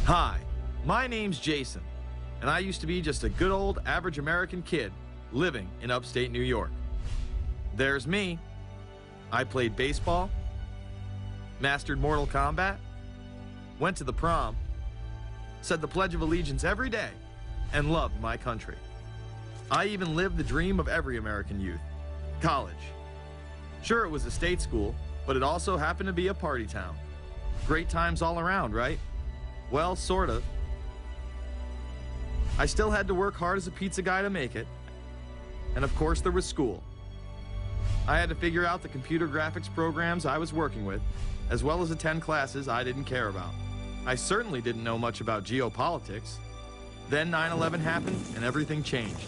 Hi, my name's Jason, and I used to be just a good old average American kid living in upstate New York. There's me. I played baseball, mastered Mortal Kombat, went to the prom, said the Pledge of Allegiance every day, and loved my country. I even lived the dream of every American youth, college. Sure, it was a state school, but it also happened to be a party town. Great times all around, right? Well, sort of. I still had to work hard as a pizza guy to make it. And of course, there was school. I had to figure out the computer graphics programs I was working with, as well as attend classes I didn't care about. I certainly didn't know much about geopolitics. Then 9/11 happened and everything changed.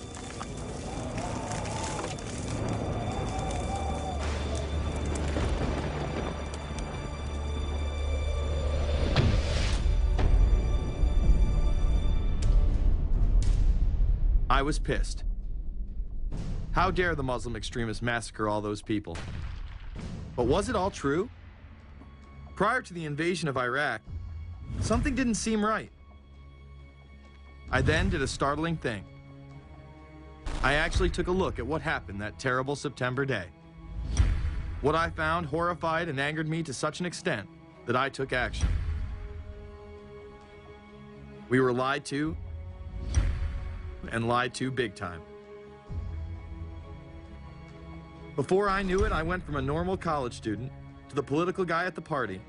I was pissed. How dare the Muslim extremists massacre all those people? But was it all true? Prior to the invasion of Iraq, something didn't seem right. I then did a startling thing. I actually took a look at what happened that terrible September day. What I found horrified and angered me to such an extent that I took action. We were lied to, and lied to big time. Before I knew it, I went from a normal college student to the political guy at the party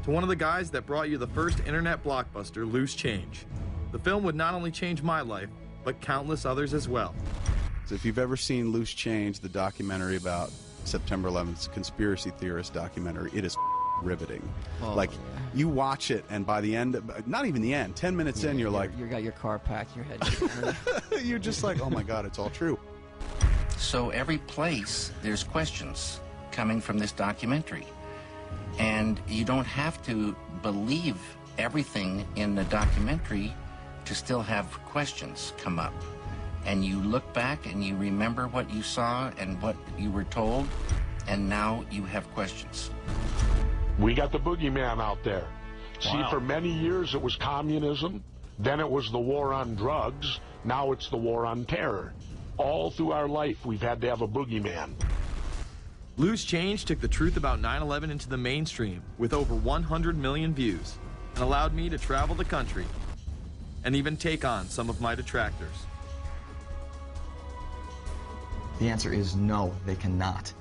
to one of the guys that brought you the first internet blockbuster, Loose Change. The film would not only change my life, but countless others as well. So if you've ever seen Loose Change, the documentary about September 11th, conspiracy theorist documentary, it is riveting. Oh, like, yeah. you watch it, and by the end, not even the end, 10 minutes in, you're like... You got your car packed, your head... You're just like, oh my God, it's all true. So every place, there's questions coming from this documentary. And you don't have to believe everything in the documentary to still have questions come up. And you look back and you remember what you saw and what you were told, and now you have questions. We got the boogeyman out there. See, for many years it was communism, then it was the war on drugs, now it's the war on terror. All through our life, we've had to have a boogeyman. Loose Change took the truth about 9/11 into the mainstream with over 100 million views and allowed me to travel the country and even take on some of my detractors. The answer is no, they cannot.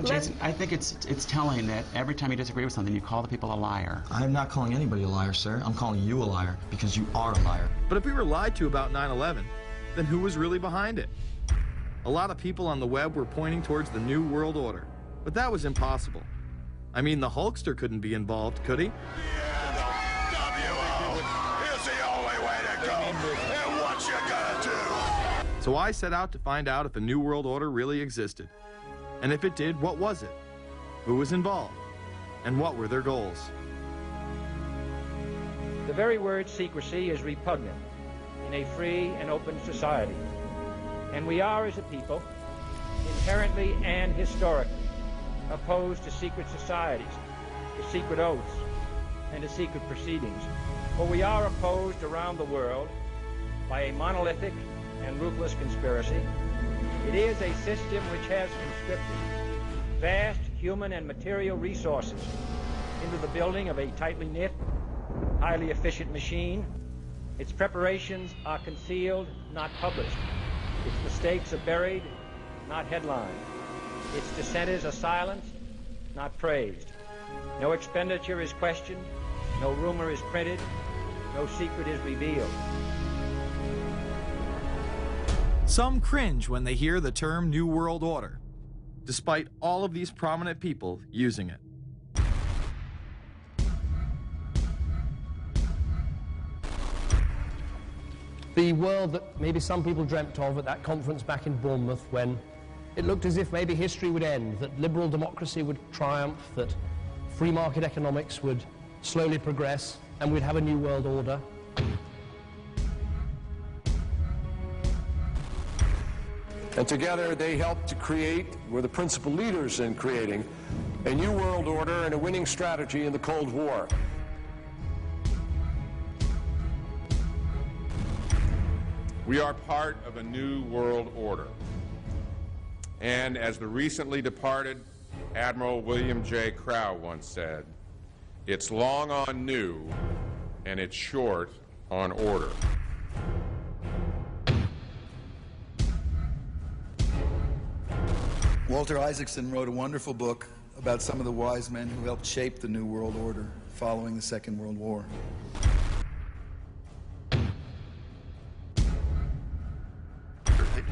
Jason, I think it's telling that every time you disagree with something, you call the people a liar. I'm not calling anybody a liar, sir. I'm calling you a liar because you are a liar. But if we were lied to about 9/11, then who was really behind it? A lot of people on the web were pointing towards the New World Order, but that was impossible. I mean, the Hulkster couldn't be involved, could he? So I set out to find out if a New World Order really existed. And if it did, what was it? Who was involved? And what were their goals? The very word secrecy is repugnant in a free and open society. And we are, as a people, inherently and historically opposed to secret societies, to secret oaths, and to secret proceedings. For we are opposed around the world by a monolithic and ruthless conspiracy. It is a system which has conscripted vast human and material resources into the building of a tightly knit, highly efficient machine. Its preparations are concealed, not published. Its mistakes are buried, not headlined. Its dissenters are silenced, not praised. No expenditure is questioned, no rumor is printed, no secret is revealed. Some cringe when they hear the term New World Order, despite all of these prominent people using it. The world that maybe some people dreamt of at that conference back in Bournemouth, when it looked as if maybe history would end, that liberal democracy would triumph, that free market economics would slowly progress, and we'd have a new world order. And together they helped to create, were the principal leaders in creating, a new world order and a winning strategy in the Cold War. We are part of a new world order. And as the recently departed Admiral William J. Crowe once said, it's long on new and it's short on order. Walter Isaacson wrote a wonderful book about some of the wise men who helped shape the New World Order following the Second World War.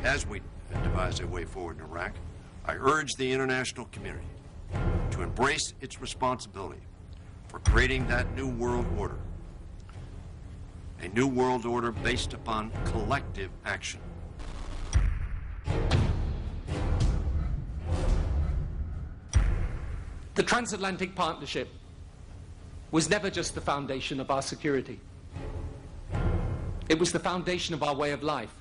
As we devise a way forward in Iraq, I urge the international community to embrace its responsibility for creating that new world order. A new world order based upon collective action. The transatlantic partnership was never just the foundation of our security. It was the foundation of our way of life.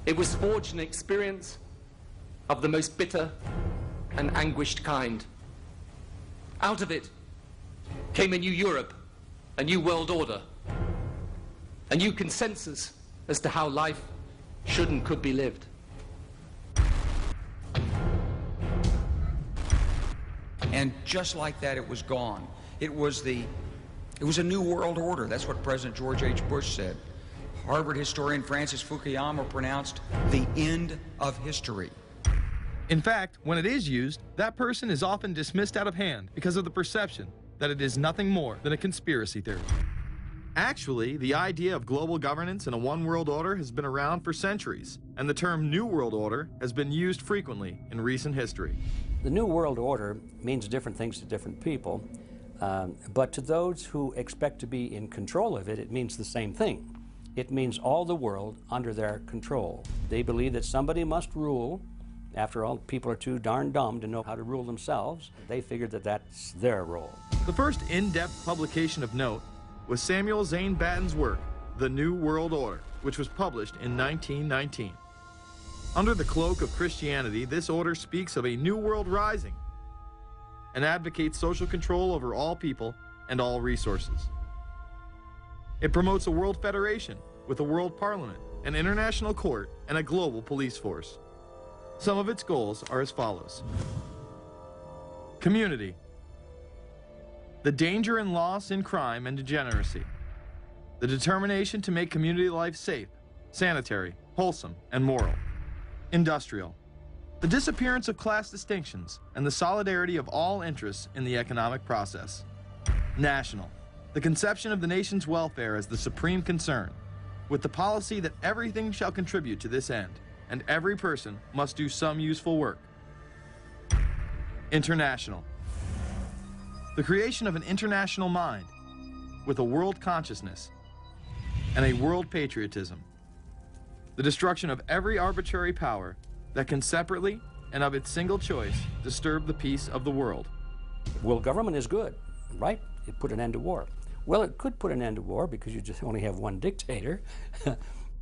It was forged an experience of the most bitter and anguished kind. Out of it came a new Europe, a new world order, a new consensus as to how life should and could be lived. And just like that, it was gone. It was a new world order. That's what President George H. Bush said. Harvard historian Francis Fukuyama pronounced the end of history. In fact, when it is used, that person is often dismissed out of hand because of the perception that it is nothing more than a conspiracy theory. Actually, the idea of global governance and a one world order has been around for centuries, and the term New World Order has been used frequently in recent history. The New World Order means different things to different people, but to those who expect to be in control of it, it means the same thing. It means all the world under their control. They believe that somebody must rule. After all, people are too darn dumb to know how to rule themselves. They figured that that's their role. The first in-depth publication of note was Samuel Zane Batten's work, The New World Order, which was published in 1919. Under the cloak of Christianity, this order speaks of a new world rising and advocates social control over all people and all resources. It promotes a world federation with a world parliament, an international court, and a global police force. Some of its goals are as follows. Community. The danger and loss in crime and degeneracy. The determination to make community life safe, sanitary, wholesome, and moral. Industrial. The disappearance of class distinctions and the solidarity of all interests in the economic process. National. The conception of the nation's welfare as the supreme concern, with the policy that everything shall contribute to this end, and every person must do some useful work. International. The creation of an international mind, with a world consciousness and a world patriotism. The destruction of every arbitrary power that can separately and of its single choice disturb the peace of the world. World government is good, right? It put an end to war. Well, it could put an end to war because you just only have one dictator. I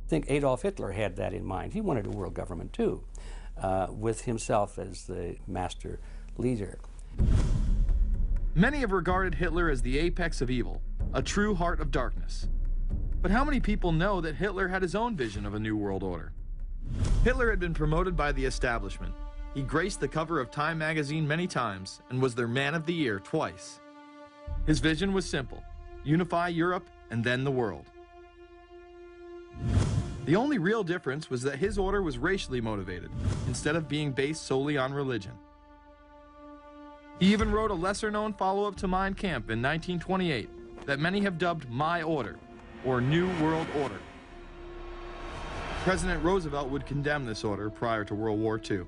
think Adolf Hitler had that in mind. He wanted a world government too, with himself as the master leader. Many have regarded Hitler as the apex of evil, a true heart of darkness. But how many people know that Hitler had his own vision of a new world order? Hitler had been promoted by the establishment. He graced the cover of Time magazine many times and was their Man of the Year twice. His vision was simple: unify Europe and then the world. The only real difference was that his order was racially motivated, instead of being based solely on religion. He even wrote a lesser-known follow-up to Mein Kampf in 1928 that many have dubbed My Order, or New World Order. President Roosevelt would condemn this order prior to World War II.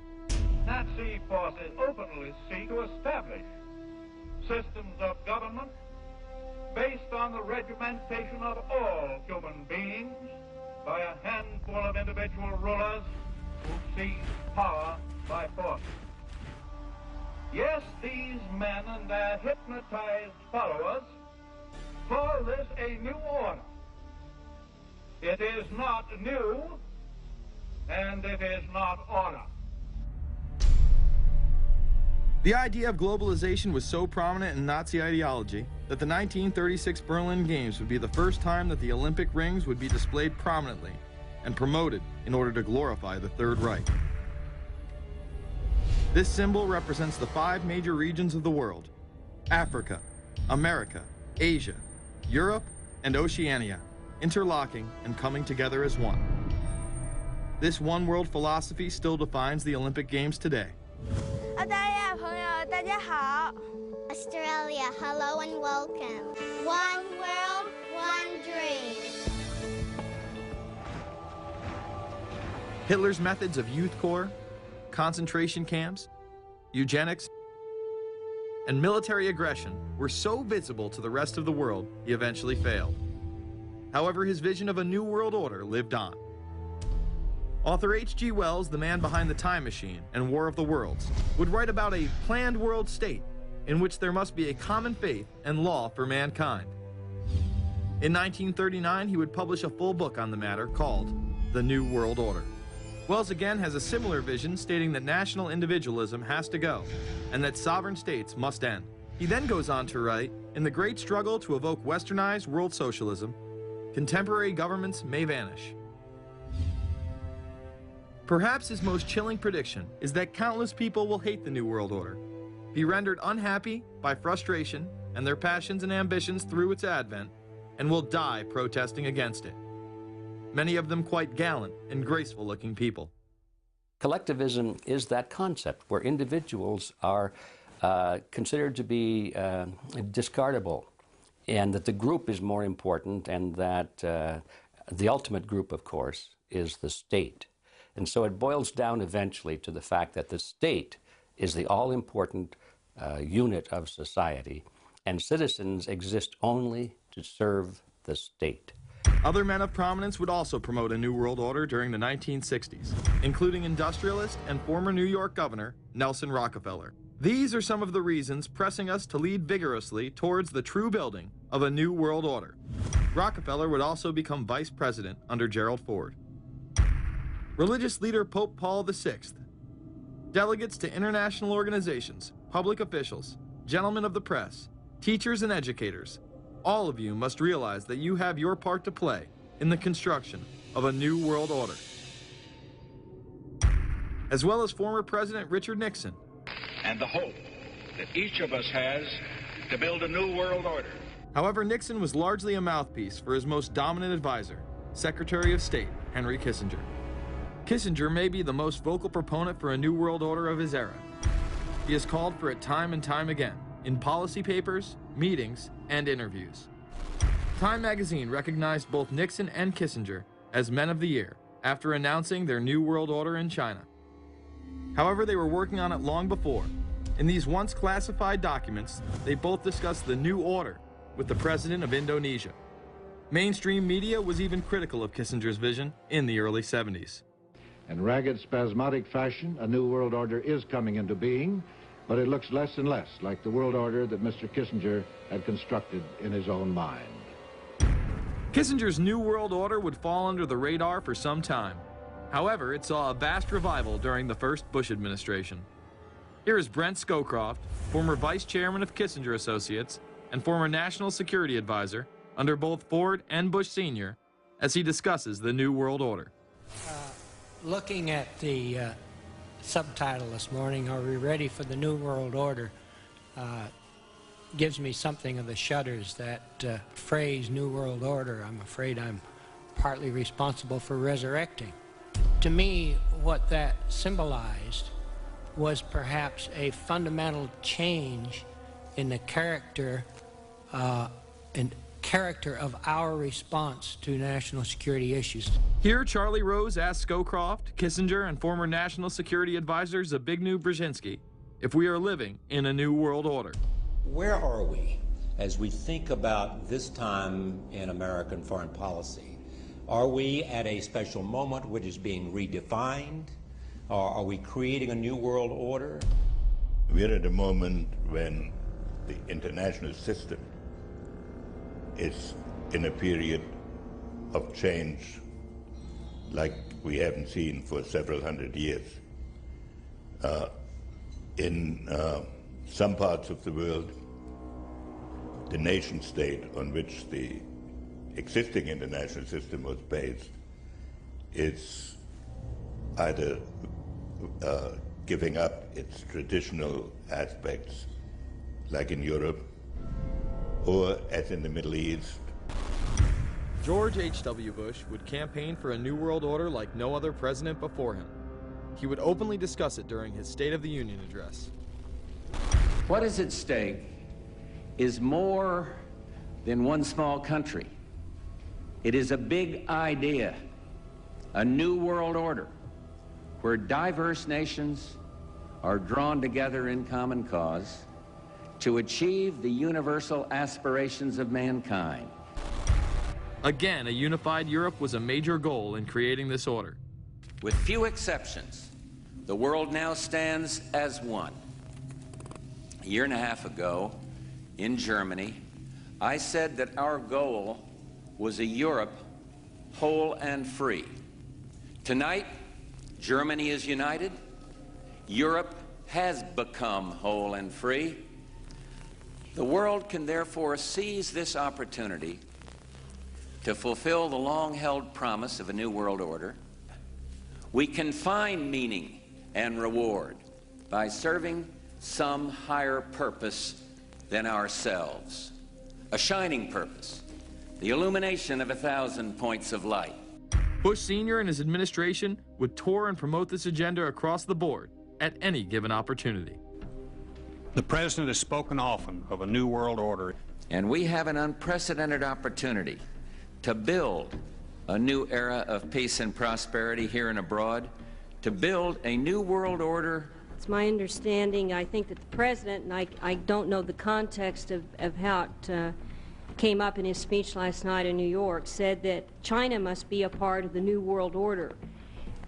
Nazi forces openly seek to establish systems of government based on the regimentation of all human beings by a handful of individual rulers who seize power by force. Yes, these men and their hypnotized followers call this a new order. It is not new, and it is not order. The idea of globalization was so prominent in Nazi ideology that the 1936 Berlin Games would be the first time that the Olympic rings would be displayed prominently and promoted in order to glorify the Third Reich. This symbol represents the 5 major regions of the world: Africa, America, Asia, Europe, and Oceania, interlocking and coming together as one. This one world philosophy still defines the Olympic Games today. Australia, hello and welcome. One world, one dream. Hitler's methods of youth corps, concentration camps, eugenics, and military aggression were so visible to the rest of the world, he eventually failed. However, his vision of a new world order lived on. Author H.G. Wells, the man behind The Time Machine and War of the Worlds, would write about a planned world state in which there must be a common faith and law for mankind. In 1939, he would publish a full book on the matter called The New World Order. Wells again has a similar vision, stating that national individualism has to go and that sovereign states must end. He then goes on to write, in the great struggle to evoke westernized world socialism, contemporary governments may vanish. Perhaps his most chilling prediction is that countless people will hate the New World Order, be rendered unhappy by frustration and their passions and ambitions through its advent, and will die protesting against it. Many of them quite gallant and graceful-looking people. Collectivism is that concept where individuals are considered to be discardable, and that the group is more important, and that the ultimate group, of course, is the state. And so it boils down eventually to the fact that the state is the all-important unit of society, and citizens exist only to serve the state. Other men of prominence would also promote a New World Order during the 1960s, including industrialist and former New York Governor Nelson Rockefeller. These are some of the reasons pressing us to lead vigorously towards the true building of a New World Order. Rockefeller would also become vice president under Gerald Ford. Religious leader Pope Paul VI, delegates to international organizations, public officials, gentlemen of the press, teachers and educators, all of you must realize that you have your part to play in the construction of a new world order. As well as former President Richard Nixon. And the hope that each of us has to build a new world order. However, Nixon was largely a mouthpiece for his most dominant advisor, Secretary of State Henry Kissinger. Kissinger may be the most vocal proponent for a new world order of his era. He has called for it time and time again, in policy papers, meetings, and interviews. Time magazine recognized both Nixon and Kissinger as Men of the Year after announcing their New World Order in China. However, they were working on it long before. In these once classified documents, they both discussed the new order with the president of Indonesia. Mainstream media was even critical of Kissinger's vision in the early 70s. In ragged, spasmodic fashion, a new world order is coming into being, but it looks less and less like the world order that Mr. Kissinger had constructed in his own mind. Kissinger's New World Order would fall under the radar for some time. However, it saw a vast revival during the first Bush administration. Here is Brent Scowcroft, former vice chairman of Kissinger Associates and former national security advisor under both Ford and Bush Sr., as he discusses the New World Order. Looking at the subtitle this morning, Are We Ready for the New World Order, gives me something of the shudders. That phrase, New World Order, I'm afraid I'm partly responsible for resurrecting. To me, what that symbolized was perhaps a fundamental change in the character of our response to national security issues. Here, Charlie Rose asked Scowcroft, Kissinger, and former national security advisor Zbigniew Brzezinski if we are living in a new world order. Where are we as we think about this time in American foreign policy? Are we at a special moment which is being redefined? Or are we creating a new world order? We're at a moment when the international system is in a period of change like we haven't seen for several hundred years. In some parts of the world, the nation state on which the existing international system was based is either giving up its traditional aspects, like in Europe, or as in the Middle East. George H.W. Bush would campaign for a new world order like no other president before him. He would openly discuss it during his State of the Union address. What is at stake is more than one small country. It is a big idea, a new world order, where diverse nations are drawn together in common cause to achieve the universal aspirations of mankind. Again, a unified Europe was a major goal in creating this order. With few exceptions, the world now stands as one. A year and a half ago, in Germany, I said that our goal was a Europe whole and free. Tonight, Germany is united. Europe has become whole and free. The world can therefore seize this opportunity to fulfill the long-held promise of a new world order. We can find meaning and reward by serving some higher purpose than ourselves, a shining purpose, the illumination of 1,000 points of light. Bush Sr. and his administration would tour and promote this agenda across the board at any given opportunity. The President has spoken often of a new world order. And we have an unprecedented opportunity to build a new era of peace and prosperity here and abroad, to build a new world order. It's my understanding, I think that the President, and I don't know the context of how it came up in his speech last night in New York, said that China must be a part of the new world order.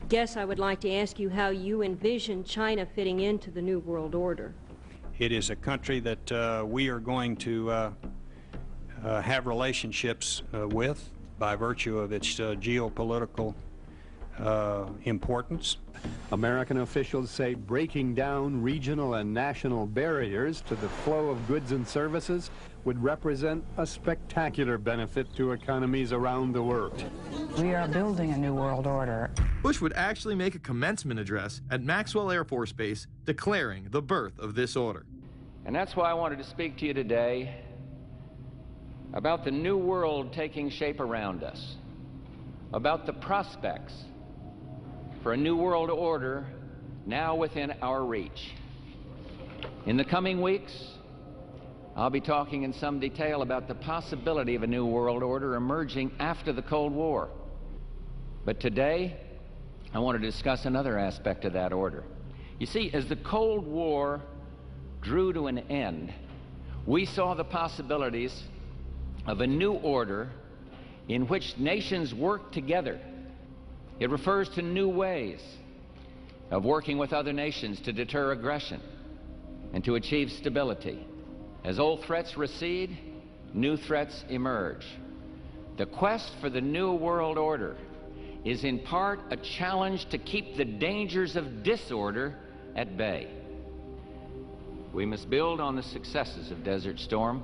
Guess I would like to ask you how you envision China fitting into the new world order. It is a country that we are going to have relationships with by virtue of its geopolitical importance. American officials say breaking down regional and national barriers to the flow of goods and services would represent a spectacular benefit to economies around the world. We are building a new world order. Bush would actually make a commencement address at Maxwell Air Force Base declaring the birth of this order. And that's why I wanted to speak to you today about the new world taking shape around us, about the prospects for a new world order now within our reach. In the coming weeks, I'll be talking in some detail about the possibility of a new world order emerging after the Cold War. But today, I want to discuss another aspect of that order. You see, as the Cold War drew to an end, we saw the possibilities of a new order in which nations work together. It refers to new ways of working with other nations to deter aggression and to achieve stability. As old threats recede, new threats emerge. The quest for the new world order is in part a challenge to keep the dangers of disorder at bay. We must build on the successes of Desert Storm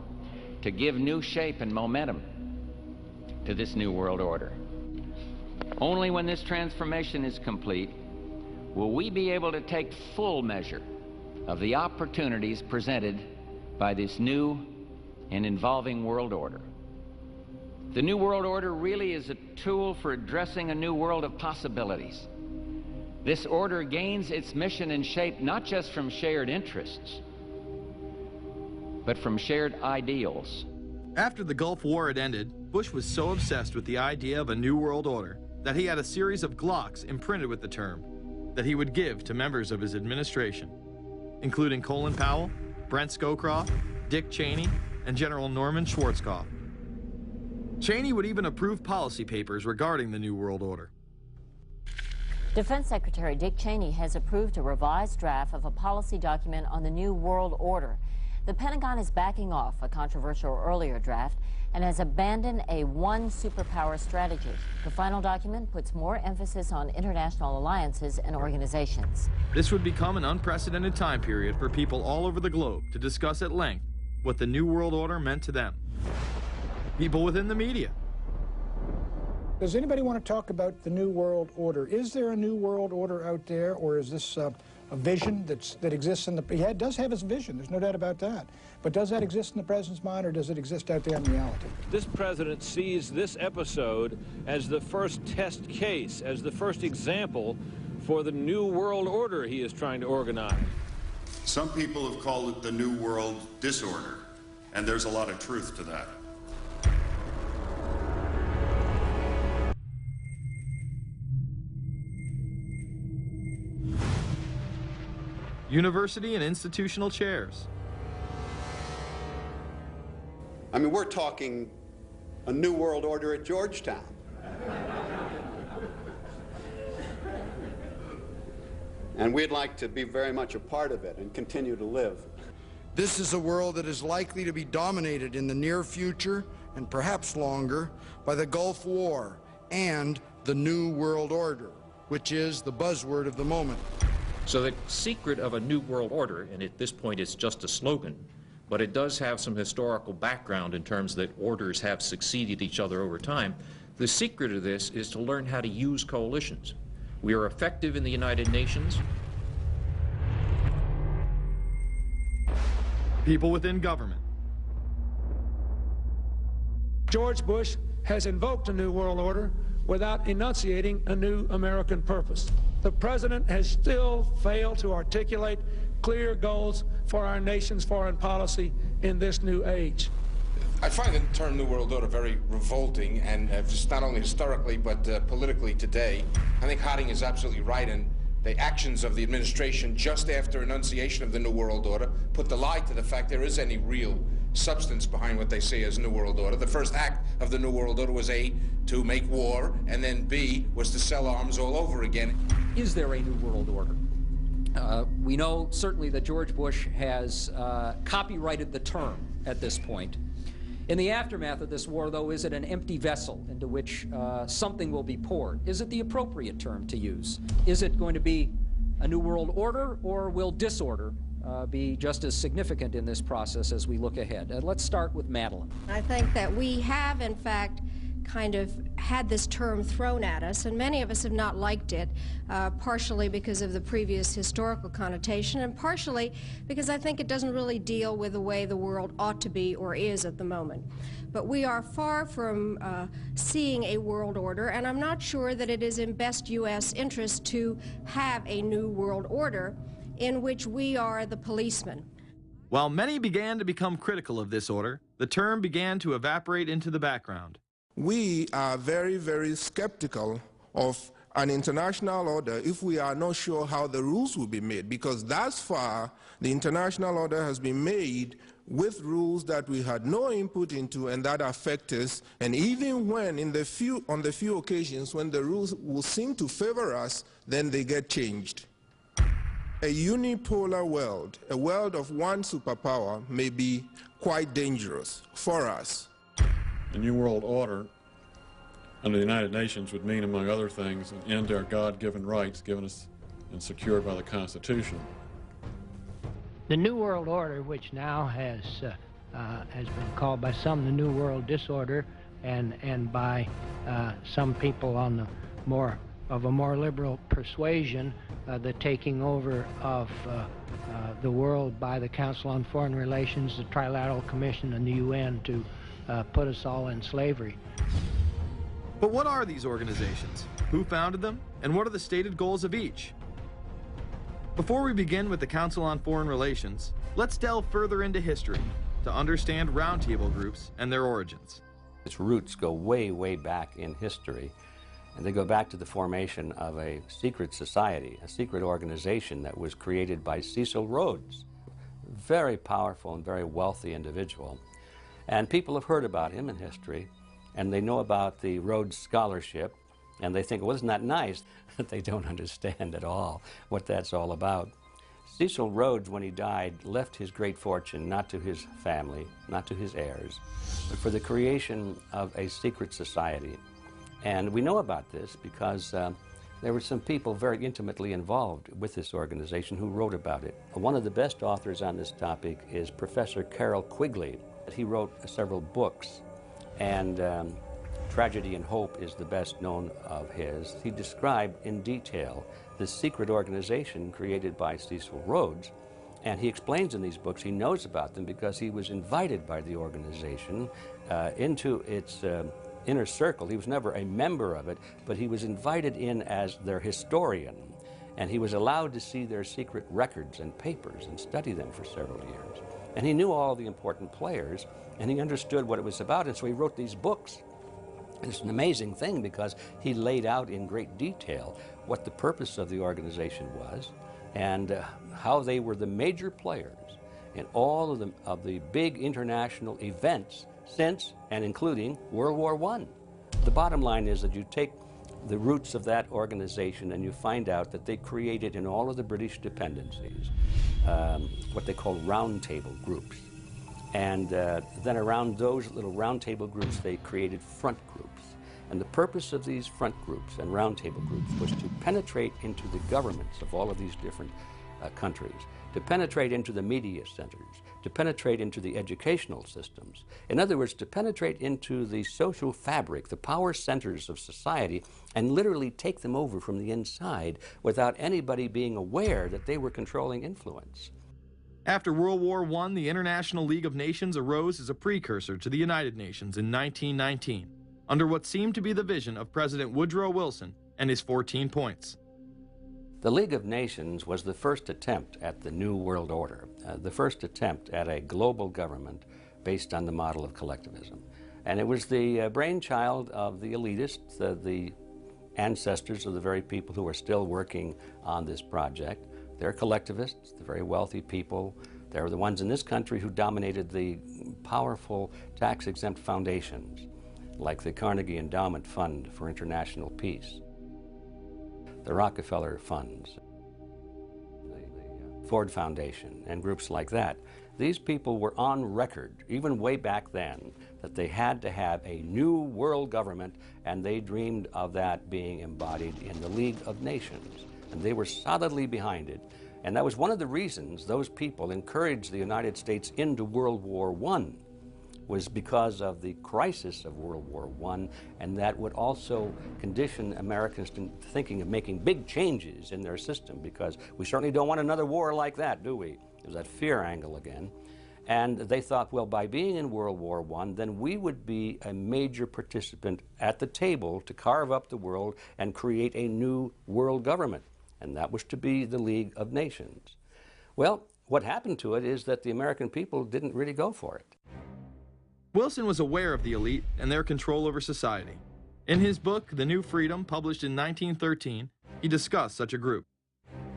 to give new shape and momentum to this new world order. Only when this transformation is complete will we be able to take full measure of the opportunities presented by this new and evolving world order. The new world order really is a tool for addressing a new world of possibilities. This order gains its mission and shape not just from shared interests, but from shared ideals. After the Gulf War had ended, Bush was so obsessed with the idea of a new world order that he had a series of Glocks imprinted with the term that he would give to members of his administration, including Colin Powell, Brent Scowcroft, Dick Cheney, and General Norman Schwarzkopf. Cheney would even approve policy papers regarding the New World Order. Defense Secretary Dick Cheney has approved a revised draft of a policy document on the New World Order. The Pentagon is backing off a controversial earlier draft and has abandoned a one superpower strategy. The final document puts more emphasis on international alliances and organizations. This would become an unprecedented time period for people all over the globe to discuss at length what the New World Order meant to them. People within the media, Does anybody want to talk about the New World Order? Is there a New World Order out there, or is this a vision that exists in the... He does have his vision, there's no doubt about that. But does that exist in the president's mind, or does it exist out there in reality? This president sees this episode as the first test case, as the first example for the New World Order he is trying to organize. Some people have called it the New World Disorder, and there's a lot of truth to that. University and institutional chairs. I mean, we're talking a New World Order at Georgetown. And we'd like to be very much a part of it and continue to live. This is a world that is likely to be dominated in the near future, and perhaps longer, by the Gulf War and the New World Order, which is the buzzword of the moment. So the secret of a New World Order, and at this point it's just a slogan, but it does have some historical background in terms that orders have succeeded each other over time. The secret of this is to learn how to use coalitions. We are effective in the United Nations. People within government. George Bush has invoked a New World Order without enunciating a new American purpose. The president has still failed to articulate clear goals for our nation's foreign policy in this new age. I find the term New World Order very revolting, and just not only historically but politically today. I think Harding is absolutely right, and the actions of the administration just after enunciation of the New World Order put the lie to the fact there is any real substance behind what they say as New World Order. The first act of the New World Order was A, to make war, and then B, was to sell arms all over again. Is there a New World Order? We know certainly that George Bush has copyrighted the term at this point. In the aftermath of this war, though, is it an empty vessel into which something will be poured? Is it the appropriate term to use? Is it going to be a New World Order, or will disorder be just as significant in this process as we look ahead? Let's start with Madeline. I think that we have, in fact, kind of had this term thrown at us, and many of us have not liked it, partially because of the previous historical connotation, and partially because I think it doesn't really deal with the way the world ought to be or is at the moment. But we are far from seeing a world order, and I'm not sure that it is in best U.S. interest to have a new world order in which we are the policeman. While many began to become critical of this order, the term began to evaporate into the background. We are very, very skeptical of an international order if we are not sure how the rules will be made, because thus far the international order has been made with rules that we had no input into and that affect us, and even when on the few occasions when the rules will seem to favor us, then they get changed. A unipolar world, a world of one superpower, may be quite dangerous for us. A New World Order under the United Nations would mean, among other things, an end to our God-given rights given us and secured by the Constitution. The New World Order, which now has been called by some the New World Disorder, and by some people on the more liberal persuasion, the taking over of the world by the Council on Foreign Relations, the Trilateral Commission, and the UN to put us all in slavery. But what are these organizations? Who founded them? And what are the stated goals of each? Before we begin with the Council on Foreign Relations, let's delve further into history to understand roundtable groups and their origins. Its roots go way, way back in history, and they go back to the formation of a secret society, a secret organization that was created by Cecil Rhodes, a very powerful and very wealthy individual. And people have heard about him in history, and they know about the Rhodes Scholarship, and they think, well, isn't that nice? They don't understand at all what that's all about. Cecil Rhodes, when he died, left his great fortune not to his family, not to his heirs, but for the creation of a secret society. And we know about this because there were some people very intimately involved with this organization who wrote about it. One of the best authors on this topic is Professor Carroll Quigley. He wrote several books, and Tragedy and Hope is the best known of his. He described in detail this secret organization created by Cecil Rhodes, and he explains in these books he knows about them because he was invited by the organization into its inner circle. He was never a member of it, but he was invited in as their historian, and he was allowed to see their secret records and papers and study them for several years. And he knew all the important players, and he understood what it was about, and so he wrote these books. It's an amazing thing because he laid out in great detail what the purpose of the organization was and how they were the major players in all of the big international events since and including World War I. The bottom line is that you take the roots of that organization and you find out that they created in all of the British dependencies what they call roundtable groups. And then around those little roundtable groups, they created front groups. And the purpose of these front groups and roundtable groups was to penetrate into the governments of all of these different countries, to penetrate into the media centers, to penetrate into the educational systems. In other words, to penetrate into the social fabric, the power centers of society, and literally take them over from the inside without anybody being aware that they were controlling influence. After World War I, the International League of Nations arose as a precursor to the United Nations in 1919, under what seemed to be the vision of President Woodrow Wilson and his 14 points. The League of Nations was the first attempt at the New World Order, the first attempt at a global government based on the model of collectivism. And it was the brainchild of the elitists, the ancestors of the very people who are still working on this project. They're collectivists, the very wealthy people. They're the ones in this country who dominated the powerful tax-exempt foundations, like the Carnegie Endowment Fund for International Peace, the Rockefeller Funds, the Ford Foundation, and groups like that. These people were on record, even way back then, that they had to have a new world government, and they dreamed of that being embodied in the League of Nations. And they were solidly behind it. And that was one of the reasons those people encouraged the United States into World War I, was because of the crisis of World War I, and that would also condition Americans to thinking of making big changes in their system, because we certainly don't want another war like that, do we? There's that fear angle again. And they thought, well, by being in World War I, then we would be a major participant at the table to carve up the world and create a new world government. And that was to be the League of Nations. Well, what happened to it is that the American people didn't really go for it. Wilson was aware of the elite and their control over society. In his book, The New Freedom, published in 1913, he discussed such a group.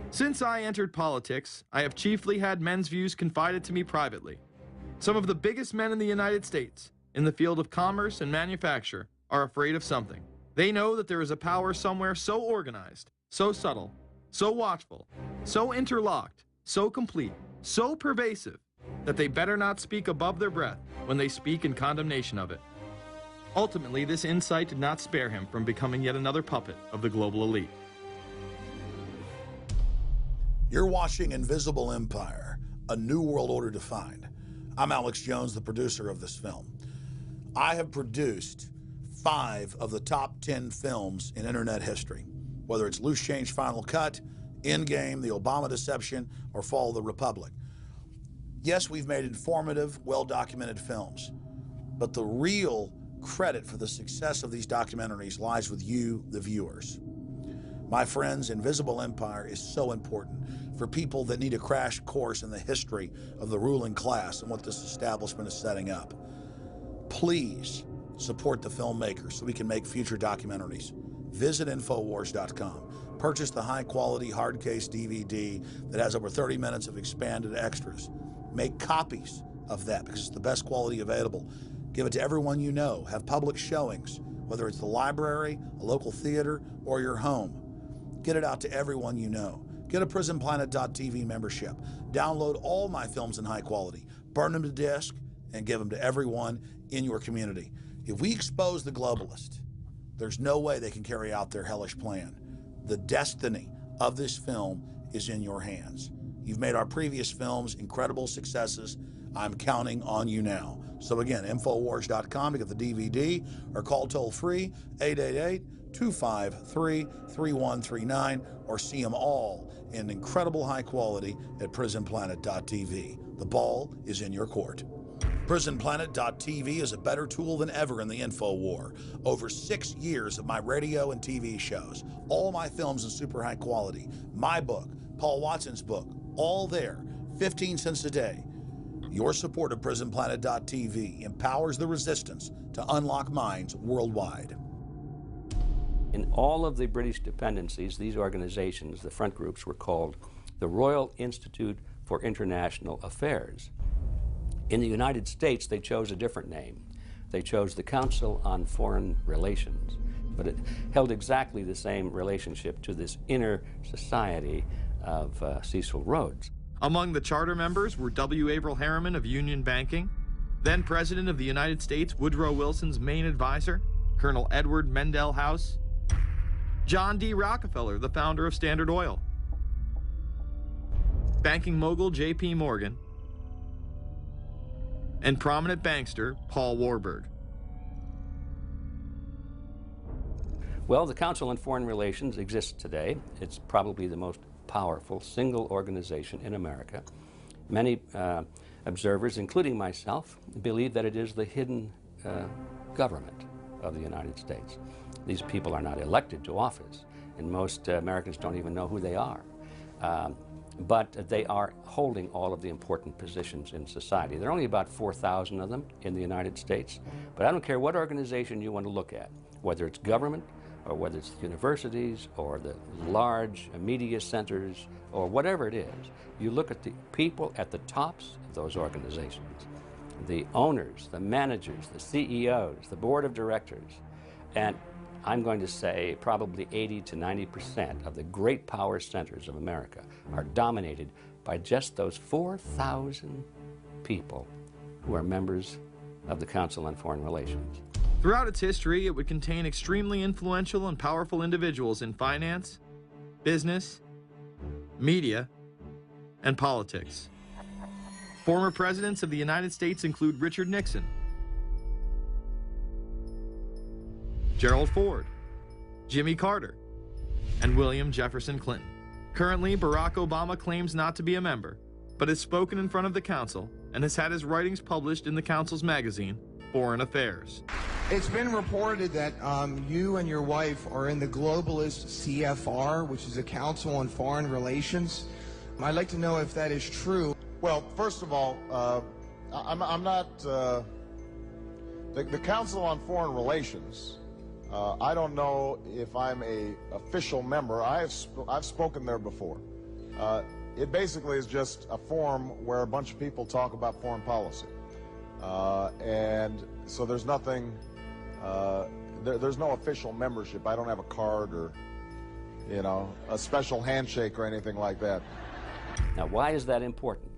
Since I entered politics, I have chiefly had men's views confided to me privately. Some of the biggest men in the United States, in the field of commerce and manufacture, are afraid of something. They know that there is a power somewhere so organized, so subtle, so watchful, so interlocked, so complete, so pervasive, that they better not speak above their breath when they speak in condemnation of it. Ultimately, this insight did not spare him from becoming yet another puppet of the global elite. You're watching Invisible Empire, A New World Order Defined. I'm Alex Jones, the producer of this film. I have produced 5 of the top 10 films in internet history, whether it's Loose Change Final Cut, Endgame, The Obama Deception, or Fall of the Republic. Yes, we've made informative, well-documented films, but the real credit for the success of these documentaries lies with you, the viewers. My friends, Invisible Empire is so important for people that need a crash course in the history of the ruling class and what this establishment is setting up. Please support the filmmakers so we can make future documentaries. Visit Infowars.com. Purchase the high-quality hard case DVD that has over 30 minutes of expanded extras. Make copies of that because it's the best quality available. Give it to everyone you know. Have public showings, whether it's the library, a local theater, or your home. Get it out to everyone you know. Get a PrisonPlanet.tv membership. Download all my films in high quality. Burn them to disk and give them to everyone in your community. If we expose the globalist, there's no way they can carry out their hellish plan. The destiny of this film is in your hands. You've made our previous films incredible successes. I'm counting on you now. So again, Infowars.com to get the DVD or call toll-free 888-253-3139 or see them all in incredible high quality at prisonplanet.tv. The ball is in your court. PrisonPlanet.tv is a better tool than ever in the info war. Over 6 years of my radio and TV shows, all my films in super high quality, my book, Paul Watson's book, all there, 15 cents a day. Your support of PrisonPlanet.tv empowers the resistance to unlock minds worldwide. In all of the British dependencies, these organizations, the front groups, were called the Royal Institute for International Affairs. In the United States, they chose a different name. They chose the Council on Foreign Relations, but it held exactly the same relationship to this inner society of Cecil Rhodes. Among the charter members were W. Averell Harriman of Union Banking, then President of the United States Woodrow Wilson's main advisor, Colonel Edward Mendell House, John D. Rockefeller, the founder of Standard Oil, banking mogul J.P. Morgan, and prominent bankster Paul Warburg. Well, the Council on Foreign Relations exists today. It's probably the most powerful single organization in America. Many observers, including myself, believe that it is the hidden government of the United States. These people are not elected to office, and most Americans don't even know who they are. But they are holding all of the important positions in society. There are only about 4,000 of them in the United States, but I don't care what organization you want to look at, whether it's government, or whether it's the universities, or the large media centers, or whatever it is. You look at the people at the tops of those organizations, the owners, the managers, the CEOs, the board of directors, and I'm going to say probably 80 to 90% of the great power centers of America are dominated by just those 4,000 people who are members of the Council on Foreign Relations. Throughout its history, it would contain extremely influential and powerful individuals in finance, business, media, and politics. Former presidents of the United States include Richard Nixon, Gerald Ford, Jimmy Carter, and William Jefferson Clinton. Currently, Barack Obama claims not to be a member, but has spoken in front of the Council and has had his writings published in the Council's magazine, Foreign Affairs. It's been reported that you and your wife are in the globalist CFR, which is the Council on Foreign Relations. I'd like to know if that is true. Well, first of all, I'm not the Council on Foreign Relations. I don't know if I'm a official member. I've spoken there before. It basically is just a forum where a bunch of people talk about foreign policy, and so there's nothing. There's no official membership. I don't have a card or, you know, a special handshake or anything like that. Now, why is that important?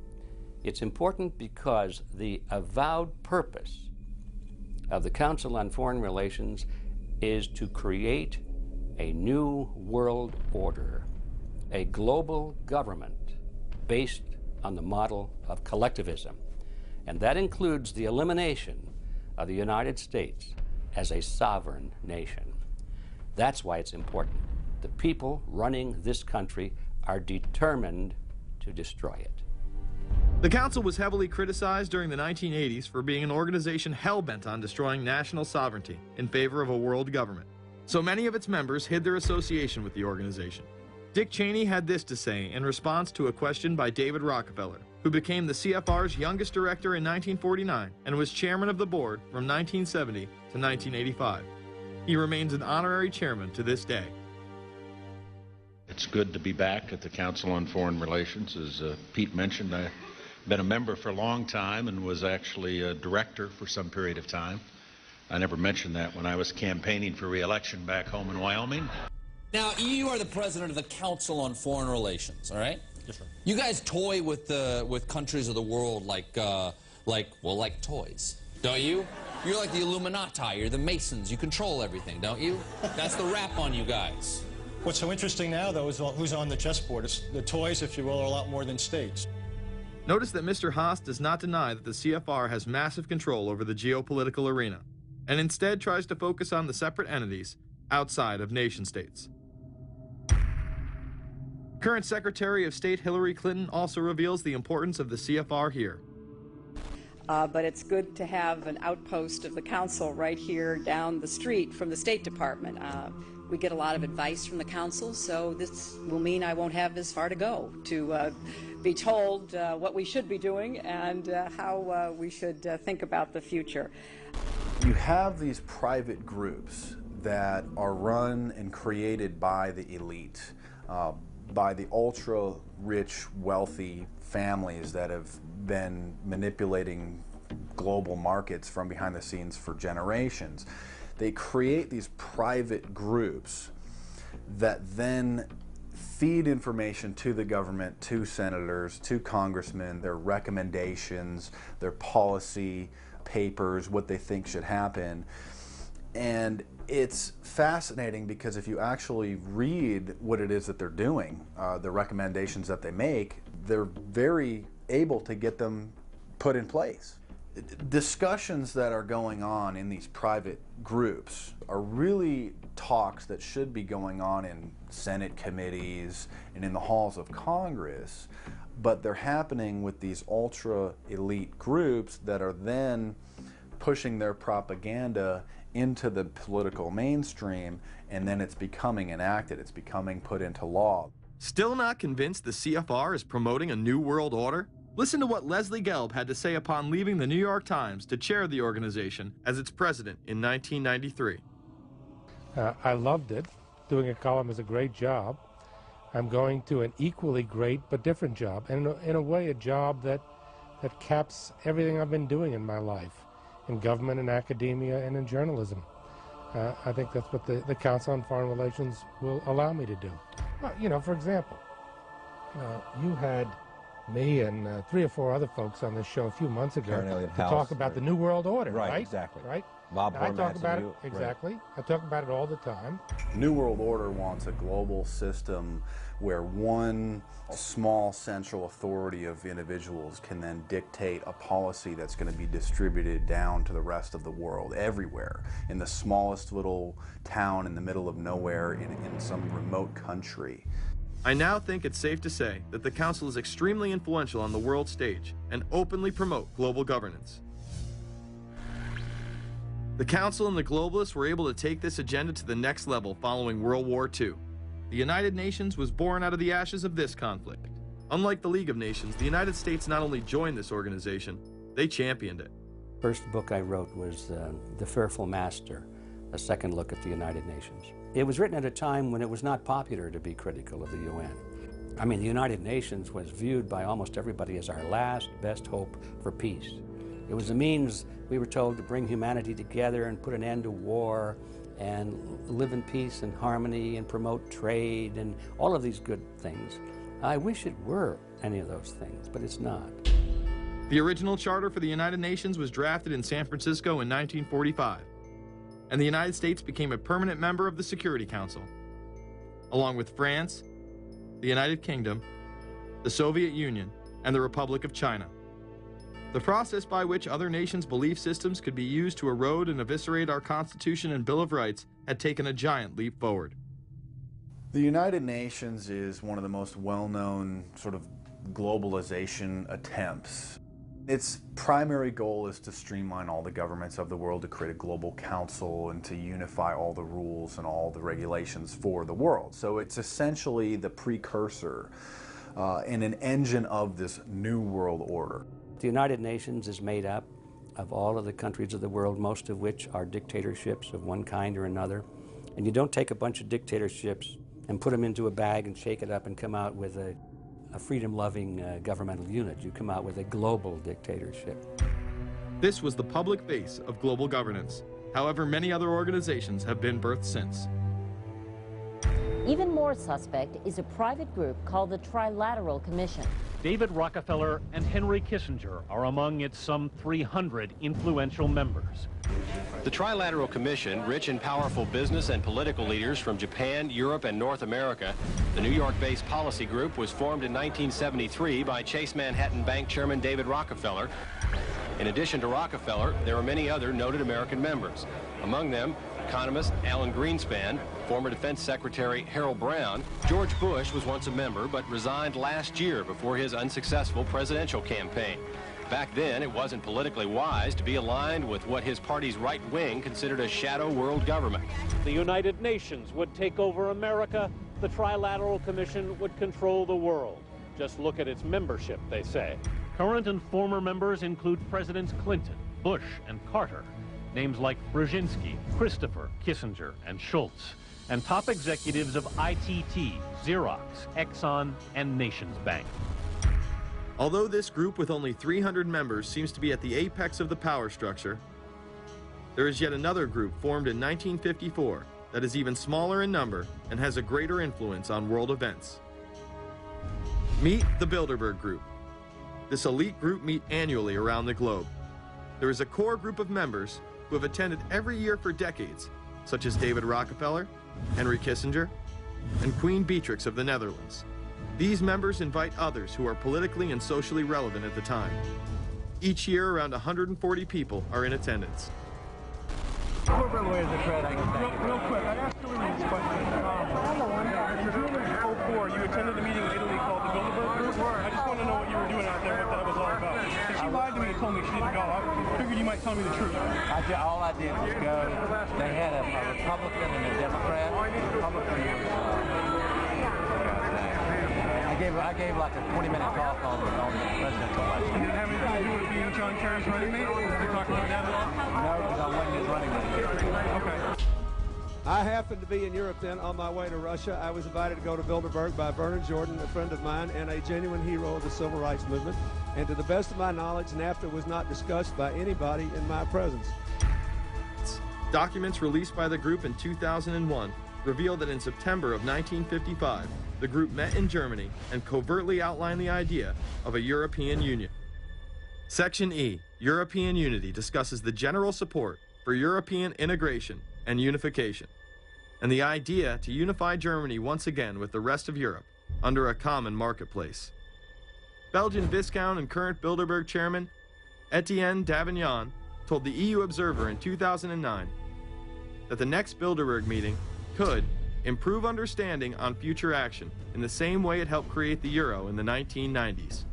It's important because the avowed purpose of the Council on Foreign Relations is to create a new world order, a global government based on the model of collectivism. And that includes the elimination of the United States as a sovereign nation. That's why it's important. The people running this country are determined to destroy it. The Council was heavily criticized during the 1980s for being an organization hell-bent on destroying national sovereignty in favor of a world government. So many of its members hid their association with the organization. Dick Cheney had this to say in response to a question by David Rockefeller, who became the CFR's youngest director in 1949 and was chairman of the board from 1970 to 1985. He remains an honorary chairman to this day. It's good to be back at the Council on Foreign Relations. As Pete mentioned, I've been a member for a long time and was actually a director for some period of time. I never mentioned that when I was campaigning for re-election back home in Wyoming. Now, you are the president of the Council on Foreign Relations, all right? Yes, sir. You guys toy with countries of the world like toys, don't you? You're like the Illuminati, you're the Masons, you control everything, don't you? That's the rap on you guys. What's so interesting now, though, is who's on the chessboard. The toys, if you will, are a lot more than states. Notice that Mr. Haas does not deny that the CFR has massive control over the geopolitical arena, and instead tries to focus on the separate entities outside of nation-states. Current Secretary of State Hillary Clinton also reveals the importance of the CFR here. But it's good to have an outpost of the council right here down the street from the State Department. We get a lot of advice from the council, so this will mean I won't have as far to go to be told what we should be doing and how we should think about the future. You have these private groups that are run and created by the elite, by the ultra-rich, wealthy families that have been manipulating global markets from behind the scenes for generations. They create these private groups that then feed information to the government, to senators, to congressmen, their recommendations, their policy papers, what they think should happen. And it's fascinating because if you actually read what it is that they're doing, the recommendations that they make, they're very able to get them put in place. Discussions that are going on in these private groups are really talks that should be going on in Senate committees and in the halls of Congress, but they're happening with these ultra-elite groups that are then pushing their propaganda into the political mainstream, and then it's becoming enacted, it's becoming put into law. Still not convinced the CFR is promoting a new world order? Listen to what Leslie Gelb had to say upon leaving the New York Times to chair the organization as its president in 1993. I loved it. Doing a column is a great job. I'm going to an equally great but different job, and in a way a job that caps everything I've been doing in my life, in government, in academia, and in journalism. I think that's what the Council on Foreign Relations will allow me to do. Well, you know, for example, you had me and 3 or 4 other folks on this show a few months ago to talk about the New World Order, right? Exactly. Right? Bob I talk Hormats about it, and you, exactly. Right. I talk about it all the time. New World Order wants a global system where one small central authority of individuals can then dictate a policy that's going to be distributed down to the rest of the world, everywhere, in the smallest little town in the middle of nowhere in some remote country. I now think it's safe to say that the Council is extremely influential on the world stage and openly promote global governance. The Council and the globalists were able to take this agenda to the next level following World War II. The United Nations was born out of the ashes of this conflict. Unlike the League of Nations, the United States not only joined this organization, they championed it. First book I wrote was The Fearful Master, a second look at the United Nations. It was written at a time when it was not popular to be critical of the UN. I mean, the United Nations was viewed by almost everybody as our last best hope for peace. It was a means, we were told, to bring humanity together and put an end to war and live in peace and harmony and promote trade and all of these good things. I wish it were any of those things, but it's not. The original charter for the United Nations was drafted in San Francisco in 1945, and the United States became a permanent member of the Security Council, along with France, the United Kingdom, the Soviet Union, and the Republic of China. The process by which other nations' belief systems could be used to erode and eviscerate our Constitution and Bill of Rights had taken a giant leap forward. The United Nations is one of the most well-known sort of globalization attempts. Its primary goal is to streamline all the governments of the world, to create a global council and to unify all the rules and all the regulations for the world. So it's essentially the precursor and an engine of this new world order. The United Nations is made up of all of the countries of the world, most of which are dictatorships of one kind or another. And you don't take a bunch of dictatorships and put them into a bag and shake it up and come out with a freedom-loving governmental unit. You come out with a global dictatorship. This was the public face of global governance. However, many other organizations have been birthed since. Even more fourth suspect is a private group called the Trilateral Commission. David Rockefeller and Henry Kissinger are among its some 300 influential members. The Trilateral Commission, rich and powerful business and political leaders from Japan, Europe, and North America. The New York-based policy group was formed in 1973 by Chase Manhattan Bank Chairman David Rockefeller. In addition to Rockefeller, there are many other noted American members. Among them, economist Alan Greenspan, former Defense Secretary Harold Brown. George Bush was once a member, but resigned last year before his unsuccessful presidential campaign. Back then, it wasn't politically wise to be aligned with what his party's right wing considered a shadow world government. The United Nations would take over America. The Trilateral Commission would control the world. Just look at its membership, they say. Current and former members include Presidents Clinton, Bush, and Carter. Names like Brzezinski, Christopher, Kissinger, and Schultz. And top executives of ITT, Xerox, Exxon, and Nations Bank. Although this group with only 300 members seems to be at the apex of the power structure, there is yet another group formed in 1954 that is even smaller in number and has a greater influence on world events. Meet the Bilderberg Group. This elite group meet annually around the globe. There is a core group of members who have attended every year for decades, such as David Rockefeller, Henry Kissinger, and Queen Beatrix of the Netherlands. These members invite others who are politically and socially relevant at the time. Each year, around 140 people are in attendance. Real quick, I asked you this question. In June of 2004, you attended a meeting in Italy called the Bilderberg Group. I just want to know what you were doing out there, what that was all about. If she lied to me and told me she didn't go, I figured you might tell me the truth. All I did was go. They had a Republican and a Democrat. I gave like a 20-minute talk on the presidential election. You didn't have anything to do with being John Kerry's running mate? Did you talk about that at all? No, because I wasn't his running mate. Okay. I happened to be in Europe then on my way to Russia. I was invited to go to Bilderberg by Vernon Jordan, a friend of mine and a genuine hero of the civil rights movement. And to the best of my knowledge, NAFTA was not discussed by anybody in my presence. Documents released by the group in 2001 reveal that in September of 1955, the group met in Germany and covertly outlined the idea of a European Union. Section E, European Unity, discusses the general support for European integration and unification, and the idea to unify Germany once again with the rest of Europe under a common marketplace. Belgian Viscount and current Bilderberg chairman Etienne Davignon told the EU Observer in 2009 that the next Bilderberg meeting could improve understanding on future action in the same way it helped create the euro in the 1990s.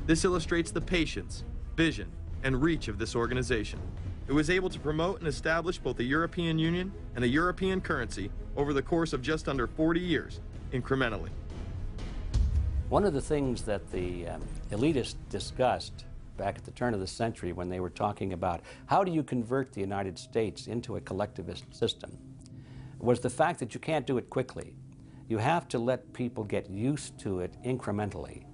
This illustrates the patience, vision, and reach of this organization. It was able to promote and establish both the European Union and a European currency over the course of just under 40 years, incrementally. One of the things that the elitists discussed back at the turn of the century when they were talking about how do you convert the United States into a collectivist system was the fact that you can't do it quickly. You have to let people get used to it incrementally,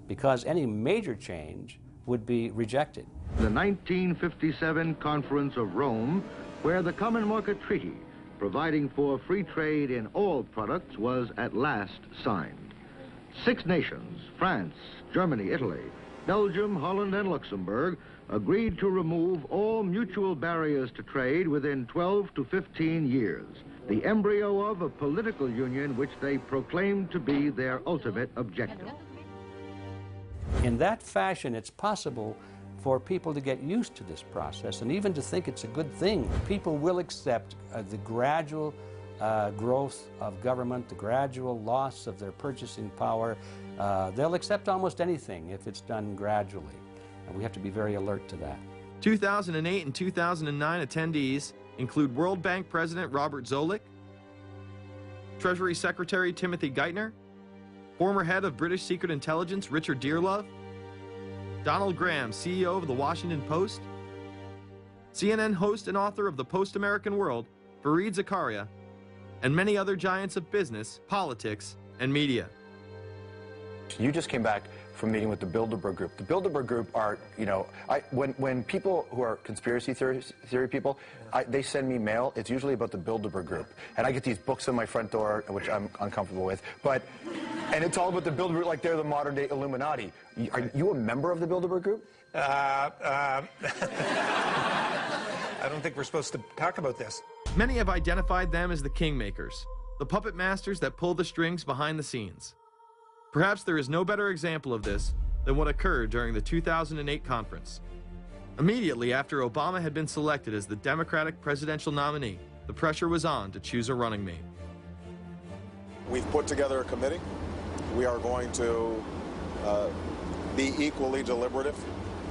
because any major change would be rejected. The 1957 Conference of Rome, where the Common Market Treaty, providing for free trade in all products, was at last signed. 6 nations, France, Germany, Italy, Belgium, Holland, and Luxembourg, agreed to remove all mutual barriers to trade within 12 to 15 years, the embryo of a political union which they proclaimed to be their ultimate objective. In that fashion, it's possible for people to get used to this process and even to think it's a good thing. People will accept the gradual growth of government, the gradual loss of their purchasing power. They'll accept almost anything if it's done gradually, and we have to be very alert to that. 2008 and 2009 attendees include World Bank President Robert Zoellick, Treasury Secretary Timothy Geithner, former head of British Secret Intelligence Richard Dearlove, Donald Graham, CEO of the Washington Post, CNN host and author of the Post-American World, Fareed Zakaria, and many other giants of business, politics, and media. You just came back from meeting with the Bilderberg Group. The Bilderberg Group are, you know, when people who are conspiracy theory people, they send me mail, it's usually about the Bilderberg Group. And I get these books on my front door, which I'm uncomfortable with. And it's all about the Bilderberg, like they're the modern-day Illuminati. Are you a member of the Bilderberg Group? I don't think we're supposed to talk about this. Many have identified them as the kingmakers, the puppet masters that pull the strings behind the scenes. Perhaps there is no better example of this than what occurred during the 2008 conference. Immediately after Obama had been selected as the Democratic presidential nominee, the pressure was on to choose a running mate. We've put together a committee. We are going to be equally deliberative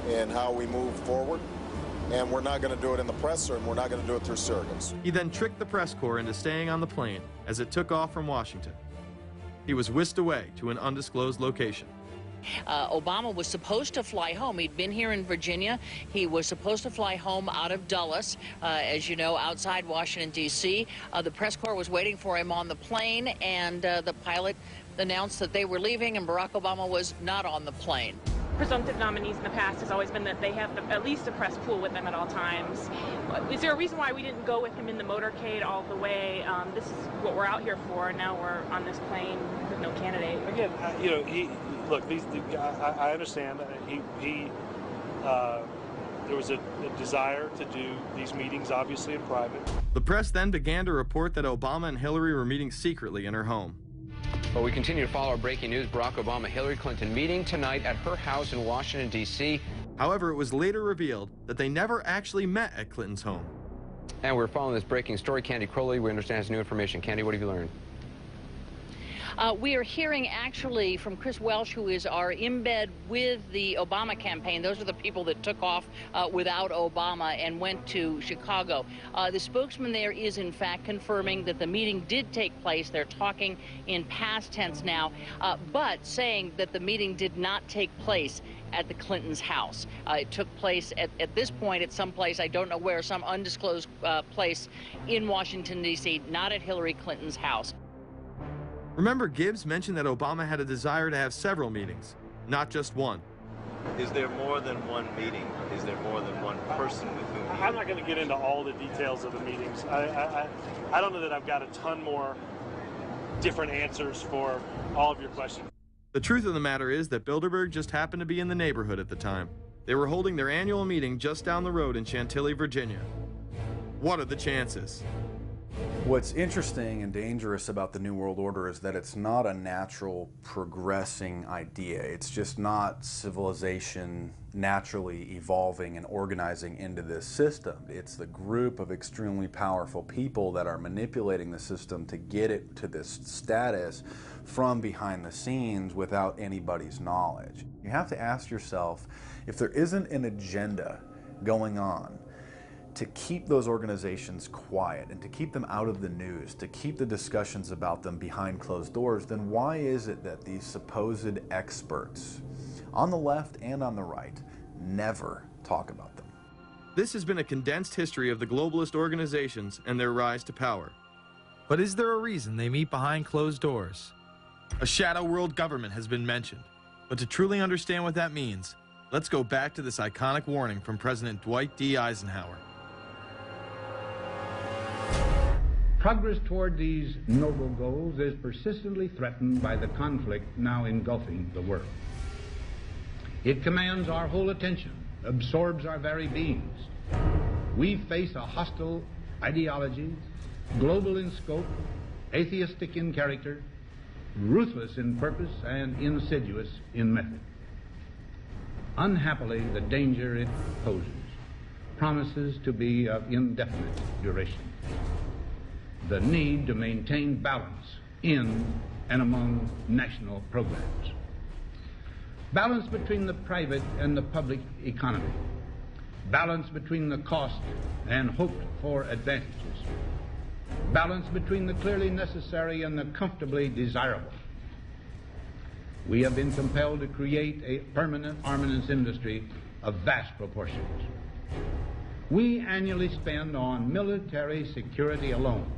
in how we move forward. And we're not going to do it in the press, and we're not going to do it through surrogates. He then tricked the press corps into staying on the plane as it took off from Washington. He was whisked away to an undisclosed location. Obama was supposed to fly home. He'd been here in Virginia. He was supposed to fly home out of Dulles, as you know, outside Washington, D.C. The press corps was waiting for him on the plane, and the pilot announced that they were leaving, and Barack Obama was not on the plane. Presumptive nominees in the past has always been that they have at least a press pool with them at all times. Is there a reason why we didn't go with him in the motorcade all the way? This is what we're out here for. Now we're on this plane with no candidate. Again, you know, look. I understand. There was a desire to do these meetings, obviously, in private. The press then began to report that Obama and Hillary were meeting secretly in her home. Well, we continue to follow our breaking news. Barack Obama, Hillary Clinton meeting tonight at her house in Washington, D.C. However, it was later revealed that they never actually met at Clinton's home. And we're following this breaking story. Candy Crowley, we understand, has new information. Candy, what have you learned? We are hearing actually from Chris Welsh, who is our embed with the Obama campaign. Those are the people that took off without Obama and went to Chicago. The spokesman there is in fact confirming that the meeting did take place. They're talking in past tense now, but saying that the meeting did not take place at the Clintons' house. It took place at this point at some place, I don't know where, some undisclosed place in Washington, D.C., not at Hillary Clinton's house. Remember, Gibbs mentioned that Obama had a desire to have several meetings, not just one. Is there more than one meeting? Is there more than one person with whom you... I'm not going to get into all the details of the meetings. I don't know that I've got a ton more different answers for all of your questions. The truth of the matter is that Bilderberg just happened to be in the neighborhood at the time. They were holding their annual meeting just down the road in Chantilly, Virginia. What are the chances? What's interesting and dangerous about the New World Order is that it's not a natural progressing idea. It's just not civilization naturally evolving and organizing into this system. It's the group of extremely powerful people that are manipulating the system to get it to this status from behind the scenes without anybody's knowledge. You have to ask yourself, if there isn't an agenda going on to keep those organizations quiet and to keep them out of the news, to keep the discussions about them behind closed doors, then why is it that these supposed experts on the left and on the right never talk about them? This has been a condensed history of the globalist organizations and their rise to power. But is there a reason they meet behind closed doors? A shadow world government has been mentioned, but to truly understand what that means, let's go back to this iconic warning from President Dwight D. Eisenhower. Progress toward these noble goals is persistently threatened by the conflict now engulfing the world. It commands our whole attention, absorbs our very beings. We face a hostile ideology, global in scope, atheistic in character, ruthless in purpose, and insidious in method. Unhappily, the danger it poses promises to be of indefinite duration. The need to maintain balance in and among national programs. Balance between the private and the public economy. Balance between the cost and hoped for advantages. Balance between the clearly necessary and the comfortably desirable. We have been compelled to create a permanent armaments industry of vast proportions. We annually spend on military security alone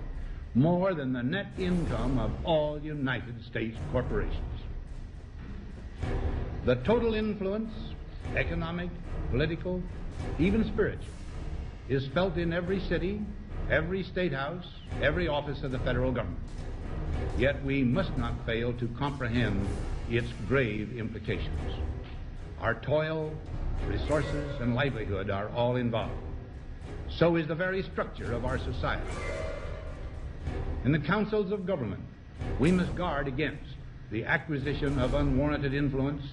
more than the net income of all United States corporations. The total influence, economic, political, even spiritual, is felt in every city, every state house, every office of the federal government. Yet we must not fail to comprehend its grave implications. Our toil, resources, and livelihood are all involved. So is the very structure of our society. In the councils of government, we must guard against the acquisition of unwarranted influence,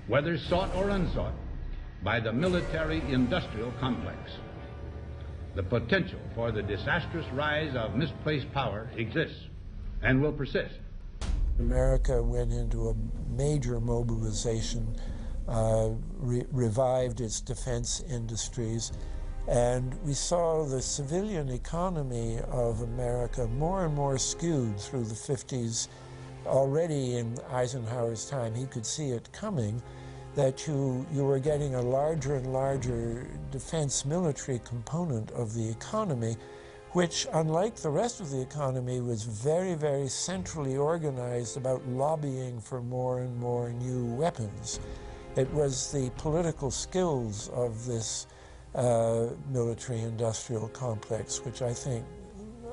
whether sought or unsought, by the military-industrial complex. The potential for the disastrous rise of misplaced power exists and will persist. America went into a major mobilization, revived its defense industries, and we saw the civilian economy of America more and more skewed through the 50s. Already in Eisenhower's time, he could see it coming, that you were getting a larger and larger defense military component of the economy, which, unlike the rest of the economy, was very, very centrally organized about lobbying for more and more new weapons. It was the political skills of this military-industrial complex, which I think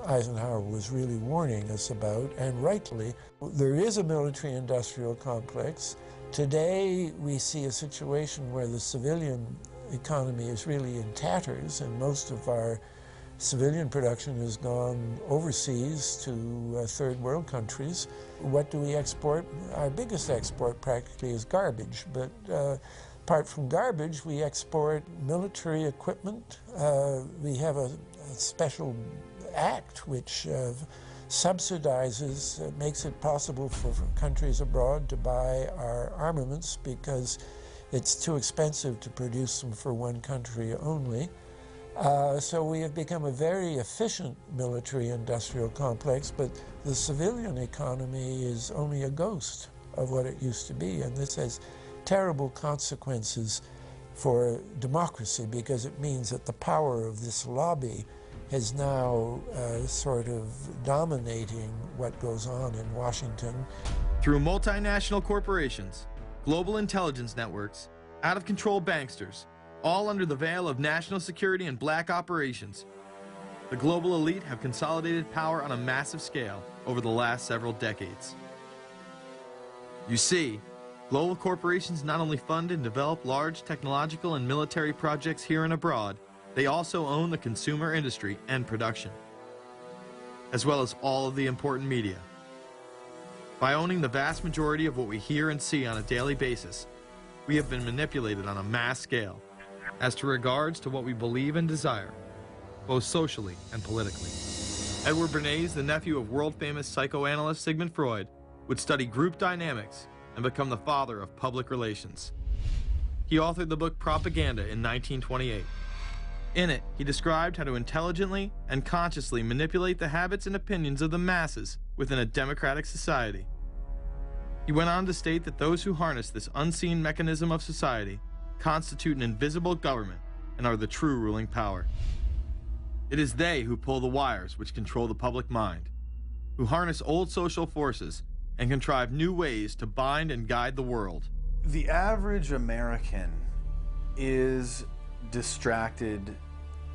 Eisenhower was really warning us about, and rightly. There is a military-industrial complex. Today, we see a situation where the civilian economy is really in tatters, and most of our civilian production has gone overseas to third world countries. What do we export? Our biggest export practically is garbage, but apart from garbage, we export military equipment. We have a special act which subsidizes, makes it possible for countries abroad to buy our armaments because it's too expensive to produce them for one country only. So we have become a very efficient military-industrial complex, but the civilian economy is only a ghost of what it used to be, and this has terrible consequences for democracy because it means that the power of this lobby is now sort of dominating what goes on in Washington. Through multinational corporations, global intelligence networks, out-of-control banksters, all under the veil of national security and black operations, the global elite have consolidated power on a massive scale over the last several decades. You see, global corporations not only fund and develop large technological and military projects here and abroad, they also own the consumer industry and production, as well as all of the important media. By owning the vast majority of what we hear and see on a daily basis, we have been manipulated on a mass scale as to regards to what we believe and desire, both socially and politically. Edward Bernays, the nephew of world-famous psychoanalyst Sigmund Freud, would study group dynamics and become the father of public relations. He authored the book Propaganda in 1928. In it, he described how to intelligently and consciously manipulate the habits and opinions of the masses within a democratic society. He went on to state that those who harness this unseen mechanism of society constitute an invisible government and are the true ruling power. It is they who pull the wires which control the public mind, who harness old social forces and contrive new ways to bind and guide the world. The average American is distracted,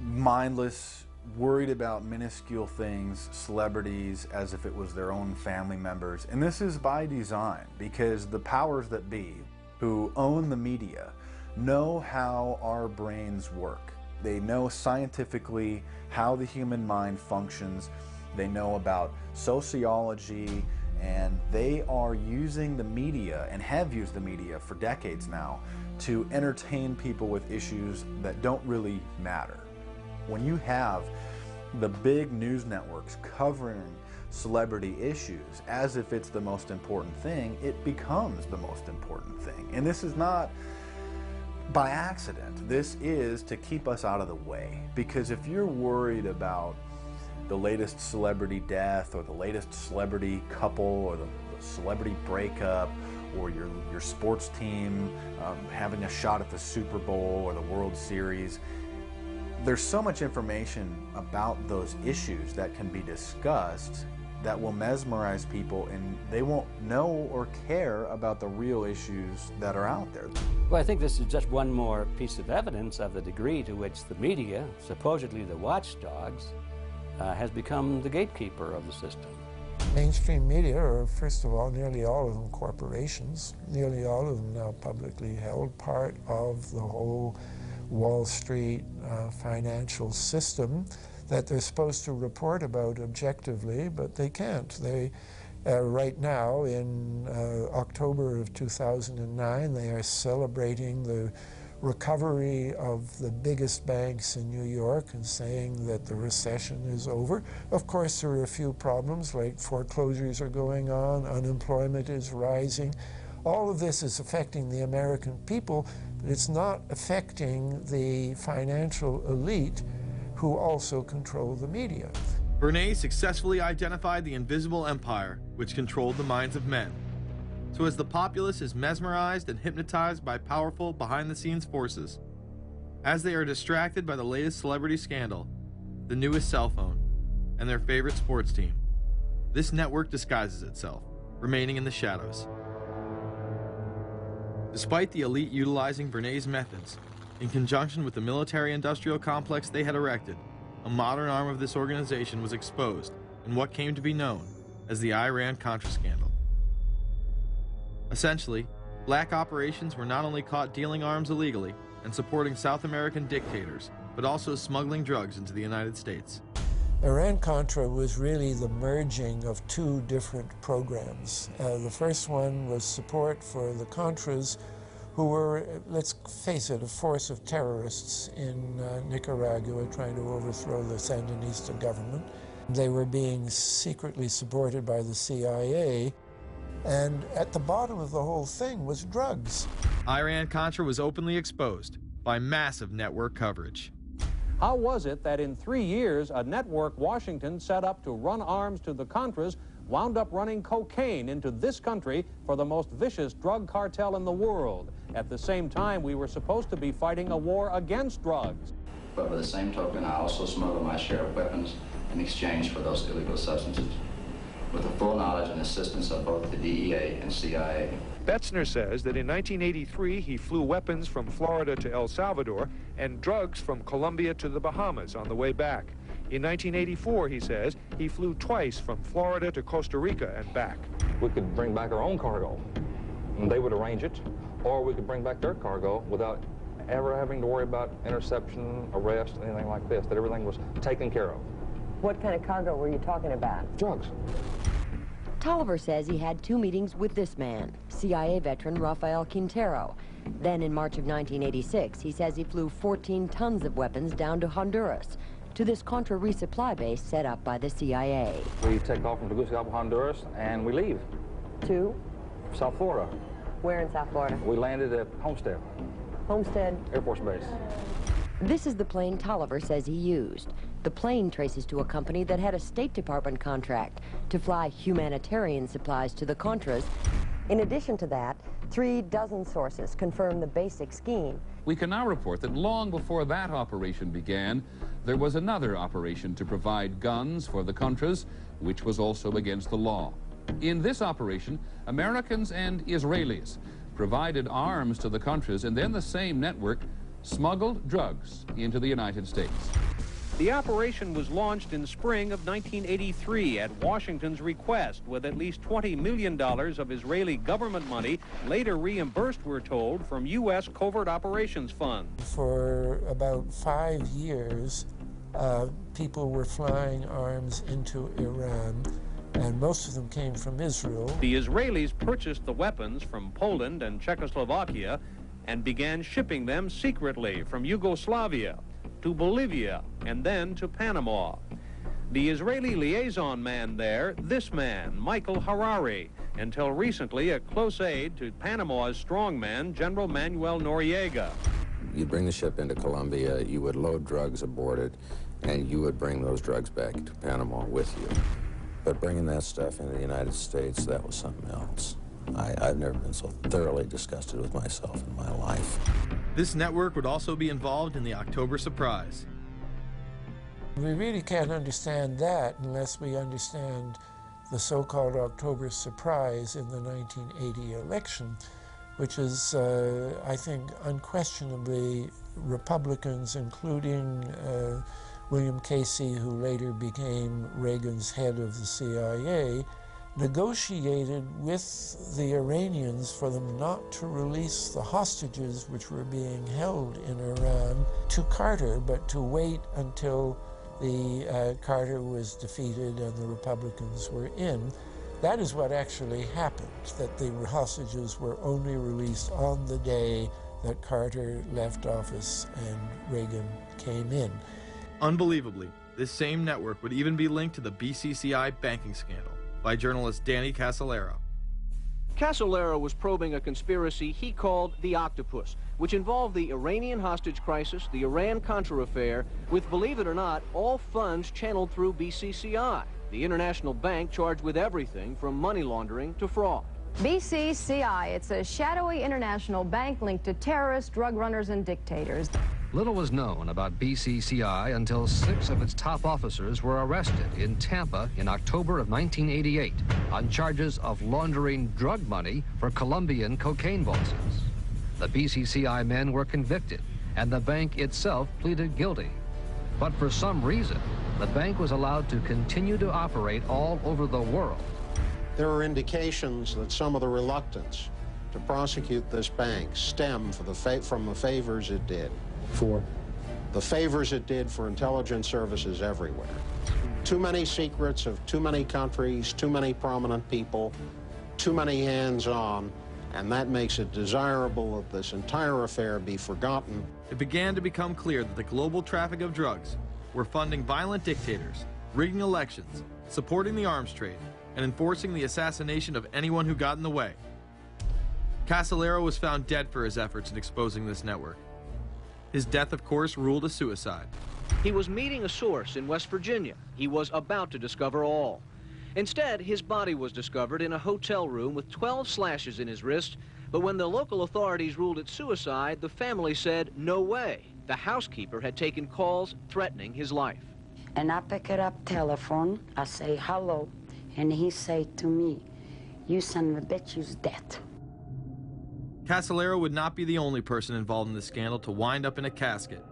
mindless, worried about minuscule things, celebrities, as if it was their own family members. And this is by design, because the powers that be, who own the media, know how our brains work. They know scientifically how the human mind functions. They know about sociology, and they are using the media, and have used the media for decades now, to entertain people with issues that don't really matter. When you have the big news networks covering celebrity issues as if it's the most important thing, it becomes the most important thing. And this is not by accident. This is to keep us out of the way. Because if you're worried about the latest celebrity death, or the latest celebrity couple, or the celebrity breakup, or your sports team having a shot at the Super Bowl or the World Series, there's so much information about those issues that can be discussed that will mesmerize people, and they won't know or care about the real issues that are out there. Well, I think this is just one more piece of evidence of the degree to which the media, supposedly the watchdogs, has become the gatekeeper of the system. Mainstream media are, first of all, nearly all of them corporations, nearly all of them now publicly held, part of the whole Wall Street financial system that they're supposed to report about objectively, but they can't. They, right now, in October of 2009, they are celebrating the recovery of the biggest banks in New York and saying that the recession is over. Of course, there are a few problems, like foreclosures are going on, unemployment is rising. All of this is affecting the American people, but it's not affecting the financial elite who also control the media. Bernays successfully identified the invisible empire which controlled the minds of men. So as the populace is mesmerized and hypnotized by powerful behind-the-scenes forces, as they are distracted by the latest celebrity scandal, the newest cell phone, and their favorite sports team, this network disguises itself, remaining in the shadows. Despite the elite utilizing Bernays' methods, in conjunction with the military-industrial complex they had erected, a modern arm of this organization was exposed in what came to be known as the Iran-Contra scandal. Essentially, black operations were not only caught dealing arms illegally and supporting South American dictators, but also smuggling drugs into the United States. Iran-Contra was really the merging of two different programs. The first one was support for the Contras, who were, let's face it, a force of terrorists in Nicaragua trying to overthrow the Sandinista government. They were being secretly supported by the CIA, and at the bottom of the whole thing was drugs. Iran-Contra was openly exposed by massive network coverage. How was it that in 3 years, a network Washington set up to run arms to the Contras wound up running cocaine into this country for the most vicious drug cartel in the world? At the same time, we were supposed to be fighting a war against drugs. But by the same token, I also smuggle my share of weapons in exchange for those illegal substances, with the full knowledge and assistance of both the DEA and CIA. Betzner says that in 1983, he flew weapons from Florida to El Salvador and drugs from Colombia to the Bahamas on the way back. In 1984, he says, he flew twice from Florida to Costa Rica and back. We could bring back our own cargo, and they would arrange it, or we could bring back their cargo without ever having to worry about interception, arrest, anything like this, that everything was taken care of. What kind of cargo were you talking about? Drugs. Tolliver says he had 2 meetings with this man, CIA veteran Rafael Quintero. Then in March of 1986, he says he flew 14 tons of weapons down to Honduras, to this Contra resupply base set up by the CIA. We take off from Tegucigalpa, Honduras, and we leave. To? South Florida. Where in South Florida? We landed at Homestead. Homestead? Air Force Base. This is the plane Tolliver says he used. The plane traces to a company that had a State Department contract to fly humanitarian supplies to the Contras. In addition to that, 3 dozen sources confirm the basic scheme. We can now report that long before that operation began, there was another operation to provide guns for the Contras, which was also against the law. In this operation, Americans and Israelis provided arms to the Contras, and then the same network smuggled drugs into the United States. The operation was launched in spring of 1983 at Washington's request, with at least $20 million of Israeli government money later reimbursed, we're told, from U.S. Covert Operations Fund. For about 5 years, people were flying arms into Iran, and most of them came from Israel. The Israelis purchased the weapons from Poland and Czechoslovakia and began shipping them secretly from Yugoslavia to Bolivia, and then to Panama. The Israeli liaison man there, this man, Michael Harari, until recently a close aide to Panama's strongman, General Manuel Noriega. You'd bring the ship into Colombia, you would load drugs aboard it, and you would bring those drugs back to Panama with you. But bringing that stuff into the United States, that was something else. I've never been so thoroughly disgusted with myself in my life. This network would also be involved in the October surprise. We really can't understand that unless we understand the so-called October surprise in the 1980 election, which is, I think, unquestionably Republicans, including William Casey, who later became Reagan's head of the CIA, negotiated with the Iranians for them not to release the hostages which were being held in Iran to Carter, but to wait until the Carter was defeated and the Republicans were in. That is what actually happened, that the hostages were only released on the day that Carter left office and Reagan came in. Unbelievably, this same network would even be linked to the BCCI banking scandal by journalist Danny Casolaro. Casolaro was probing a conspiracy he called the Octopus, which involved the Iranian hostage crisis, the Iran-Contra affair, with, believe it or not, all funds channeled through BCCI, the international bank charged with everything from money laundering to fraud. BCCI, it's a shadowy international bank linked to terrorists, drug runners, and dictators. Little was known about BCCI until 6 of its top officers were arrested in Tampa in October of 1988 on charges of laundering drug money for Colombian cocaine bosses. The BCCI men were convicted, and the bank itself pleaded guilty. But for some reason, the bank was allowed to continue to operate all over the world. There are indications that some of the reluctance to prosecute this bank stemmed from the favors it did. The favors it did for intelligence services everywhere. Too many secrets of too many countries, too many prominent people, too many hands-on, and that makes it desirable that this entire affair be forgotten. It began to become clear that the global traffic of drugs were funding violent dictators, rigging elections, supporting the arms trade, and enforcing the assassination of anyone who got in the way. Casolaro was found dead for his efforts in exposing this network. His death, of course, ruled a suicide. He was meeting a source in West Virginia. He was about to discover all. Instead, his body was discovered in a hotel room with 12 slashes in his wrist, but when the local authorities ruled it suicide, the family said, no way. The housekeeper had taken calls threatening his life. And I pick it up telephone, I say hello, and he say to me, you son of a bitch, you's dead. Casolaro would not be the only person involved in the scandal to wind up in a casket.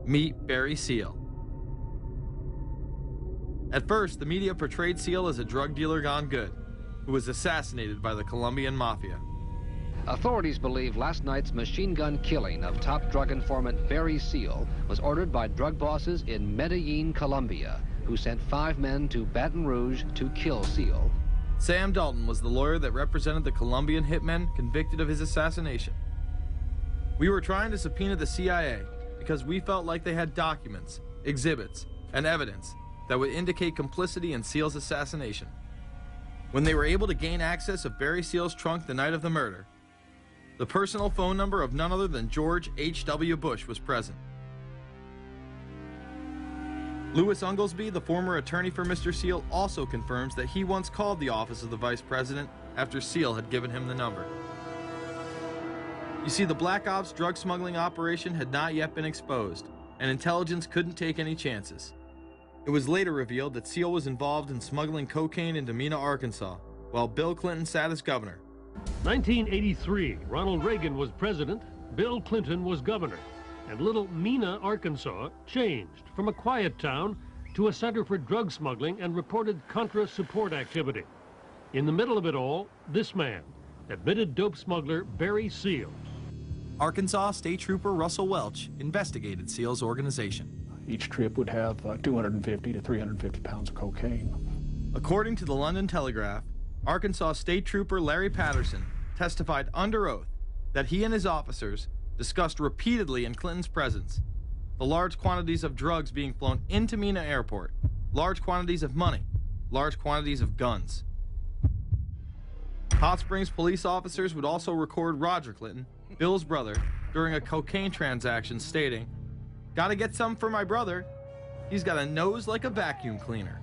Meet Barry Seal. At first, the media portrayed Seal as a drug dealer gone good, who was assassinated by the Colombian mafia. Authorities believe last night's machine gun killing of top drug informant Barry Seal was ordered by drug bosses in Medellin, Colombia, who sent 5 men to Baton Rouge to kill Seal. Sam Dalton was the lawyer that represented the Colombian hitmen convicted of his assassination. We were trying to subpoena the CIA because we felt like they had documents, exhibits, and evidence that would indicate complicity in Seal's assassination. When they were able to gain access of Barry Seal's trunk the night of the murder, the personal phone number of none other than George H.W. Bush was present. Louis Unglesby, the former attorney for Mr. Seal, also confirms that he once called the office of the vice president after Seal had given him the number. You see, the Black Ops drug smuggling operation had not yet been exposed, and intelligence couldn't take any chances. It was later revealed that Seal was involved in smuggling cocaine into Mena, Arkansas, while Bill Clinton sat as governor. 1983, Ronald Reagan was president, Bill Clinton was governor. And little Mena, Arkansas, changed from a quiet town to a center for drug smuggling and reported Contra support activity. In the middle of it all, this man, admitted dope smuggler Barry Seal. Arkansas State Trooper Russell Welch investigated Seal's organization. Each trip would have 250 to 350 pounds of cocaine. According to the London Telegraph, Arkansas State Trooper Larry Patterson testified under oath that he and his officers discussed repeatedly in Clinton's presence the large quantities of drugs being flown into Mena Airport, large quantities of money, large quantities of guns. Hot Springs police officers would also record Roger Clinton, Bill's brother, during a cocaine transaction stating, "Gotta get some for my brother. He's got a nose like a vacuum cleaner."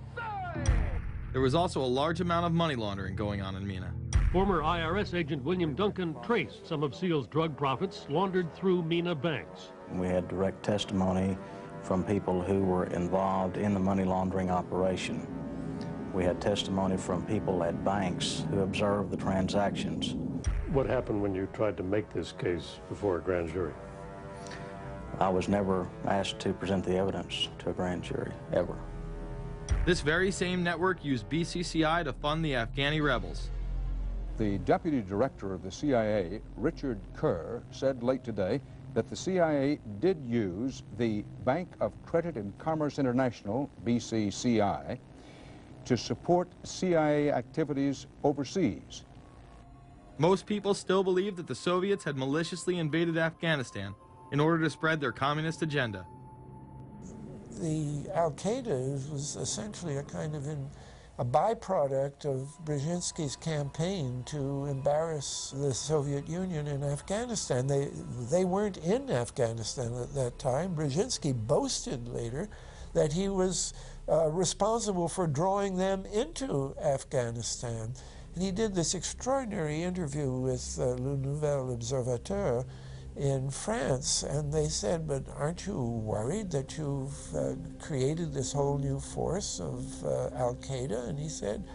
There was also a large amount of money laundering going on in Mena. Former IRS agent William Duncan traced some of Seal's drug profits laundered through Mena banks. We had direct testimony from people who were involved in the money laundering operation. We had testimony from people at banks who observed the transactions. What happened when you tried to make this case before a grand jury? I was never asked to present the evidence to a grand jury, ever. This very same network used BCCI to fund the Afghani rebels. The deputy director of the CIA, Richard Kerr, said late today that the CIA did use the Bank of Credit and Commerce International, BCCI, to support CIA activities overseas. Most people still believe that the Soviets had maliciously invaded Afghanistan in order to spread their communist agenda. The Al-Qaeda was essentially a kind of a byproduct of Brzezinski's campaign to embarrass the Soviet Union in Afghanistan. They weren't in Afghanistan at that time. Brzezinski boasted later that he was responsible for drawing them into Afghanistan. And he did this extraordinary interview with Le Nouvel Observateur in France, and they said, but aren't you worried that you've created this whole new force of Al-Qaeda? And he said,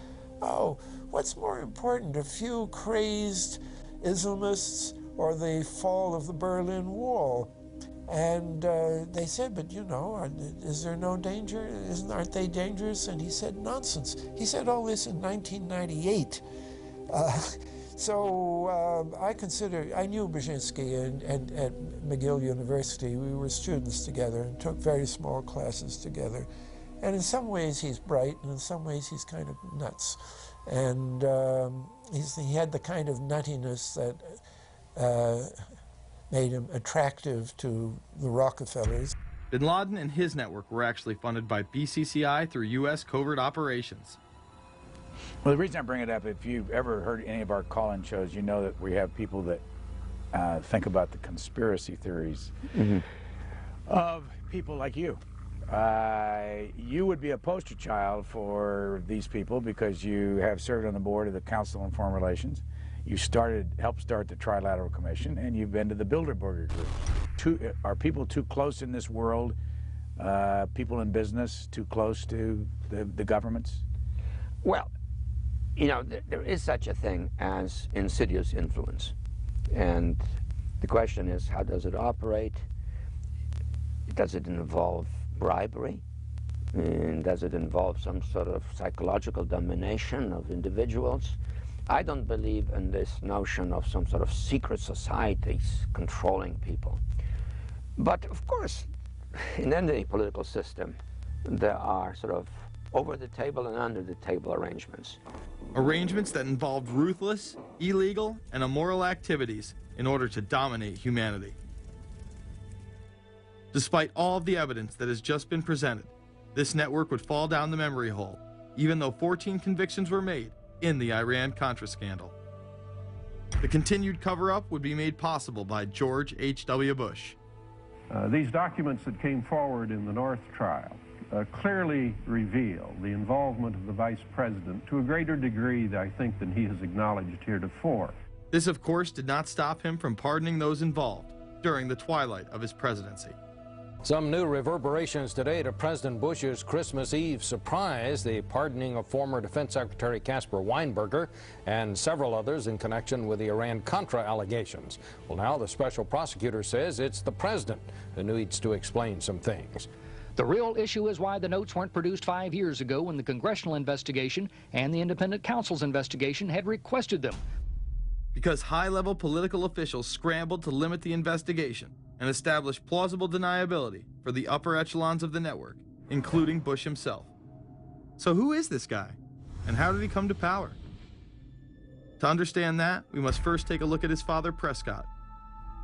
oh, what's more important, a few crazed Islamists or the fall of the Berlin Wall? And they said, but you know, is there no danger? Aren't they dangerous? And he said, nonsense. He said all this in 1998. So I knew Brzezinski at McGill University. We were students together and took very small classes together. And in some ways he's bright, and in some ways he's kind of nuts. And he had the kind of nuttiness that made him attractive to the Rockefellers. Bin Laden and his network were actually funded by BCCI through U.S. covert operations. Well, the reason I bring it up, if you've ever heard any of our call-in shows, you know that we have people that think about the conspiracy theories of people like you. You would be a poster child for these people because you have served on the board of the Council on Foreign Relations. You helped start the Trilateral Commission, and you've been to the Bilderberger Group. Are people too close in this world, people in business, too close to the governments? Well, you know, there is such a thing as insidious influence. And the question is, how does it operate? Does it involve bribery? And does it involve some sort of psychological domination of individuals? I don't believe in this notion of some sort of secret societies controlling people. But of course, in any political system, there are sort of over-the-table and under-the-table arrangements. Arrangements that involved ruthless, illegal, and immoral activities in order to dominate humanity. Despite all of the evidence that has just been presented, this network would fall down the memory hole, even though 14 convictions were made in the Iran-Contra scandal. The continued cover-up would be made possible by George H.W. Bush. These documents that came forward in the North trial clearly reveal the involvement of the vice president to a greater degree, I think, than he has acknowledged heretofore. This, of course, did not stop him from pardoning those involved during the twilight of his presidency. Some new reverberations today to President Bush's Christmas Eve surprise, the pardoning of former Defense Secretary Caspar Weinberger and several others in connection with the Iran-Contra allegations. Well, now the special prosecutor says it's the president who needs to explain some things. The real issue is why the notes weren't produced 5 years ago when the congressional investigation and the independent counsel's investigation had requested them. Because high-level political officials scrambled to limit the investigation and establish plausible deniability for the upper echelons of the network, including Bush himself. So who is this guy, and how did he come to power? To understand that, we must first take a look at his father, Prescott.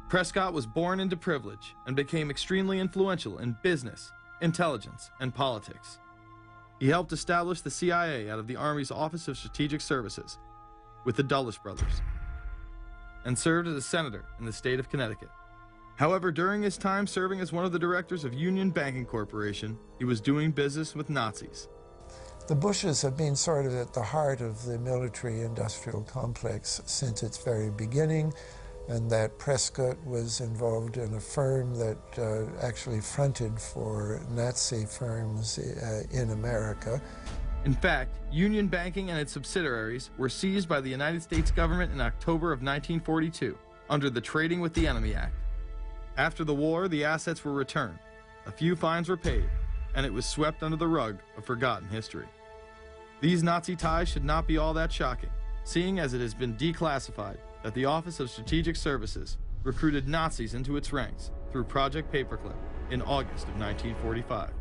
Prescott was born into privilege and became extremely influential in business, intelligence, and politics. He helped establish the CIA out of the Army's Office of Strategic Services with the Dulles brothers, and served as a senator in the state of Connecticut. However, during his time serving as one of the directors of Union Banking Corporation, he was doing business with Nazis. The Bushes have been sort of at the heart of the military-industrial complex since its very beginning, and that Prescott was involved in a firm that actually fronted for Nazi firms in America. In fact, Union Banking and its subsidiaries were seized by the United States government in October of 1942 under the Trading with the Enemy Act. After the war, the assets were returned, a few fines were paid, and it was swept under the rug of forgotten history. These Nazi ties should not be all that shocking, seeing as it has been declassified that the Office of Strategic Services recruited Nazis into its ranks through Project Paperclip in August of 1945.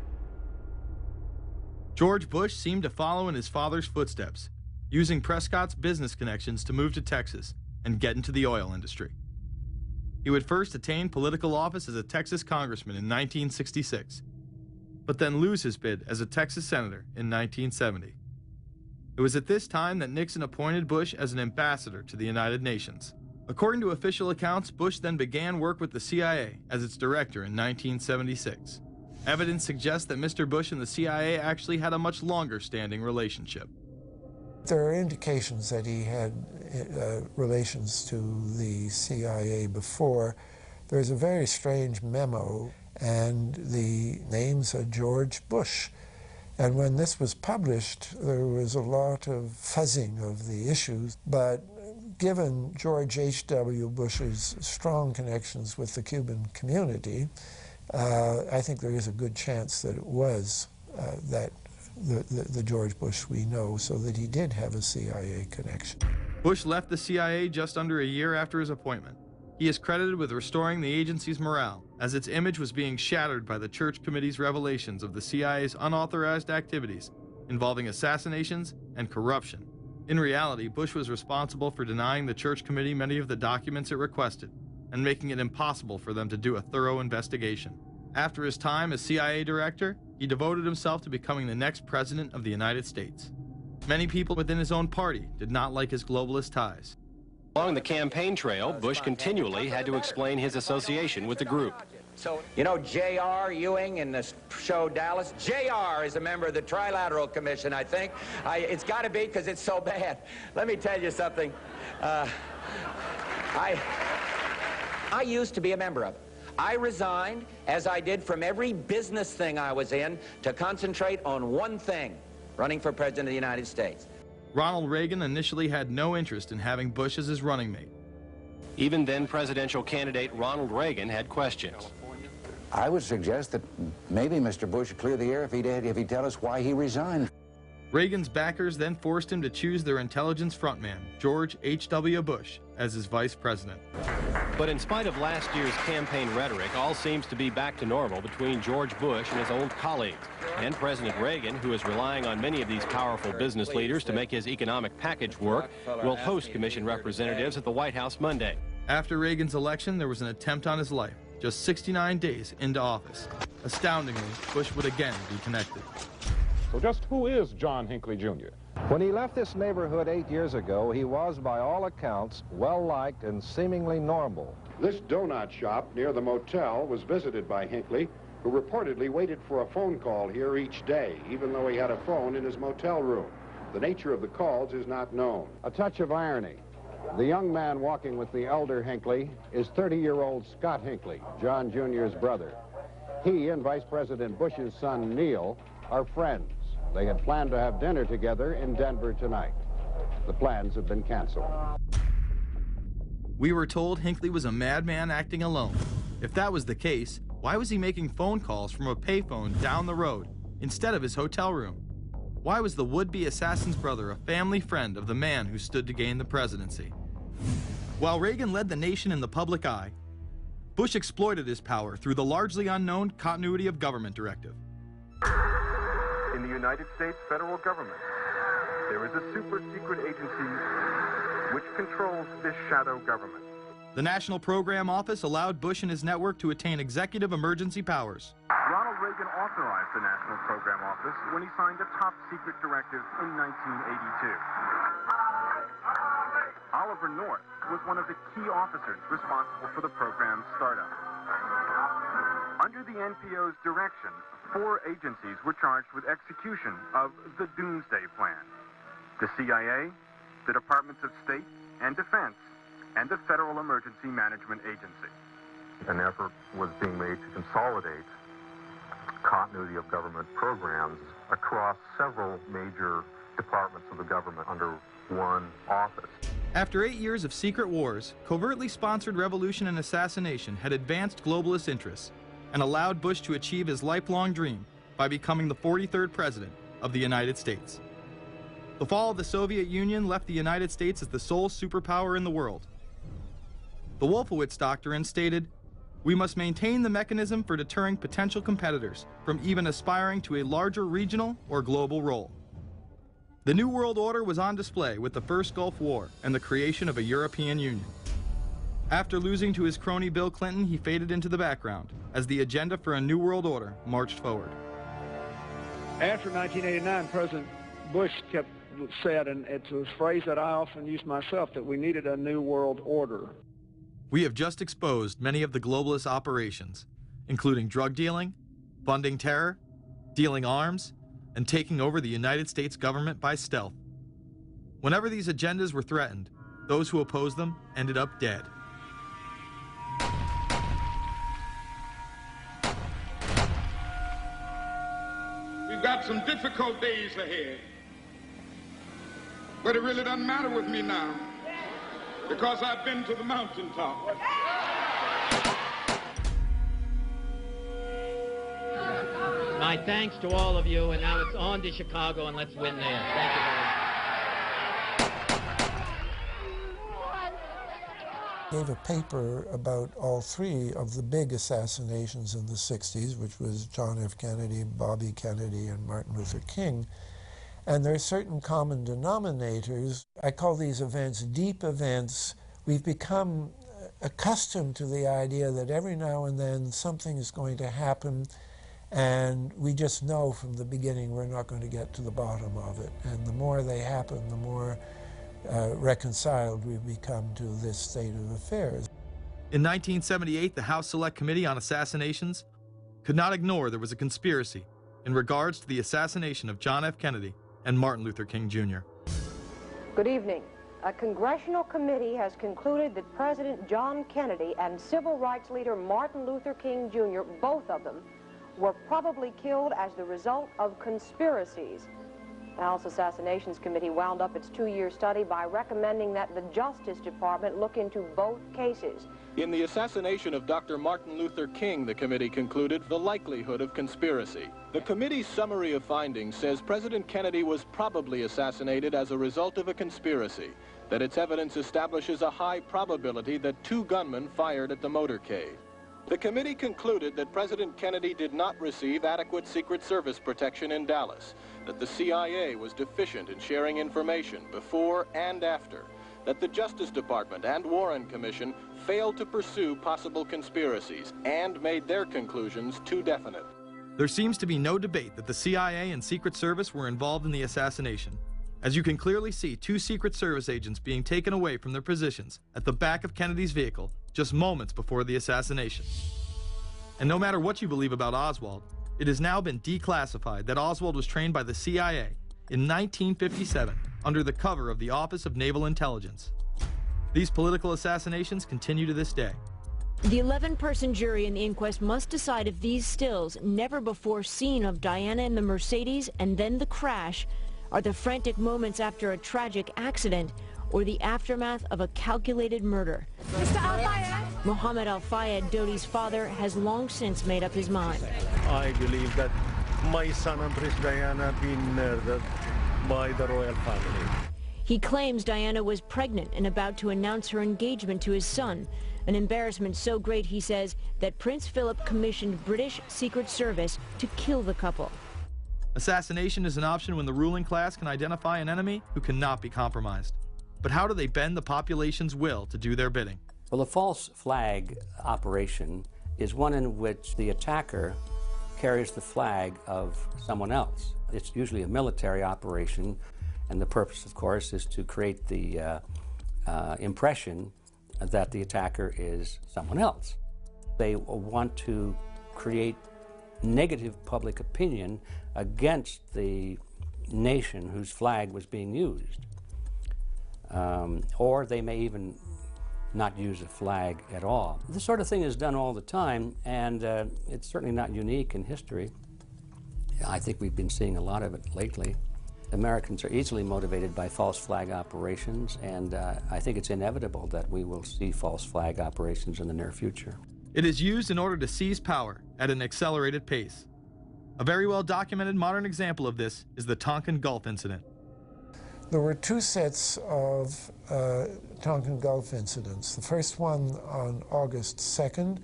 George Bush seemed to follow in his father's footsteps, using Prescott's business connections to move to Texas and get into the oil industry. He would first attain political office as a Texas congressman in 1966, but then lose his bid as a Texas senator in 1970. It was at this time that Nixon appointed Bush as an ambassador to the United Nations. According to official accounts, Bush then began work with the CIA as its director in 1976. Evidence suggests that Mr. Bush and the CIA actually had a much longer-standing relationship. There are indications that he had relations to the CIA before. There's a very strange memo, and the name's George Bush. And when this was published, there was a lot of fuzzing of the issues, but given George H.W. Bush's strong connections with the Cuban community, I think there is a good chance that it was that the George Bush we know, so that he did have a CIA connection. Bush left the CIA just under a year after his appointment. He is credited with restoring the agency's morale, as its image was being shattered by the Church Committee's revelations of the CIA's unauthorized activities involving assassinations and corruption. In reality, Bush was responsible for denying the Church Committee many of the documents it requested, and making it impossible for them to do a thorough investigation. After his time as CIA director, he devoted himself to becoming the next president of the United States. Many people within his own party did not like his globalist ties. Along the campaign trail, Bush continually had to explain his association with the group. You know J.R. Ewing in the show Dallas? J.R. is a member of the Trilateral Commission, I think. It's got to be because it's so bad. Let me tell you something. I used to be a member of it. I resigned, as I did from every business thing I was in, to concentrate on one thing, running for President of the United States. Ronald Reagan initially had no interest in having Bush as his running mate. Even then presidential candidate Ronald Reagan had questions. I would suggest that maybe Mr. Bush would clear the air if he'd tell us why he resigned. Reagan's backers then forced him to choose their intelligence frontman, George H.W. Bush, as his vice president. But in spite of last year's campaign rhetoric, all seems to be back to normal between George Bush and his old colleagues. And President Reagan, who is relying on many of these powerful business leaders to make his economic package work, will host commission representatives at the White House Monday. After Reagan's election, there was an attempt on his life, just 69 days into office. Astoundingly, Bush would again be connected. So just who is John Hinckley, Jr.? When he left this neighborhood 8 years ago, he was, by all accounts, well-liked and seemingly normal. This donut shop near the motel was visited by Hinckley, who reportedly waited for a phone call here each day, even though he had a phone in his motel room. The nature of the calls is not known. A touch of irony. The young man walking with the elder Hinckley is 30-year-old Scott Hinckley, John Jr.'s brother. He and Vice President Bush's son, Neil, are friends. They had planned to have dinner together in Denver tonight. The plans have been canceled. We were told Hinckley was a madman acting alone. If that was the case, why was he making phone calls from a payphone down the road instead of his hotel room? Why was the would-be assassin's brother a family friend of the man who stood to gain the presidency? While Reagan led the nation in the public eye, Bush exploited his power through the largely unknown Continuity of Government Directive. In the United States federal government, there is a super-secret agency which controls this shadow government. The National Program Office allowed Bush and his network to attain executive emergency powers. Ronald Reagan authorized the National Program Office when he signed a top-secret directive in 1982. Oliver North was one of the key officers responsible for the program's startup. Under the NPO's direction, 4 agencies were charged with execution of the Doomsday Plan: the CIA, the Departments of State and Defense, and the Federal Emergency Management Agency. An effort was being made to consolidate continuity of government programs across several major departments of the government under one office. After 8 years of secret wars, covertly sponsored revolution and assassination had advanced globalist interests and allowed Bush to achieve his lifelong dream by becoming the 43rd president of the United States. The fall of the Soviet Union left the United States as the sole superpower in the world. The Wolfowitz Doctrine stated, "We must maintain the mechanism for deterring potential competitors from even aspiring to a larger regional or global role." The New World Order was on display with the first Gulf War and the creation of a European Union. After losing to his crony Bill Clinton, he faded into the background as the agenda for a New World Order marched forward. After 1989, President Bush said, and it's a phrase that I often use myself, that we needed a New World Order. We have just exposed many of the globalist operations, including drug dealing, funding terror, dealing arms, and taking over the United States government by stealth. Whenever these agendas were threatened, those who opposed them ended up dead. We've got some difficult days ahead, but it really doesn't matter with me now, because I've been to the mountaintop. My thanks to all of you, and now it's on to Chicago, and let's win there. Thank you very much. Gave a paper about all three of the big assassinations in the 60s, which was John F. Kennedy, Bobby Kennedy, and Martin Luther King. And there are certain common denominators. I call these events deep events. We've become accustomed to the idea that every now and then something is going to happen, and we just know from the beginning we're not going to get to the bottom of it. And the more they happen, the more reconciled we've become to this state of affairs. In 1978, the House Select Committee on Assassinations could not ignore there was a conspiracy in regards to the assassination of John F. Kennedy and Martin Luther King Jr. Good evening. A congressional committee has concluded that President John Kennedy and civil rights leader Martin Luther King Jr., both of them, were probably killed as the result of conspiracies. The House Assassinations Committee wound up its 2-year study by recommending that the Justice Department look into both cases. In the assassination of Dr. Martin Luther King, the committee concluded the likelihood of conspiracy. The committee's summary of findings says President Kennedy was probably assassinated as a result of a conspiracy, that its evidence establishes a high probability that 2 gunmen fired at the motorcade. The committee concluded that President Kennedy did not receive adequate Secret Service protection in Dallas, that the CIA was deficient in sharing information before and after, that the Justice Department and Warren Commission failed to pursue possible conspiracies and made their conclusions too definite. There seems to be no debate that the CIA and Secret Service were involved in the assassination, as you can clearly see 2 Secret Service agents being taken away from their positions at the back of Kennedy's vehicle just moments before the assassination. And no matter what you believe about Oswald, it has now been declassified that Oswald was trained by the CIA in 1957 under the cover of the Office of Naval Intelligence. These political assassinations continue to this day. The 11-person jury in the inquest must decide if these stills, never before seen of Diana in the Mercedes and then the crash, are the frantic moments after a tragic accident or the aftermath of a calculated murder. Mr. Al-Fayed? Mohammed Al-Fayed, Dodi's father, has long since made up his mind. I believe that my son and Princess Diana been murdered by the royal family. He claims Diana was pregnant and about to announce her engagement to his son, an embarrassment so great, he says, that Prince Philip commissioned British Secret Service to kill the couple. Assassination is an option when the ruling class can identify an enemy who cannot be compromised. But how do they bend the population's will to do their bidding? Well, a false flag operation is one in which the attacker carries the flag of someone else. It's usually a military operation, and the purpose, of course, is to create the impression that the attacker is someone else. They want to create negative public opinion against the nation whose flag was being used. Or they may even not use a flag at all. This sort of thing is done all the time, and it's certainly not unique in history. I think we've been seeing a lot of it lately. Americans are easily motivated by false flag operations, and I think it's inevitable that we will see false flag operations in the near future. It is used in order to seize power at an accelerated pace. A very well documented modern example of this is the Tonkin Gulf incident. There were two sets of Tonkin Gulf incidents. The first one on August 2nd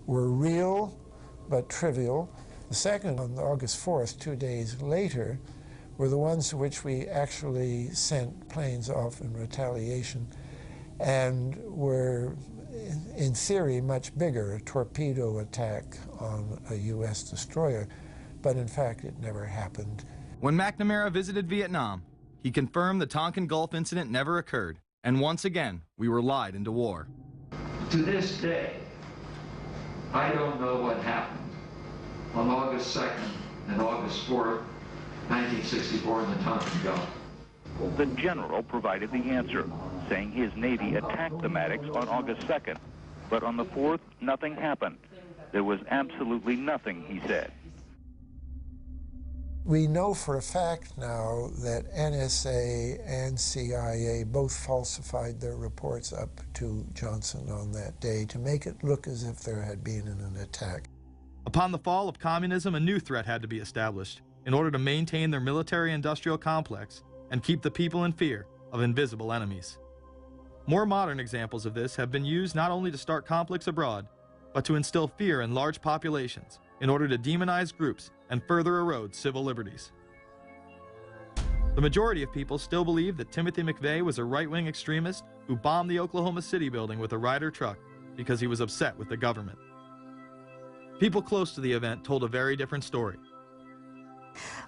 were real but trivial. The second on August 4th, 2 days later, were the ones to which we actually sent planes off in retaliation and were, in theory, much bigger, a torpedo attack on a U.S. destroyer, but in fact it never happened. When McNamara visited Vietnam, he confirmed the Tonkin Gulf incident never occurred, and once again, we were lied into war. To this day, I don't know what happened on August 2nd and August 4th, 1964 in the Tonkin Gulf. The general provided the answer, saying his Navy attacked the Maddox on August 2nd. But on the 4th, nothing happened. There was absolutely nothing, he said. We know for a fact now that NSA and CIA both falsified their reports up to Johnson on that day to make it look as if there had been an attack. Upon the fall of communism, a new threat had to be established in order to maintain their military-industrial complex and keep the people in fear of invisible enemies. More modern examples of this have been used not only to start conflicts abroad, but to instill fear in large populations in order to demonize groups and further erode civil liberties. The majority of people still believe that Timothy McVeigh was a right-wing extremist who bombed the Oklahoma City building with a Ryder truck because he was upset with the government. People close to the event told a very different story.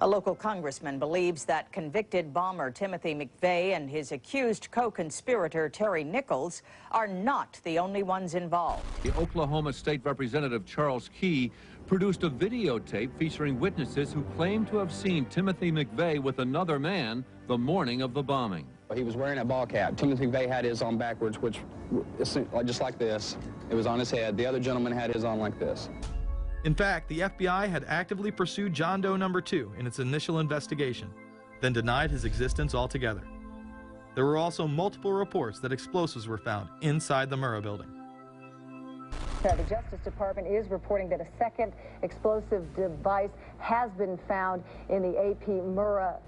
A local congressman believes that convicted bomber Timothy McVeigh and his accused co-conspirator Terry Nichols are not the only ones involved. The Oklahoma State Representative Charles Key produced a videotape featuring witnesses who claim to have seen Timothy McVeigh with another man the morning of the bombing. He was wearing a ball cap. Timothy McVeigh had his on backwards, which just like this. It was on his head. The other gentleman had his on like this. In fact, the FBI had actively pursued John Doe No. 2 in its initial investigation, then denied his existence altogether. There were also multiple reports that explosives were found inside the Murrah building. The Justice Department is reporting that a second explosive device has been found in the AP Murrah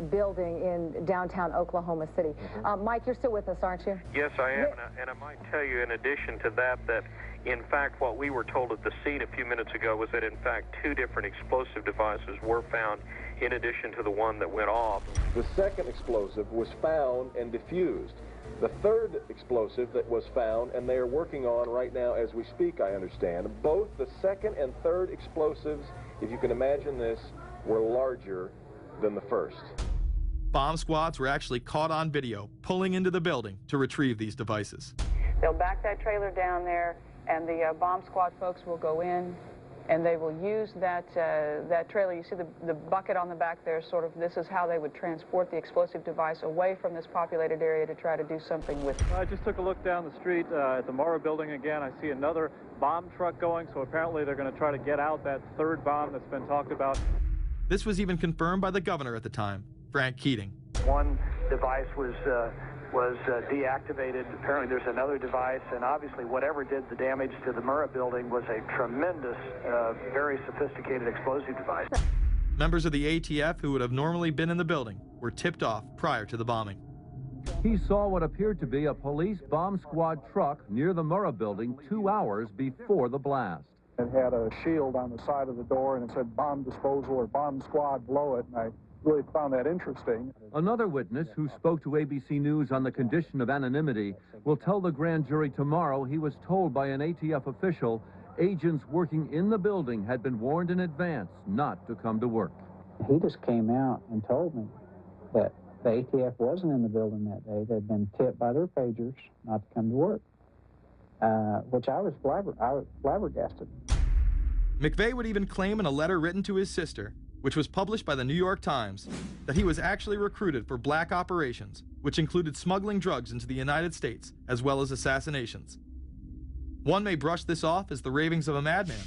building in downtown Oklahoma City. Mike, you're still with us, aren't you? Yes, I am, and I might tell you in addition to that, in fact, what we were told at the scene a few minutes ago was that, in fact, 2 different explosive devices were found in addition to the one that went off. The second explosive was found and defused. The third explosive that was found, and they are working on right now as we speak, I understand, both the second and third explosives, if you can imagine this, were larger than the first. Bomb squads were actually caught on video pulling into the building to retrieve these devices. They'll back that trailer down there, and the bomb squad folks will go in, and they will use that trailer. You see the bucket on the back there, sort of, this is how they would transport the explosive device away from this populated area to try to do something with it. I just took a look down the street at the Murrah building again. I see another bomb truck going, so apparently they're going to try to get out that third bomb that's been talked about. This was even confirmed by the governor at the time, Frank Keating. One device was deactivated. Apparently there's another device, and obviously whatever did the damage to the Murrah building was a tremendous, very sophisticated explosive device. Members of the ATF who would have normally been in the building were tipped off prior to the bombing. He saw what appeared to be a police bomb squad truck near the Murrah building 2 hours before the blast. It had a shield on the side of the door, and it said bomb disposal or bomb squad below it, and I really found that interesting. Another witness who spoke to ABC News on the condition of anonymity will tell the grand jury tomorrow he was told by an ATF official agents working in the building had been warned in advance not to come to work. He just came out and told me that the ATF wasn't in the building that day. They'd been tipped by their pagers not to come to work, which I was flabbergasted. McVeigh would even claim in a letter written to his sister, which was published by the New York Times, that he was actually recruited for black operations, which included smuggling drugs into the United States, as well as assassinations. One may brush this off as the ravings of a madman.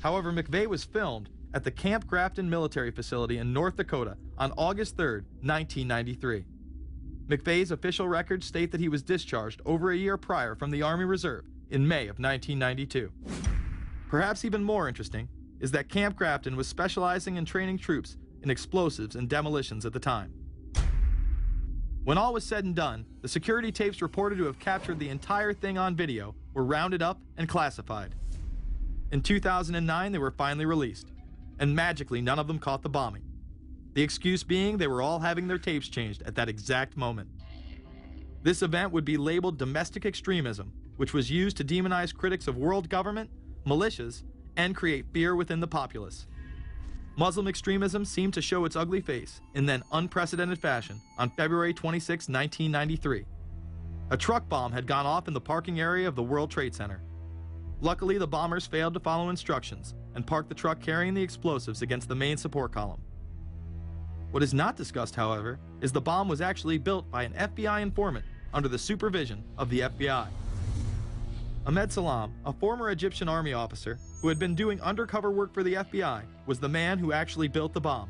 However, McVeigh was filmed at the Camp Grafton military facility in North Dakota on August 3, 1993. McVeigh's official records state that he was discharged over a year prior from the Army Reserve in May of 1992. Perhaps even more interesting is that Camp Grafton was specializing in training troops in explosives and demolitions at the time. When all was said and done, the security tapes reported to have captured the entire thing on video were rounded up and classified. In 2009, they were finally released, and magically none of them caught the bombing. The excuse being they were all having their tapes changed at that exact moment. This event would be labeled domestic extremism, which was used to demonize critics of world government, militias, and create fear within the populace. Muslim extremism seemed to show its ugly face in then unprecedented fashion on February 26, 1993. A truck bomb had gone off in the parking area of the World Trade Center. Luckily, the bombers failed to follow instructions and parked the truck carrying the explosives against the main support column. What is not discussed, however, is the bomb was actually built by an FBI informant under the supervision of the FBI. Ahmed Salam, a former Egyptian army officer who had been doing undercover work for the FBI, was the man who actually built the bomb.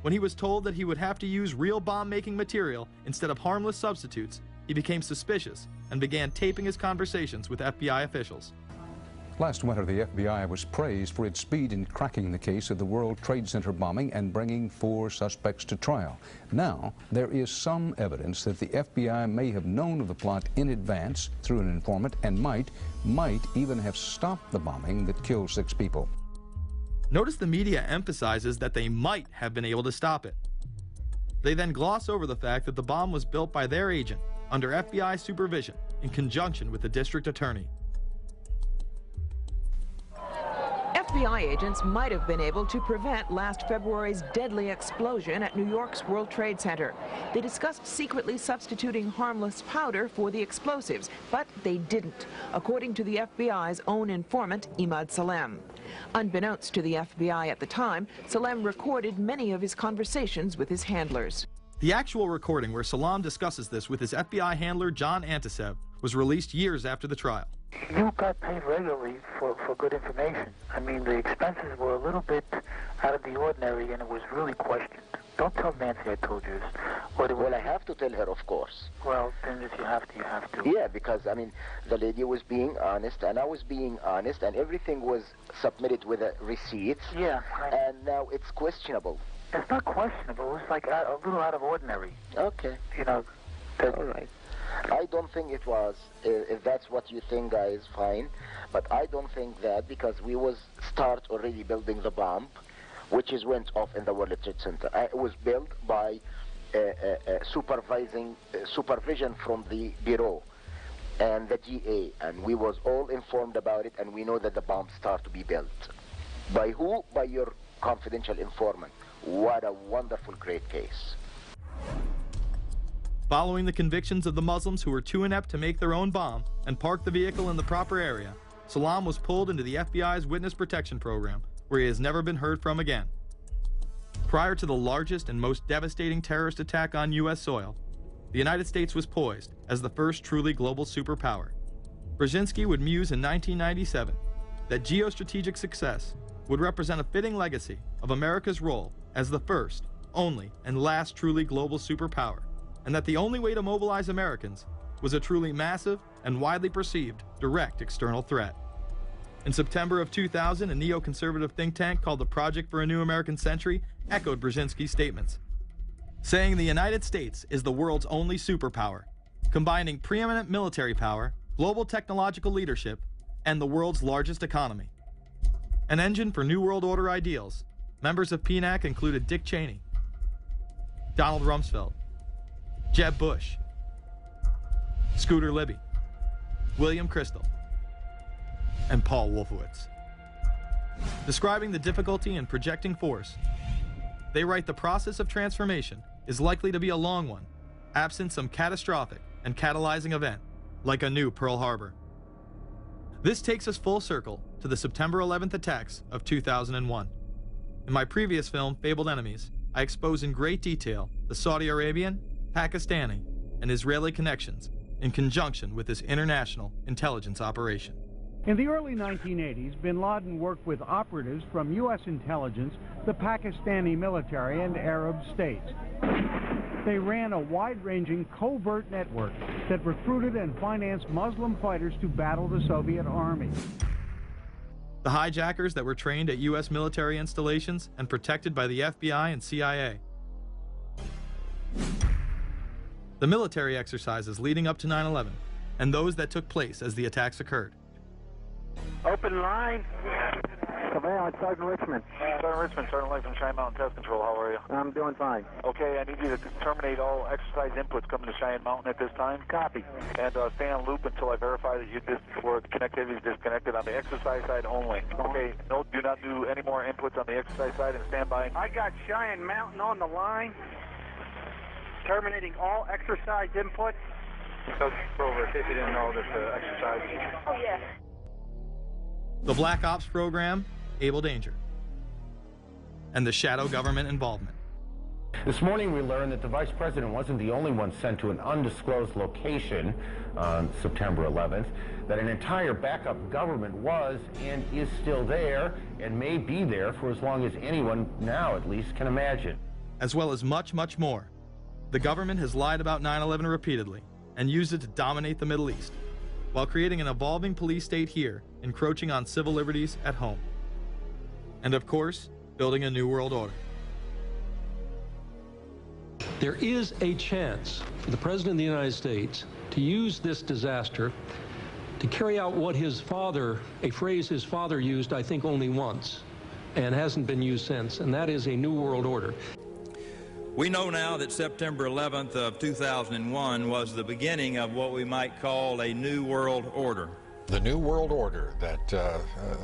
When he was told that he would have to use real bomb-making material instead of harmless substitutes, he became suspicious and began taping his conversations with FBI officials. Last winter, the FBI was praised for its speed in cracking the case of the World Trade Center bombing and bringing 4 suspects to trial. Now, there is some evidence that the FBI may have known of the plot in advance through an informant and might even have stopped the bombing that killed 6 people. Notice the media emphasizes that they might have been able to stop it. They then gloss over the fact that the bomb was built by their agent under FBI supervision in conjunction with the district attorney. FBI agents might have been able to prevent last February's deadly explosion at New York's World Trade Center. They discussed secretly substituting harmless powder for the explosives, but they didn't, according to the FBI's own informant, Ahmed Salem. Unbeknownst to the FBI at the time, Salem recorded many of his conversations with his handlers. The actual recording where Salam discusses this with his FBI handler, John Antisev, was released years after the trial. You got paid regularly for good information. I mean, the expenses were a little bit out of the ordinary, and it was really questioned. Don't tell Nancy I told you this. Well, I have to tell her, of course. Well, then if you have to, you have to. Yeah, because, I mean, the lady was being honest, and I was being honest, and everything was submitted with a receipt. Yeah. And now it's questionable. It's not questionable. It's like a little out of ordinary. Okay. You know. All right. I don't think it was. If that's what you think, guys, fine. But I don't think that, because we was start already building the bomb, which is went off in the World Trade Center. It was built by supervision from the Bureau and the DA, and we was all informed about it, and we know that the bomb start to be built. By who? By your confidential informant. What a wonderful, great case. Following the convictions of the Muslims who were too inept to make their own bomb and park the vehicle in the proper area, Salam was pulled into the FBI's Witness Protection Program, where he has never been heard from again. Prior to the largest and most devastating terrorist attack on U.S. soil, the United States was poised as the first truly global superpower. Brzezinski would muse in 1997 that geostrategic success would represent a fitting legacy of America's role as the first, only, and last truly global superpower, and that the only way to mobilize Americans was a truly massive and widely perceived direct external threat. In September of 2000, a neoconservative think tank called the Project for a New American Century echoed Brzezinski's statements, saying the United States is the world's only superpower, combining preeminent military power, global technological leadership, and the world's largest economy. An engine for New World Order ideals, members of PNAC included Dick Cheney, Donald Rumsfeld, Jeb Bush, Scooter Libby, William Kristol, and Paul Wolfowitz. Describing the difficulty in projecting force, they write the process of transformation is likely to be a long one, absent some catastrophic and catalyzing event, like a new Pearl Harbor. This takes us full circle to the September 11th attacks of 2001. In my previous film, Fabled Enemies, I expose in great detail the Saudi Arabian, Pakistani, and Israeli connections in conjunction with this international intelligence operation. In the early 1980s, bin Laden worked with operatives from U.S. intelligence, the Pakistani military, and Arab states. They ran a wide-ranging covert network that recruited and financed Muslim fighters to battle the Soviet army. The hijackers that were trained at U.S. military installations and protected by the FBI and CIA. The military exercises leading up to 9/11, and those that took place as the attacks occurred. Open line. Surveillance, Sergeant Richmond. Sergeant Richmond, Sergeant Light from Cheyenne Mountain Test Control. How are you? I'm doing fine. Okay, I need you to terminate all exercise inputs coming to Cheyenne Mountain at this time. Copy. And stay on loop until I verify that connectivity is disconnected on the exercise side only. Okay, no, do not do any more inputs on the exercise side and stand by. I got Cheyenne Mountain on the line. Terminating all exercise inputs. So, over, in case you didn't know, that exercise. Oh, yeah. The Black Ops program, Able Danger, and the shadow government involvement. This morning we learned that the Vice President wasn't the only one sent to an undisclosed location on September 11th, that an entire backup government was and is still there and may be there for as long as anyone now at least can imagine. As well as much, much more. The government has lied about 9/11 repeatedly and used it to dominate the Middle East, while creating an evolving police state here, encroaching on civil liberties at home. And of course, building a new world order. There is a chance for the President of the United States to use this disaster to carry out what his father, a phrase his father used, I think, only once, and hasn't been used since, and that is a new world order. We know now that September 11th of 2001 was the beginning of what we might call a new world order. The new world order that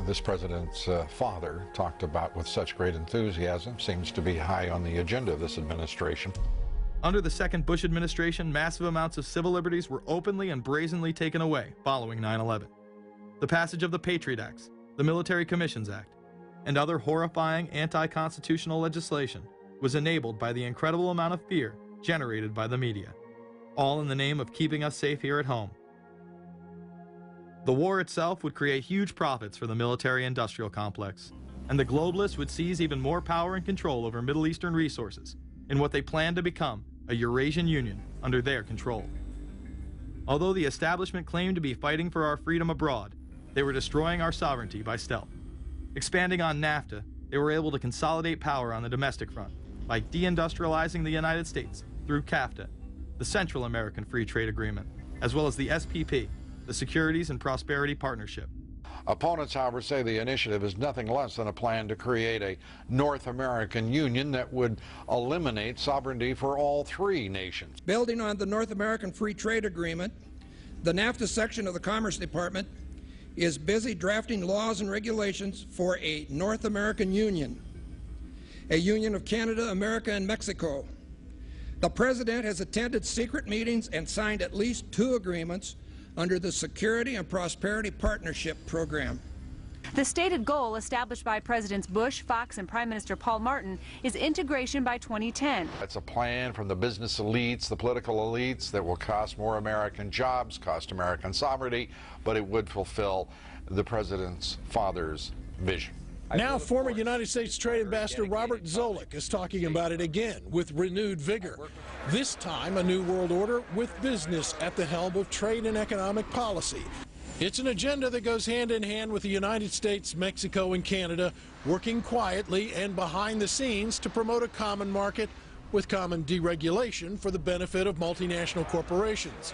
this president's father talked about with such great enthusiasm seems to be high on the agenda of this administration. Under the second Bush administration, massive amounts of civil liberties were openly and brazenly taken away following 9/11. The passage of the Patriot Acts, the Military Commissions Act, and other horrifying anti-constitutional legislation was enabled by the incredible amount of fear generated by the media, all in the name of keeping us safe here at home. The war itself would create huge profits for the military-industrial complex, and the globalists would seize even more power and control over Middle Eastern resources in what they planned to become a Eurasian Union under their control. Although the establishment claimed to be fighting for our freedom abroad, they were destroying our sovereignty by stealth. Expanding on NAFTA, they were able to consolidate power on the domestic front by deindustrializing the United States through CAFTA, the Central American Free Trade Agreement, as well as the SPP, the Securities and Prosperity Partnership. Opponents, however, say the initiative is nothing less than a plan to create a North American Union that would eliminate sovereignty for all three nations. Building on the North American Free Trade Agreement, the NAFTA section of the Commerce Department is busy drafting laws and regulations for a North American Union, a union of Canada, America, and Mexico. The President has attended secret meetings and signed at least 2 agreements under the Security and Prosperity Partnership Program. The stated goal established by Presidents Bush, Fox, and Prime Minister Paul Martin is integration by 2010. It's a plan from the business elites, the political elites, that will cost more American jobs, cost American sovereignty, but it would fulfill the President's father's vision. Now, former United States Trade Ambassador Robert Zoellick is talking about it again with renewed vigor. This time, a new world order with business at the helm of trade and economic policy. It's an agenda that goes hand in hand with the United States, Mexico, and Canada, working quietly and behind the scenes to promote a common market with common deregulation for the benefit of multinational corporations.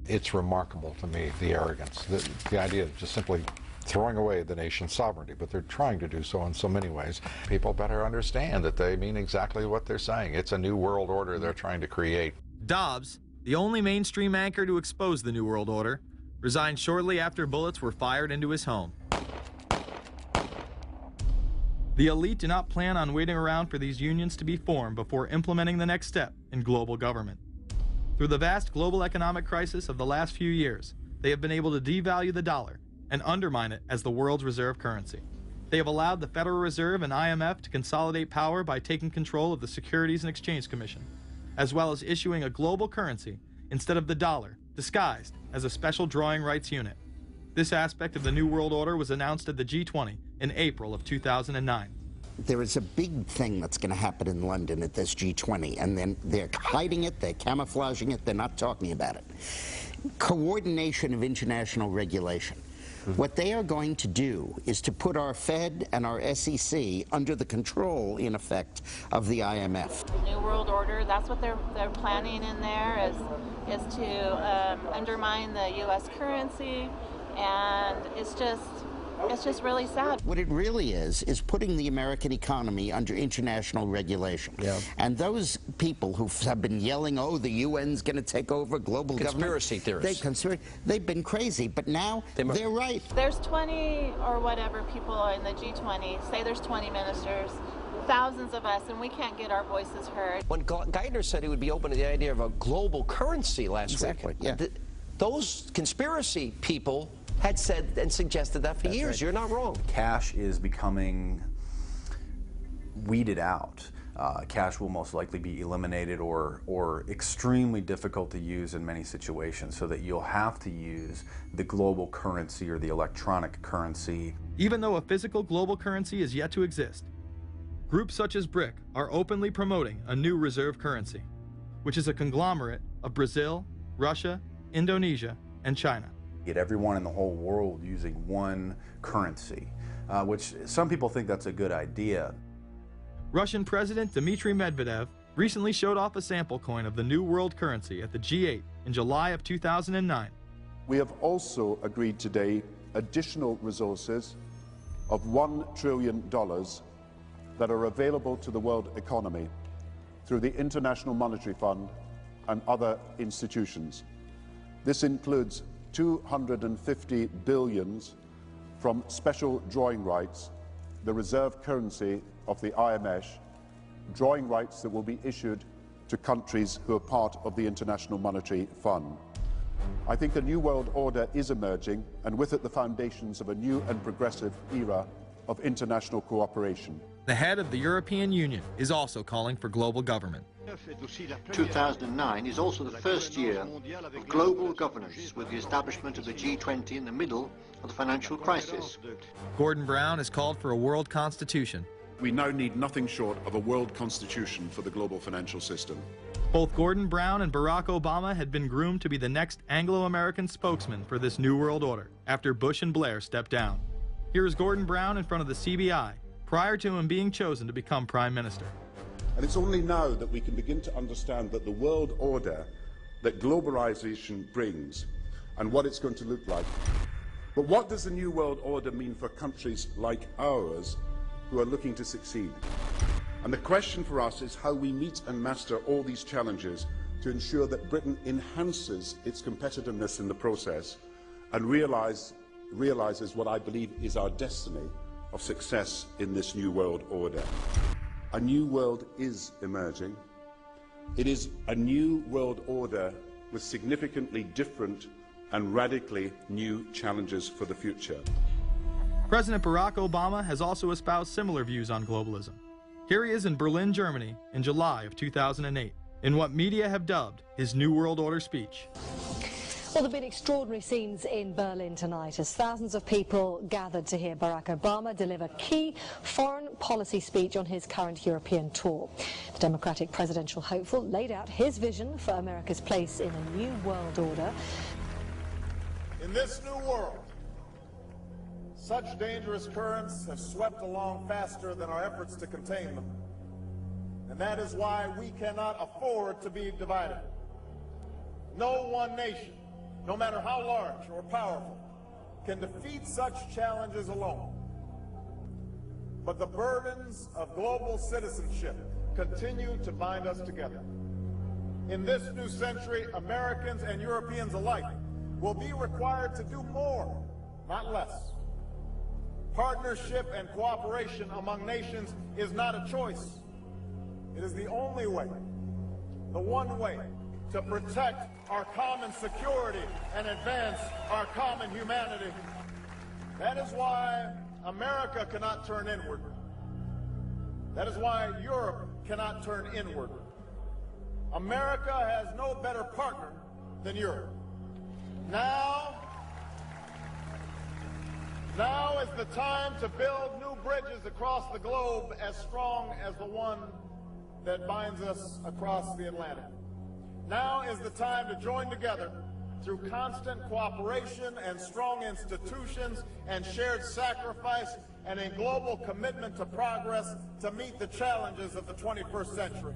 It's remarkable to me, the arrogance, the idea of just simply throwing away the nation's sovereignty, but they're trying to do so in so many ways. People better understand that they mean exactly what they're saying. It's a new world order they're trying to create. Dobbs, the only mainstream anchor to expose the New World Order, resigned shortly after bullets were fired into his home. The elite do not plan on waiting around for these unions to be formed before implementing the next step in global government. Through the vast global economic crisis of the last few years, they have been able to devalue the dollar and undermine it as the world's reserve currency. They have allowed the Federal Reserve and IMF to consolidate power by taking control of the Securities and Exchange Commission, as well as issuing a global currency instead of the dollar, disguised as a special drawing rights unit. This aspect of the New World Order was announced at the G20 in April of 2009. There is a big thing that's going to happen in London at this G20, and then they're hiding it, they're camouflaging it, they're not talking about it. Coordination of international regulation. What they are going to do is to put our Fed and our SEC under the control, in effect, of the IMF. The New World Order, that's what they're planning in there, is to undermine the U.S. currency, and it's just really sad. What it really is putting the American economy under international regulation. Yeah. And those people who have been yelling, oh, the UN's going to take over global conspiracy government. Theorists. They've been crazy, but now they're right. There's 20 or whatever people in the G20, say there's 20 ministers, thousands of us, and we can't get our voices heard. When Geithner said he would be open to the idea of a global currency last week, yeah. Those conspiracy people had said and suggested that for years. Right. You're not wrong. Cash is becoming weeded out. Cash will most likely be eliminated or extremely difficult to use in many situations, so that you'll have to use the global currency or the electronic currency. Even though a physical global currency is yet to exist, groups such as BRIC are openly promoting a new reserve currency, which is a conglomerate of Brazil, Russia, Indonesia, and China. Get everyone in the whole world using one currency, which some people think that's a good idea. Russian President Dmitry Medvedev recently showed off a sample coin of the new world currency at the G8 in July of 2009. We have also agreed today additional resources of $1 trillion that are available to the world economy through the International Monetary Fund and other institutions. This includes 250 billion from special drawing rights, the reserve currency of the IMF, drawing rights that will be issued to countries who are part of the International Monetary Fund. I think a new world order is emerging, and with it the foundations of a new and progressive era of international cooperation. The head of the European Union is also calling for global government. 2009 is also the first year of global governance, with the establishment of the G20 in the middle of the financial crisis. Gordon Brown has called for a world constitution. We now need nothing short of a world constitution for the global financial system. Both Gordon Brown and Barack Obama had been groomed to be the next Anglo-American spokesman for this new world order after Bush and Blair stepped down. Here is Gordon Brown in front of the CBI prior to him being chosen to become Prime Minister. And it's only now that we can begin to understand that the world order that globalization brings and what it's going to look like. But what does the new world order mean for countries like ours who are looking to succeed? And the question for us is how we meet and master all these challenges to ensure that Britain enhances its competitiveness in the process and realizes what I believe is our destiny of success in this new world order. A new world is emerging. It is a new world order with significantly different and radically new challenges for the future. President Barack Obama has also espoused similar views on globalism. Here he is in Berlin, Germany, in July of 2008, in what media have dubbed his New World Order speech. Well, there have been extraordinary scenes in Berlin tonight as thousands of people gathered to hear Barack Obama deliver key foreign policy speech on his current European tour. The Democratic presidential hopeful laid out his vision for America's place in a new world order. In this new world, such dangerous currents have swept along faster than our efforts to contain them. And that is why we cannot afford to be divided. No one nation, no matter how large or powerful, can defeat such challenges alone. But the burdens of global citizenship continue to bind us together. In this new century, Americans and Europeans alike will be required to do more, not less. Partnership and cooperation among nations is not a choice. It is the only way, the one way, to protect our common security and advance our common humanity. That is why America cannot turn inward. That is why Europe cannot turn inward. America has no better partner than Europe. Now Now is the time to build new bridges across the globe as strong as the one that binds us across the Atlantic. Now is the time to join together through constant cooperation and strong institutions and shared sacrifice and a global commitment to progress to meet the challenges of the 21st century.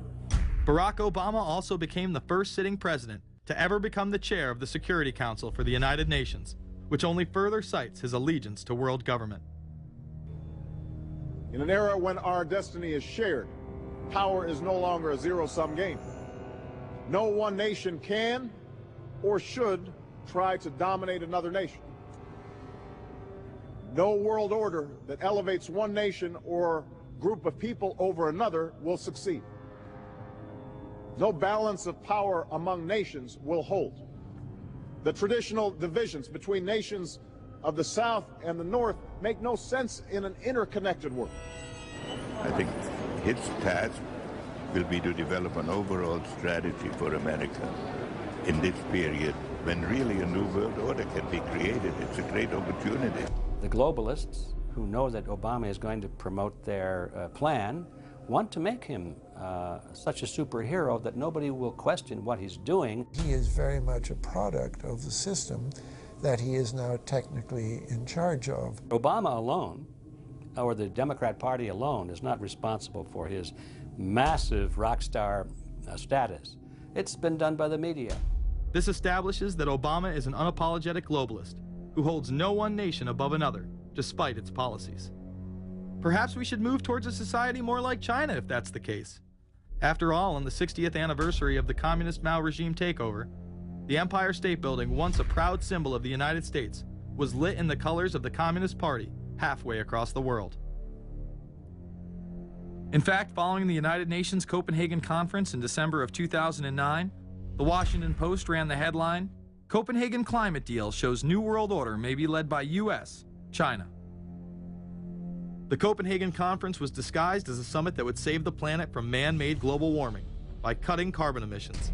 Barack Obama also became the first sitting president to ever become the chair of the Security Council for the United Nations, which only further cites his allegiance to world government. In an era when our destiny is shared, power is no longer a zero-sum game. No one nation can or should try to dominate another nation. No world order that elevates one nation or group of people over another will succeed. No balance of power among nations will hold. The traditional divisions between nations of the South and the North make no sense in an interconnected world. I think his task will be to develop an overall strategy for America in this period when really a new world order can be created. It's a great opportunity. The globalists, who know that Obama is going to promote their plan, want to make him such a superhero that nobody will question what he's doing. He is very much a product of the system that he is now technically in charge of. Obama alone, or the Democrat Party alone, is not responsible for his massive rock star status. It's been done by the media. This establishes that Obama is an unapologetic globalist who holds no one nation above another, despite its policies. Perhaps we should move towards a society more like China if that's the case. After all, on the 60th anniversary of the communist Mao regime takeover, the Empire State Building, once a proud symbol of the United States, was lit in the colors of the Communist Party halfway across the world. In fact, following the United Nations Copenhagen Conference in December of 2009, the Washington Post ran the headline, "Copenhagen Climate Deal Shows New World Order May Be Led by U.S., China." The Copenhagen Conference was disguised as a summit that would save the planet from man-made global warming by cutting carbon emissions.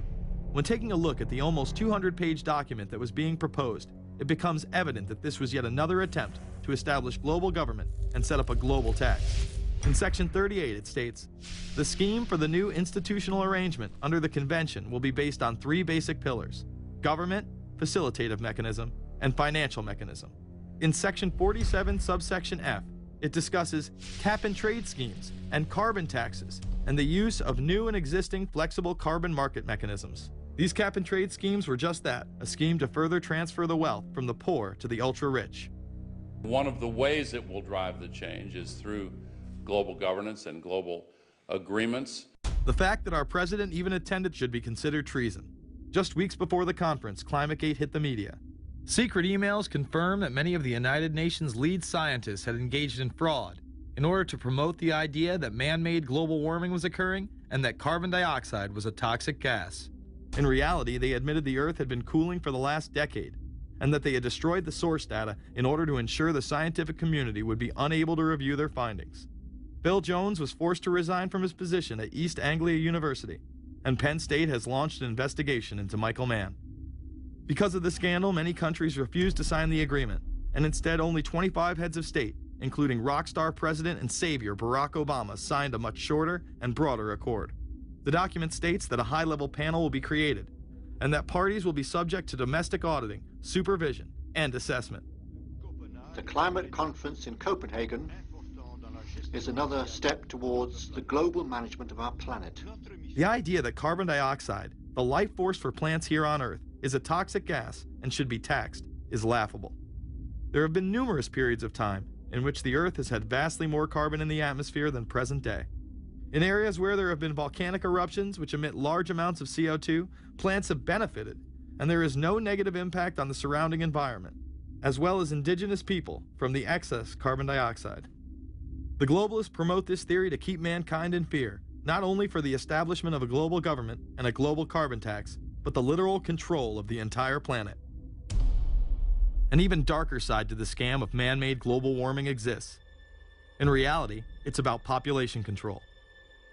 When taking a look at the almost 200-page document that was being proposed, it becomes evident that this was yet another attempt to establish global government and set up a global tax. In Section 38, it states, "The scheme for the new institutional arrangement under the Convention will be based on 3 basic pillars: government, facilitative mechanism, and financial mechanism." In Section 47, subsection F, it discusses cap-and-trade schemes and carbon taxes and the use of new and existing flexible carbon market mechanisms. These cap-and-trade schemes were just that, a scheme to further transfer the wealth from the poor to the ultra-rich. One of the ways it will drive the change is through global governance and global agreements. The fact that our president even attended should be considered treason. Just weeks before the conference, ClimateGate hit the media. Secret emails confirm that many of the United Nations lead scientists had engaged in fraud in order to promote the idea that man-made global warming was occurring and that carbon dioxide was a toxic gas. In reality, they admitted the Earth had been cooling for the last decade and that they had destroyed the source data in order to ensure the scientific community would be unable to review their findings. Bill Jones was forced to resign from his position at East Anglia University, and Penn State has launched an investigation into Michael Mann. Because of the scandal, many countries refused to sign the agreement, and instead only 25 heads of state, including rock star President and Savior Barack Obama, signed a much shorter and broader accord. The document states that a high-level panel will be created, and that parties will be subject to domestic auditing, supervision, and assessment. The climate conference in Copenhagen is another step towards the global management of our planet. The idea that carbon dioxide, the life force for plants here on Earth, is a toxic gas and should be taxed is laughable. There have been numerous periods of time in which the Earth has had vastly more carbon in the atmosphere than present day. In areas where there have been volcanic eruptions which emit large amounts of CO2, plants have benefited, and there is no negative impact on the surrounding environment, as well as indigenous people from the excess carbon dioxide. The globalists promote this theory to keep mankind in fear, not only for the establishment of a global government and a global carbon tax, but the literal control of the entire planet. An even darker side to the scam of man-made global warming exists. In reality, it's about population control.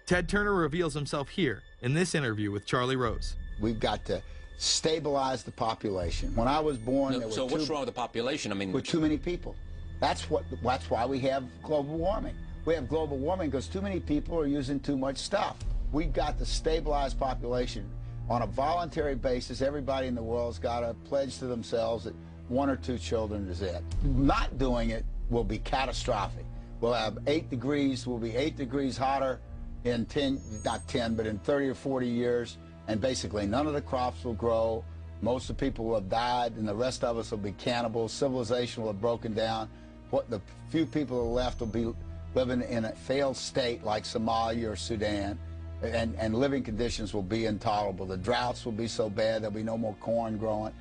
Ted Turner reveals himself here in this interview with Charlie Rose. We've got to stabilize the population. When I was born, there were what's wrong with the population? I mean, too many people. That's why we have global warming. We have global warming because too many people are using too much stuff. We've got to stabilize population on a voluntary basis. Everybody in the world's got to pledge to themselves that 1 or 2 children is it. Not doing it will be catastrophic. We'll have 8 degrees, we'll be 8 degrees hotter in 30 or 40 years, and basically none of the crops will grow. Most of the people will have died, and the rest of us will be cannibals. Civilization will have broken down. What the few people who are left will be living in a failed state like Somalia or Sudan, and living conditions will be intolerable. The droughts will be so bad there'll be no more corn growing.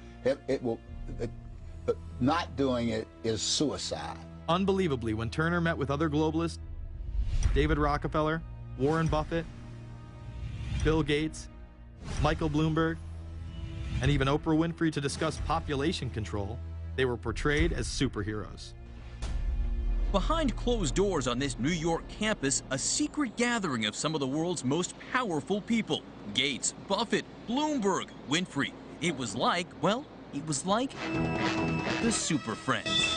Not doing it is suicide. Unbelievably, when Turner met with other globalists, David Rockefeller, Warren Buffett, Bill Gates, Michael Bloomberg, and even Oprah Winfrey to discuss population control, they were portrayed as superheroes. Behind closed doors on this New York campus, a secret gathering of some of the world's most powerful people. Gates, Buffett, Bloomberg, Winfrey. It was like, well, it was like the Super Friends.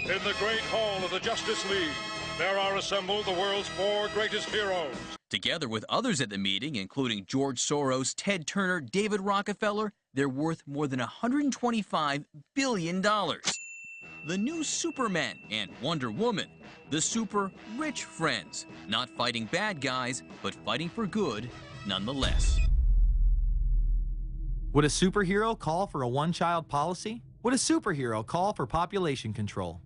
In the great hall of the Justice League, there are assembled the world's 4 greatest heroes. Together with others at the meeting, including George Soros, Ted Turner, David Rockefeller, they're worth more than $125 billion. The new Superman and Wonder Woman, the super rich friends, not fighting bad guys, but fighting for good nonetheless. Would a superhero call for a one-child policy? Would a superhero call for population control?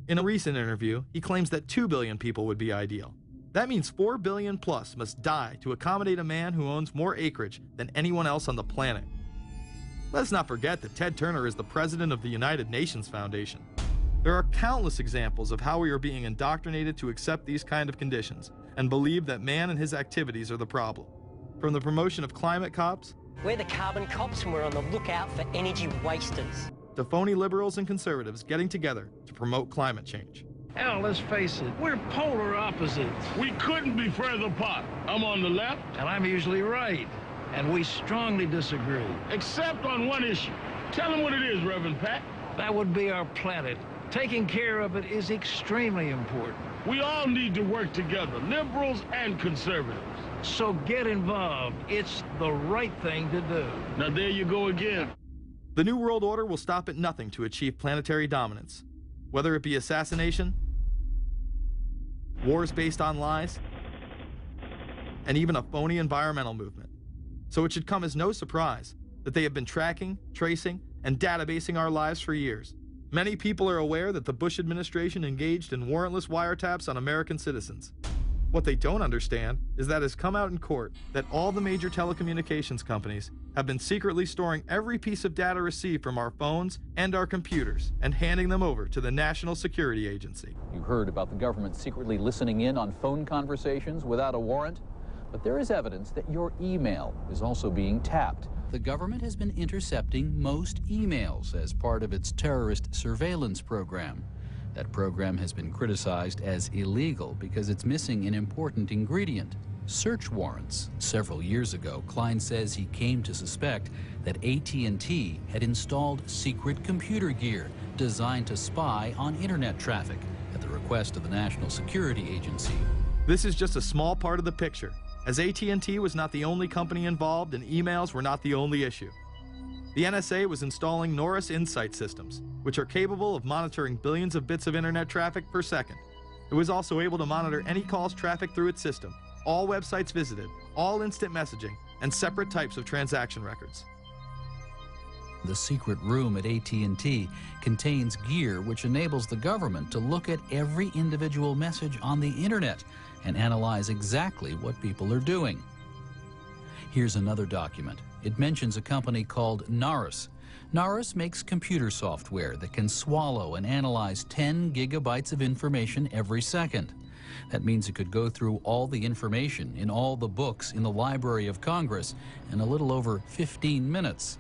In a recent interview, he claims that 2 billion people would be ideal. That means 4 billion plus must die to accommodate a man who owns more acreage than anyone else on the planet. Let's not forget that Ted Turner is the president of the United Nations Foundation. There are countless examples of how we are being indoctrinated to accept these kind of conditions and believe that man and his activities are the problem. From the promotion of climate cops, we're the carbon cops and we're on the lookout for energy wasters, to phony liberals and conservatives getting together to promote climate change. Hell, let's face it, we're polar opposites. We couldn't be further apart. I'm on the left, and I'm usually right. And we strongly disagree. Except on one issue. Tell them what it is, Reverend Pat. That would be our planet. Taking care of it is extremely important. We all need to work together, liberals and conservatives. So get involved. It's the right thing to do. Now there you go again. The New World Order will stop at nothing to achieve planetary dominance. Whether it be assassination, wars based on lies, and even a phony environmental movement. So it should come as no surprise that they have been tracking, tracing, and databasing our lives for years. Many people are aware that the Bush administration engaged in warrantless wiretaps on American citizens. What they don't understand is that it's come out in court that all the major telecommunications companies have been secretly storing every piece of data received from our phones and our computers and handing them over to the National Security Agency. You heard about the government secretly listening in on phone conversations without a warrant, but there is evidence that your email is also being tapped. The government has been intercepting most emails as part of its terrorist surveillance program. That program has been criticized as illegal because it's missing an important ingredient: search warrants. Several years ago, Klein says he came to suspect that AT&T had installed secret computer gear designed to spy on internet traffic at the request of the National Security Agency. This is just a small part of the picture, as AT&T was not the only company involved and emails were not the only issue. The NSA was installing Norris Insight systems, which are capable of monitoring billions of bits of internet traffic per second. It was also able to monitor any calls traffic through its system, all websites visited, all instant messaging, and separate types of transaction records. The secret room at AT&T contains gear which enables the government to look at every individual message on the internet and analyze exactly what people are doing. Here's another document. It mentions a company called Norris. Norris makes computer software that can swallow and analyze 10 gigabytes of information every second. That means it could go through all the information in all the books in the Library of Congress in a little over 15 minutes.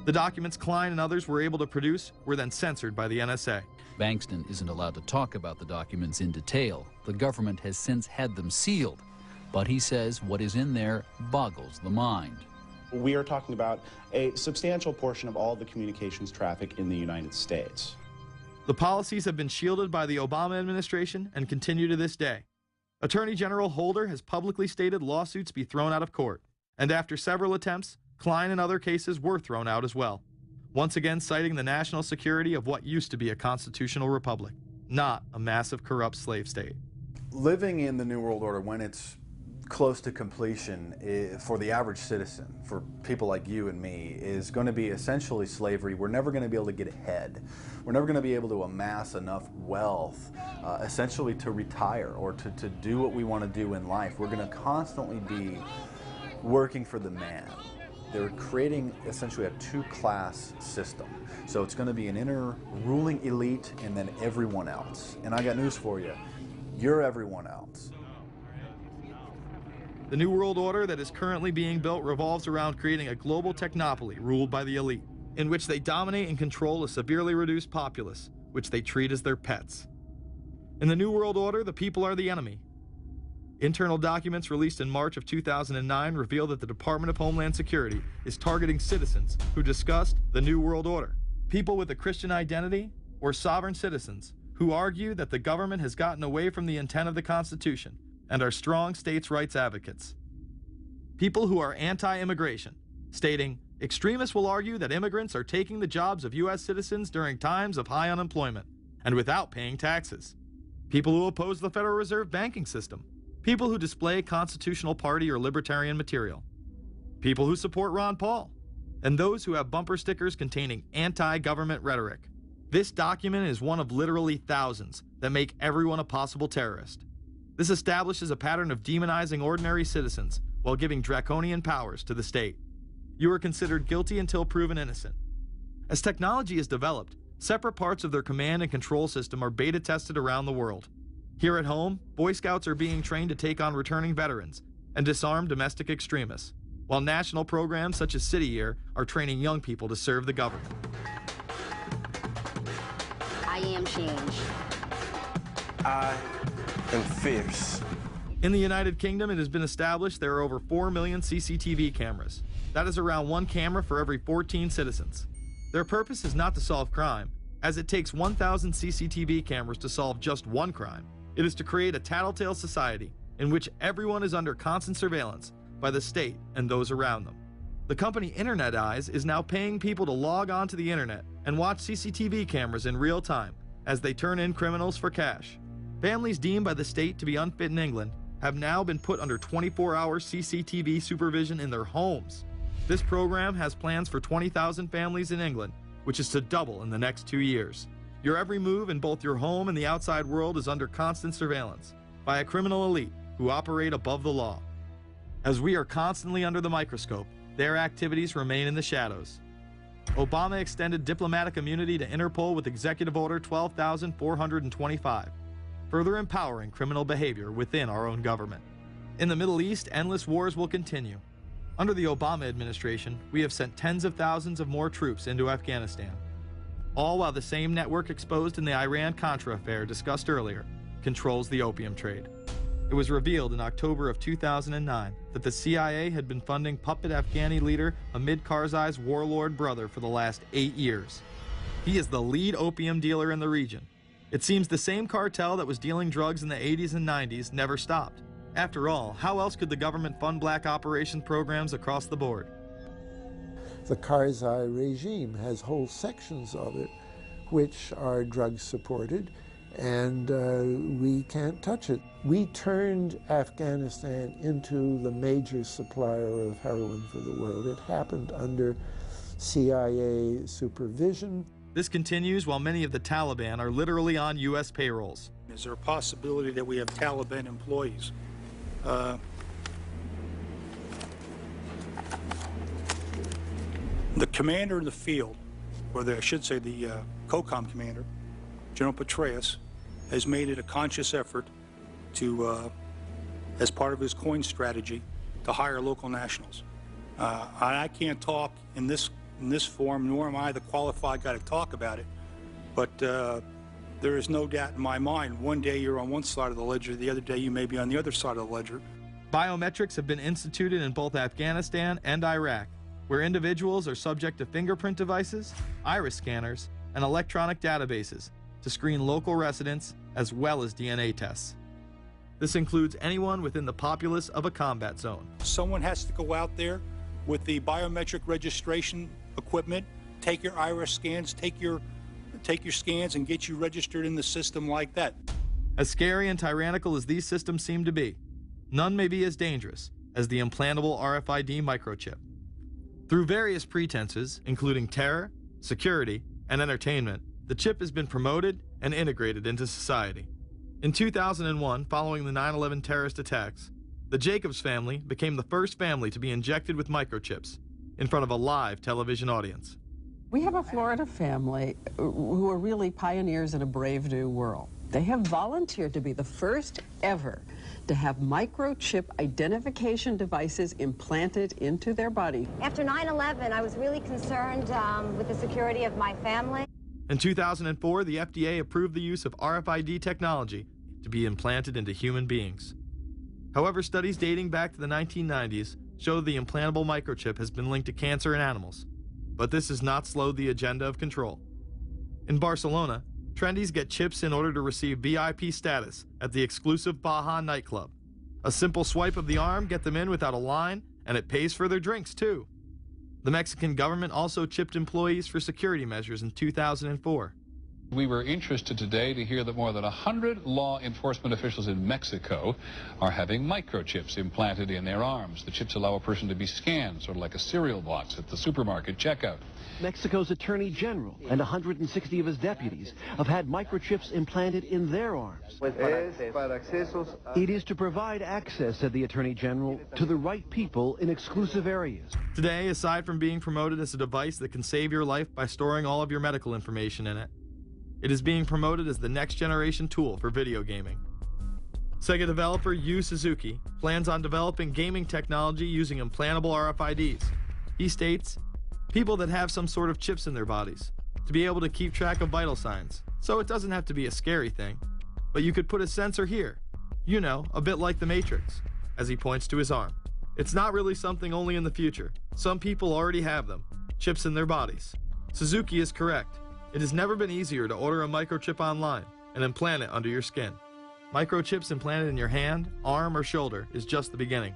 The documents Klein and others were able to produce were then censored by the NSA. Bankston isn't allowed to talk about the documents in detail. The government has since had them sealed, but he says what is in there boggles the mind. We are talking about a substantial portion of all the communications traffic in the United States. The policies have been shielded by the Obama administration and continue to this day. Attorney General Holder has publicly stated lawsuits be thrown out of court, and after several attempts, Klein and other cases were thrown out as well, once again citing the national security of what used to be a constitutional republic, not a massive corrupt slave state. Living in the New World Order, when it's close to completion, for the average citizen, for people like you and me, is going to be essentially slavery. We're never going to be able to get ahead. We're never going to be able to amass enough wealth, essentially to retire or to do what we want to do in life. We're going to constantly be working for the man. They're creating essentially a two-class system. So it's going to be an inner ruling elite and then everyone else. And I got news for you. You're everyone else. The New World Order that is currently being built revolves around creating a global technopoly ruled by the elite, in which they dominate and control a severely reduced populace, which they treat as their pets. In the New World Order, the people are the enemy. Internal documents released in March of 2009 reveal that the Department of Homeland Security is targeting citizens who discussed the New World Order, people with a Christian identity or sovereign citizens who argue that the government has gotten away from the intent of the Constitution and are strong states' rights advocates. People who are anti-immigration, stating, extremists will argue that immigrants are taking the jobs of U.S. citizens during times of high unemployment and without paying taxes. People who oppose the Federal Reserve banking system. People who display constitutional party or libertarian material. People who support Ron Paul. And those who have bumper stickers containing anti-government rhetoric. This document is one of literally thousands that make everyone a possible terrorist. This establishes a pattern of demonizing ordinary citizens while giving draconian powers to the state. You are considered guilty until proven innocent. As technology is developed, separate parts of their command and control system are beta tested around the world. Here at home, Boy Scouts are being trained to take on returning veterans and disarm domestic extremists, while national programs such as City Year are training young people to serve the government. I am change. I am fierce. In the United Kingdom, it has been established there are over 4 million CCTV cameras. That is around 1 camera for every 14 citizens. Their purpose is not to solve crime, as it takes 1,000 CCTV cameras to solve just one crime. It is to create a tattletale society in which everyone is under constant surveillance by the state and those around them. The company Internet Eyes is now paying people to log onto the internet and watch CCTV cameras in real time as they turn in criminals for cash. Families deemed by the state to be unfit in England have now been put under 24-hour CCTV supervision in their homes. This program has plans for 20,000 families in England, which is to double in the next 2 years. Your every move in both your home and the outside world is under constant surveillance by a criminal elite who operate above the law. As we are constantly under the microscope, their activities remain in the shadows. Obama extended diplomatic immunity to Interpol with Executive Order 12,425, further empowering criminal behavior within our own government. In the Middle East, endless wars will continue. Under the Obama administration, we have sent tens of thousands of more troops into Afghanistan, all while the same network exposed in the Iran-Contra affair discussed earlier controls the opium trade. It was revealed in October of 2009 that the CIA had been funding puppet Afghani leader Hamid Karzai's warlord brother for the last 8 years. He is the lead opium dealer in the region. It seems the same cartel that was dealing drugs in the 80s and 90s never stopped. After all, how else could the government fund black operation programs across the board? The Karzai regime has whole sections of it which are drug-supported, and we can't touch it. We turned Afghanistan into the major supplier of heroin for the world. It happened under CIA supervision. This continues while many of the Taliban are literally on U.S. payrolls. Is there a possibility that we have Taliban employees? The commander in the field, or I should say the COCOM commander, General Petraeus, has made it a conscious effort to, as part of his coin strategy, to hire local nationals. I can't talk in this forum, nor am I the qualified guy to talk about it, but there is no doubt in my mind, one day you're on one side of the ledger, the other day you may be on the other side of the ledger. Biometrics have been instituted in both Afghanistan and Iraq, where individuals are subject to fingerprint devices, iris scanners, and electronic databases to screen local residents as well as DNA tests. This includes anyone within the populace of a combat zone. Someone has to go out there with the biometric registration equipment, take your iris scans, take your scans and get you registered in the system like that. As scary and tyrannical as these systems seem to be, none may be as dangerous as the implantable RFID microchip. Through various pretenses, including terror, security, and entertainment, the chip has been promoted and integrated into society. In 2001, following the 9/11 terrorist attacks, the Jacobs family became the first family to be injected with microchips in front of a live television audience. We have a Florida family who are really pioneers in a brave new world. They have volunteered to be the first ever to have microchip identification devices implanted into their body. After 9/11, I was really concerned with the security of my family. In 2004, the FDA approved the use of RFID technology to be implanted into human beings. However, studies dating back to the 1990s show the implantable microchip has been linked to cancer in animals, but this has not slowed the agenda of control. In Barcelona, trendies get chips in order to receive VIP status at the exclusive Baja nightclub. A simple swipe of the arm gets them in without a line, and it pays for their drinks too. The Mexican government also chipped employees for security measures in 2004. We were interested today to hear that more than 100 law enforcement officials in Mexico are having microchips implanted in their arms. The chips allow a person to be scanned, sort of like a cereal box at the supermarket checkout. Mexico's Attorney General and 160 of his deputies have had microchips implanted in their arms. It is to provide access, said the Attorney General, to the right people in exclusive areas. Today, aside from being promoted as a device that can save your life by storing all of your medical information in it, it is being promoted as the next generation tool for video gaming. Sega developer Yu Suzuki plans on developing gaming technology using implantable RFIDs. He states, people that have some sort of chips in their bodies, to be able to keep track of vital signs. So it doesn't have to be a scary thing, but you could put a sensor here, you know, a bit like the Matrix, as he points to his arm. It's not really something only in the future. Some people already have them, chips in their bodies. Suzuki is correct. It has never been easier to order a microchip online and implant it under your skin. Microchips implanted in your hand, arm, or shoulder is just the beginning.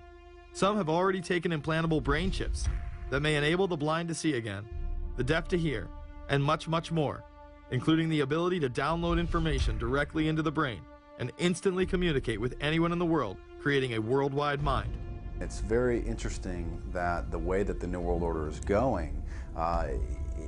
Some have already taken implantable brain chips that may enable the blind to see again, the deaf to hear, and much, much more, including the ability to download information directly into the brain and instantly communicate with anyone in the world, creating a worldwide mind. It's very interesting that the way that the New World Order is going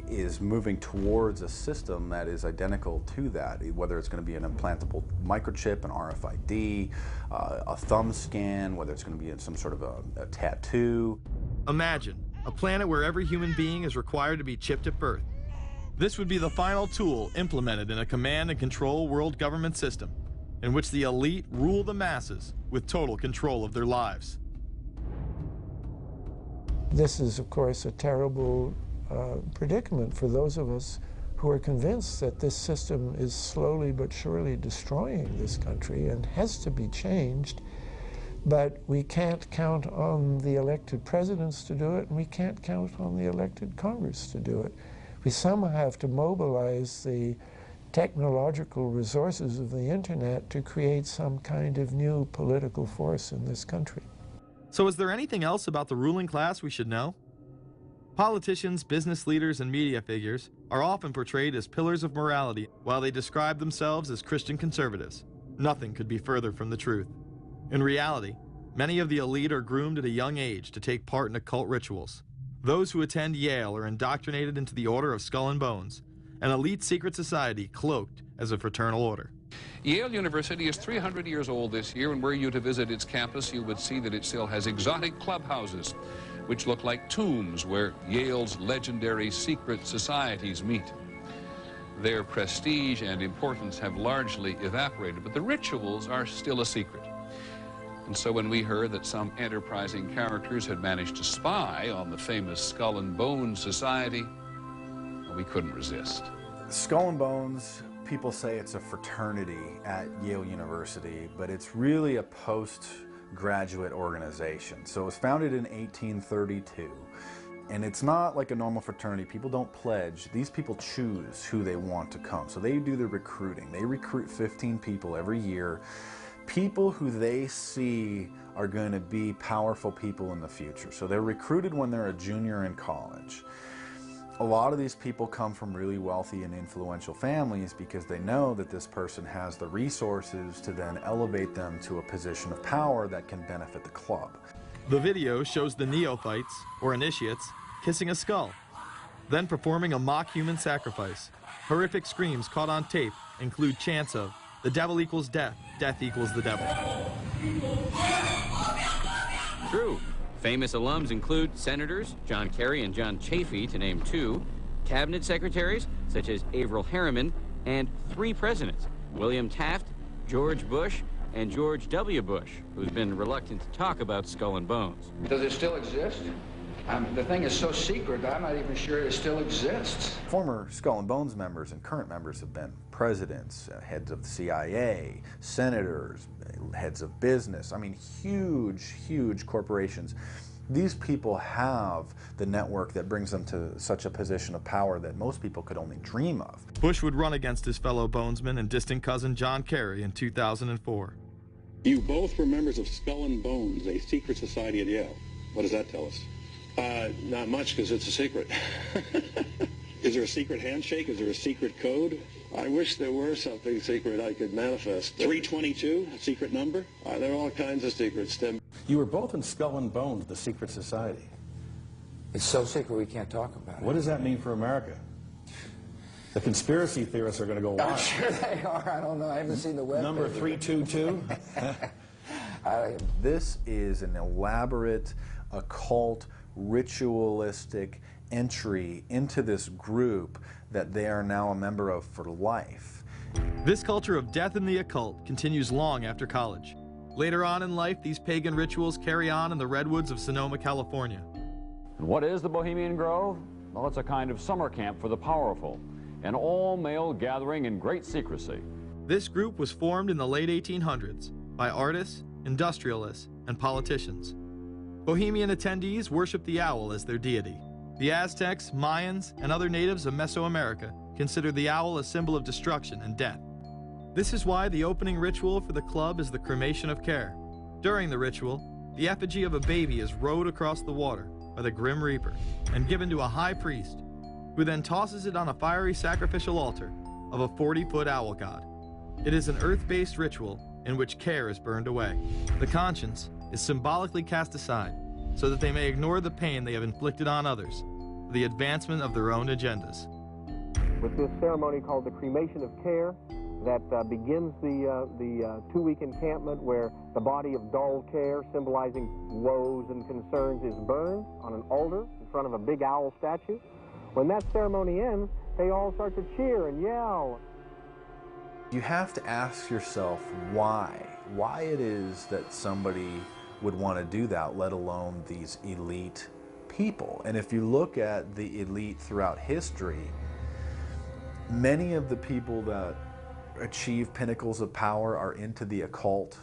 is moving towards a system that is identical to that, whether it's going to be an implantable microchip, an RFID, a thumb scan, whether it's going to be in some sort of a tattoo. Imagine a planet where every human being is required to be chipped at birth. This would be the final tool implemented in a command and control world government system in which the elite rule the masses with total control of their lives. This is, of course, a terrible predicament for those of us who are convinced that this system is slowly but surely destroying this country and has to be changed. But we can't count on the elected presidents to do it, and we can't count on the elected Congress to do it. We somehow have to mobilize the technological resources of the internet to create some kind of new political force in this country. So is there anything else about the ruling class we should know? Politicians, business leaders, and media figures are often portrayed as pillars of morality while they describe themselves as Christian conservatives. Nothing could be further from the truth. In reality, many of the elite are groomed at a young age to take part in occult rituals. Those who attend Yale are indoctrinated into the Order of Skull and Bones, an elite secret society cloaked as a fraternal order. Yale University is 300 years old this year, and were you to visit its campus, you would see that it still has exotic clubhouses, which look like tombs where Yale's legendary secret societies meet. Their prestige and importance have largely evaporated, but the rituals are still a secret. And so when we heard that some enterprising characters had managed to spy on the famous Skull and Bones Society, we couldn't resist. Skull and Bones, people say it's a fraternity at Yale University, but it's really a postgraduate organization. So it was founded in 1832. And it's not like a normal fraternity. People don't pledge. These people choose who they want to come. So they do the recruiting. They recruit 15 people every year, people who they see are going to be powerful people in the future. So they're recruited when they're a junior in college. A lot of these people come from really wealthy and influential families because they know that this person has the resources to then elevate them to a position of power that can benefit the club. The video shows the neophytes, or initiates, kissing a skull, then performing a mock human sacrifice. Horrific screams caught on tape include chants of, "The devil equals death, death equals the devil." True. Famous alums include Senators John Kerry and John Chafee, to name two, cabinet secretaries such as Averell Harriman, and 3 presidents, William Taft, George Bush, and George W. Bush, who's been reluctant to talk about Skull and Bones. Does it still exist? The thing is so secret, I'm not even sure it still exists. Former Skull and Bones members and current members have been presidents, heads of the CIA, senators, heads of business. I mean, huge, huge corporations. These people have the network that brings them to such a position of power that most people could only dream of. Bush would run against his fellow Bonesman and distant cousin John Kerry in 2004. You both were members of Skull and Bones, a secret society at Yale. What does that tell us? Not much, because it's a secret. Is there a secret handshake? Is there a secret code? I wish there were something secret I could manifest. 322, a secret number? There are all kinds of secrets, Tim. You were both in Skull and Bones, the secret society. It's so secret we can't talk about it. What does that mean for America? The conspiracy theorists are going to go wild. I'm sure they are. I don't know. I haven't seen the web. Number 322? This is an elaborate, occult, ritualistic entry into this group that they are now a member of for life. This culture of death and the occult continues long after college. Later on in life, these pagan rituals carry on in the redwoods of Sonoma, California. And what is the Bohemian Grove? Well, it's a kind of summer camp for the powerful, an all-male gathering in great secrecy. This group was formed in the late 1800s by artists, industrialists, and politicians. Bohemian attendees worship the owl as their deity. The Aztecs, Mayans, and other natives of Mesoamerica consider the owl a symbol of destruction and death. This is why the opening ritual for the club is the cremation of care. During the ritual, the effigy of a baby is rowed across the water by the Grim Reaper and given to a high priest, who then tosses it on a fiery sacrificial altar of a 40-foot owl god. It is an earth-based ritual in which care is burned away. The conscience is symbolically cast aside so that they may ignore the pain they have inflicted on others for the advancement of their own agendas. With this ceremony called the cremation of care, that begins the 2-week encampment where the body of dull care, symbolizing woes and concerns, is burned on an altar in front of a big owl statue. When that ceremony ends, they all start to cheer and yell. You have to ask yourself why it is that somebody would want to do that, let alone these elite people. And if you look at the elite throughout history, many of the people that achieve pinnacles of power are into the occult.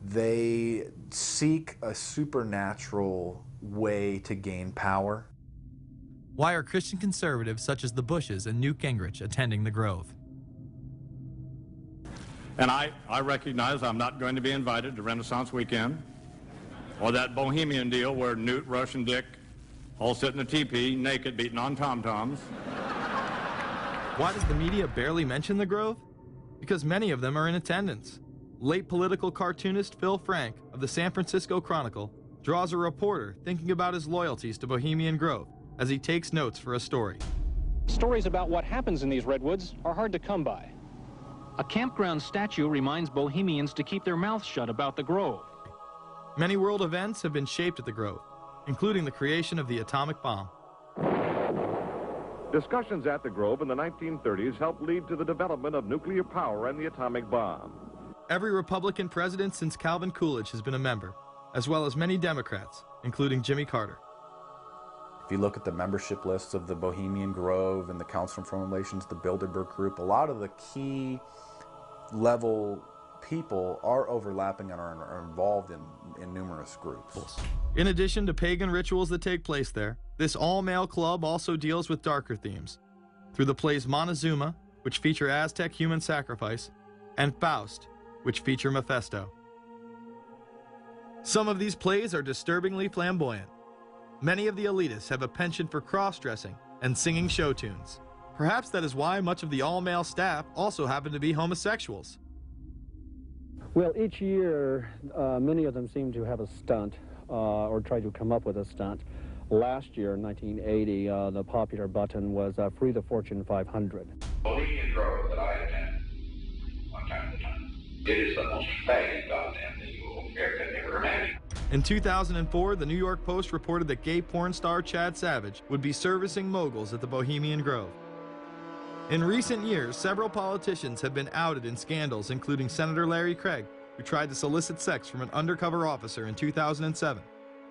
They seek a supernatural way to gain power. Why are Christian conservatives such as the Bushes and Newt Gingrich attending the Grove? And I recognize I'm not going to be invited to Renaissance Weekend or that Bohemian deal where Newt, Rush, and Dick all sit in a teepee naked beating on tom-toms. Why does the media barely mention the Grove? Because many of them are in attendance. Late political cartoonist Phil Frank of the San Francisco Chronicle draws a reporter thinking about his loyalties to Bohemian Grove as he takes notes for a story. Stories about what happens in these redwoods are hard to come by. A campground statue reminds Bohemians to keep their mouths shut about the Grove. Many world events have been shaped at the Grove, including the creation of the atomic bomb. Discussions at the Grove in the 1930s helped lead to the development of nuclear power and the atomic bomb. Every Republican president since Calvin Coolidge has been a member, as well as many Democrats, including Jimmy Carter. If you look at the membership lists of the Bohemian Grove and the Council on Foreign Relations, the Bilderberg Group, a lot of the key level people are overlapping and are involved in numerous groups. In addition to pagan rituals that take place there, this all-male club also deals with darker themes through the plays Montezuma, which feature Aztec human sacrifice, and Faust, which feature Mephisto. Some of these plays are disturbingly flamboyant. Many of the elitists have a penchant for cross-dressing and singing show tunes. Perhaps that is why much of the all-male staff also happen to be homosexuals. Well, each year, many of them seem to have a stunt or try to come up with a stunt. Last year, in 1980, the popular button was Free the Fortune 500. Bohemian Grove that I attend one time at a time. It is the most faggot goddamn thing you will ever imagine. In 2004, the New York Post reported that gay porn star Chad Savage would be servicing moguls at the Bohemian Grove. In recent years, several politicians have been outed in scandals, including Senator Larry Craig, who tried to solicit sex from an undercover officer in 2007.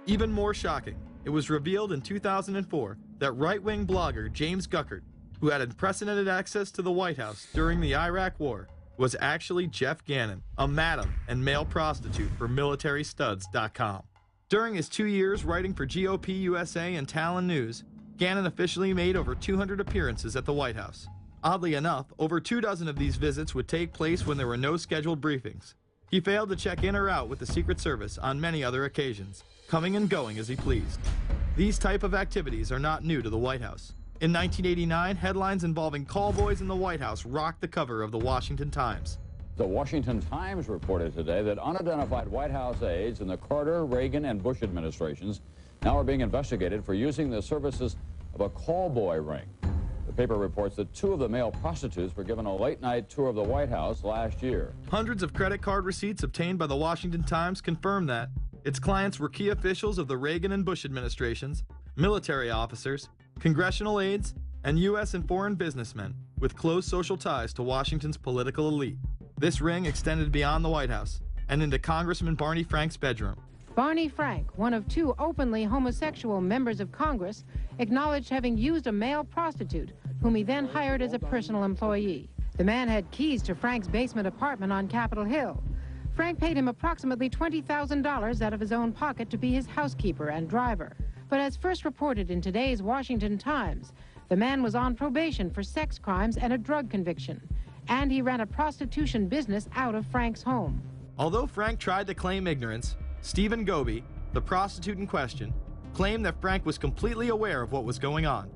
Even more shocking, it was revealed in 2004 that right-wing blogger James Guckert, who had unprecedented access to the White House during the Iraq War, was actually Jeff Gannon, a madam and male prostitute for MilitaryStuds.com. During his 2 years writing for GOP USA and Talon News, Gannon officially made over 200 appearances at the White House. Oddly enough, over 24 of these visits would take place when there were no scheduled briefings. He failed to check in or out with the Secret Service on many other occasions, coming and going as he pleased. These type of activities are not new to the White House. In 1989, headlines involving callboys in the White House rocked the cover of the Washington Times. The Washington Times reported today that unidentified White House aides in the Carter, Reagan, and Bush administrations now are being investigated for using the services of a callboy ring. The paper reports that 2 of the male prostitutes were given a late-night tour of the White House last year. Hundreds of credit card receipts obtained by the Washington Times confirm that its clients were key officials of the Reagan and Bush administrations, military officers, congressional aides, and U.S. and foreign businessmen with close social ties to Washington's political elite. This ring extended beyond the White House and into Congressman Barney Frank's bedroom. Barney Frank, one of 2 openly homosexual members of Congress, acknowledged having used a male prostitute, whom he then hired as a personal employee. The man had keys to Frank's basement apartment on Capitol Hill. Frank paid him approximately $20,000 out of his own pocket to be his housekeeper and driver. But as first reported in today's Washington Times, the man was on probation for sex crimes and a drug conviction, and he ran a prostitution business out of Frank's home. Although Frank tried to claim ignorance, Stephen Goby, the prostitute in question, claimed that Frank was completely aware of what was going on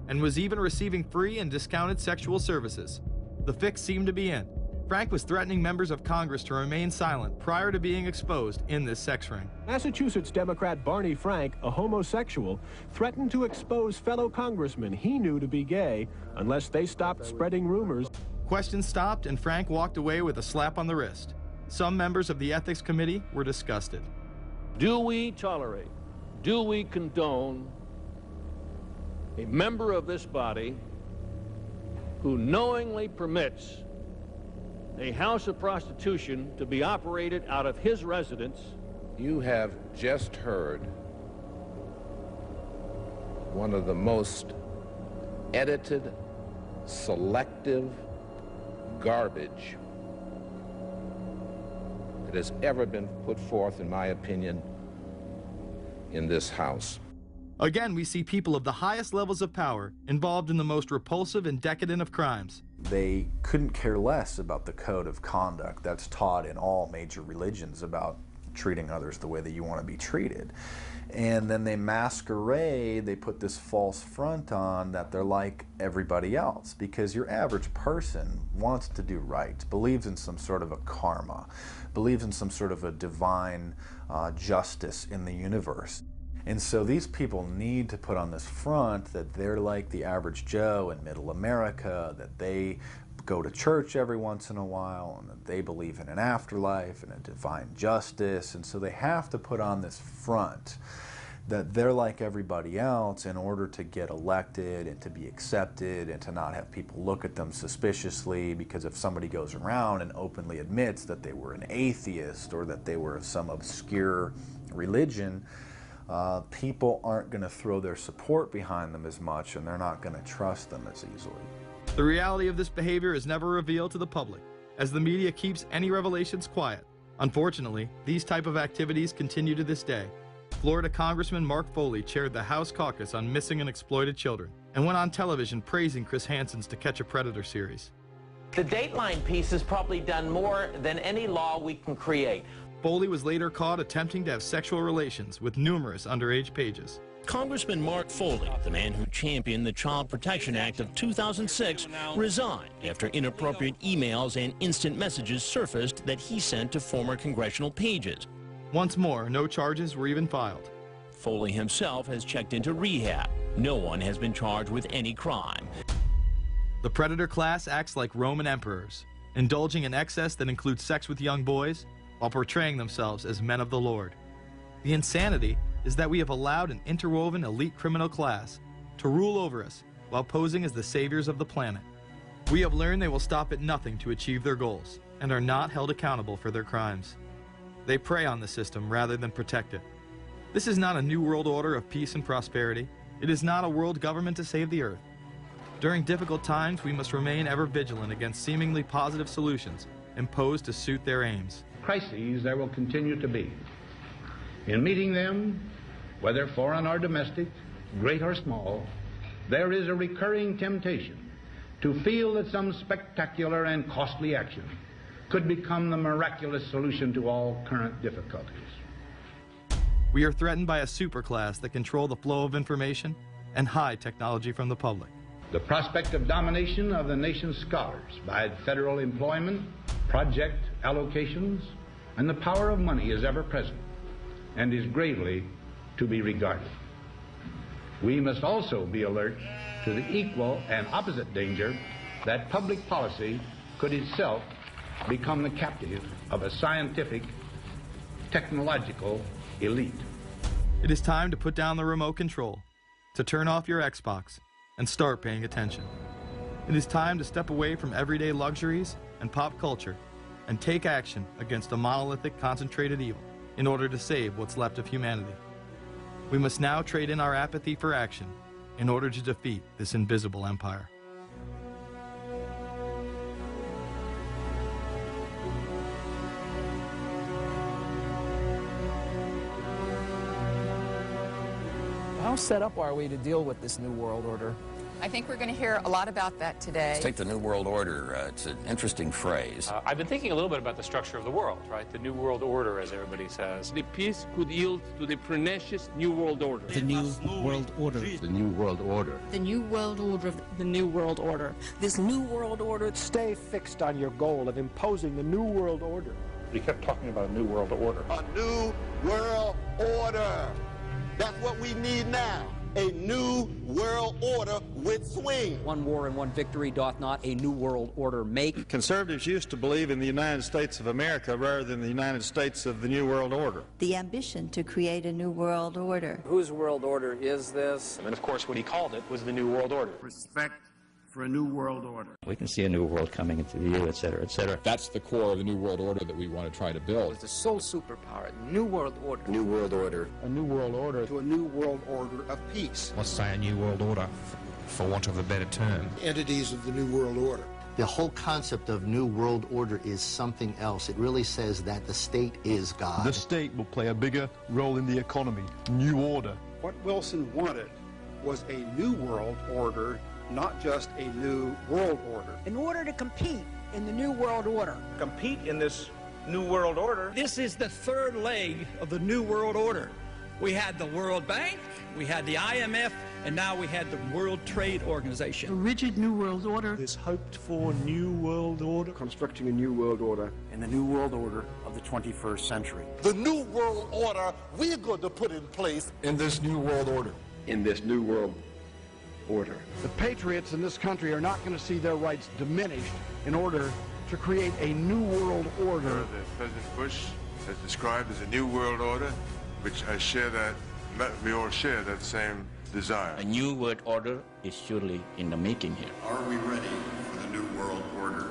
and was even receiving free and discounted sexual services. The fix seemed to be in. Frank was threatening members of Congress to remain silent prior to being exposed in this sex ring. Massachusetts Democrat Barney Frank, a homosexual, threatened to expose fellow congressmen he knew to be gay unless they stopped spreading rumors. Questions stopped and Frank walked away with a slap on the wrist. Some members of the Ethics Committee were disgusted. Do we tolerate, do we condone a member of this body who knowingly permits a house of prostitution to be operated out of his residence? You have just heard one of the most edited, selective garbage that has ever been put forth, in my opinion, in this House. Again, we see people of the highest levels of power involved in the most repulsive and decadent of crimes. They couldn't care less about the code of conduct that's taught in all major religions about treating others the way that you want to be treated. And then they masquerade, they put this false front on that they're like everybody else, because your average person wants to do right, believes in some sort of a karma, believes in some sort of a divine justice in the universe. And so these people need to put on this front that they're like the average Joe in middle America, that they go to church every once in a while, and that they believe in an afterlife and a divine justice. And so they have to put on this front that they're like everybody else in order to get elected and to be accepted and to not have people look at them suspiciously, because if somebody goes around and openly admits that they were an atheist or that they were of some obscure religion, people aren't going to throw their support behind them as much, and they're not going to trust them as easily. The reality of this behavior is never revealed to the public, as the media keeps any revelations quiet. Unfortunately, these type of activities continue to this day. Florida Congressman Mark Foley chaired the House caucus on missing and exploited children and went on television praising Chris Hansen's To Catch a Predator series. The Dateline piece has probably done more than any law we can create. Foley was later caught attempting to have sexual relations with numerous underage pages. Congressman Mark Foley, the man who championed the Child Protection Act of 2006, resigned after inappropriate emails and instant messages surfaced that he sent to former congressional pages. Once more, no charges were even filed. Foley himself has checked into rehab. No one has been charged with any crime. The predator class acts like Roman emperors, indulging in excess that includes sex with young boys while portraying themselves as men of the Lord. The insanity is that we have allowed an interwoven elite criminal class to rule over us while posing as the saviors of the planet. We have learned they will stop at nothing to achieve their goals and are not held accountable for their crimes. They prey on the system rather than protect it. This is not a new world order of peace and prosperity. It is not a world government to save the earth. During difficult times, we must remain ever vigilant against seemingly positive solutions imposed to suit their aims. Crises there will continue to be. In meeting them, whether foreign or domestic, great or small, there is a recurring temptation to feel that some spectacular and costly action could become the miraculous solution to all current difficulties. We are threatened by a superclass that control the flow of information and hide technology from the public. The prospect of domination of the nation's scholars by federal employment, project allocations, and the power of money is ever present and is gravely to be regarded. We must also be alert to the equal and opposite danger that public policy could itself become the captive of a scientific, technological elite. It is time to put down the remote control, to turn off your Xbox, and start paying attention. It is time to step away from everyday luxuries and pop culture and take action against a monolithic, concentrated evil in order to save what's left of humanity. We must now trade in our apathy for action in order to defeat this invisible empire. How set up are we to deal with this New World Order? I think we're going to hear a lot about that today. Let's take the New World Order. It's an interesting phrase. I've been thinking a little bit about the structure of the world, right? The New World Order, as everybody says. The peace could yield to the pernicious New World Order. The New World Order. The New World Order. The New World Order. The New World Order. This New World Order. Stay fixed on your goal of imposing the New World Order. We kept talking about a New World Order. A New World Order. That's what we need now. A new world order with swing. One war and one victory doth not a new world order make. Conservatives used to believe in the United States of America rather than the United States of the New World Order. The ambition to create a new world order. Whose world order is this? And of course what he called it was the New World Order. Respect for a new world order. We can see a new world coming into view, et cetera, et cetera. That's the core of the New World Order that we want to try to build. It's the sole superpower, New World Order. New World Order. A new world order. To a new world order of peace. Let's say a new world order, for want of a better term. Entities of the new world order. The whole concept of New World Order is something else. It really says that the state is God. The state will play a bigger role in the economy. New order. What Wilson wanted was a new world order, not just a new world order. In order to compete in the New World Order. Compete in this New World Order. This is the third leg of the New World Order. We had the World Bank, we had the IMF, and now we had the World Trade Organization. A rigid New World Order. This hoped-for New World Order. Constructing a new world order. In the New World Order of the 21st century. The new world order we're going to put in place in this New World Order. In this new world order. The patriots in this country are not going to see their rights diminished in order to create a new world order. That President Bush has described as a new world order, which I share that, we all share that same desire. A new world order is surely in the making here. Are we ready for the new world order?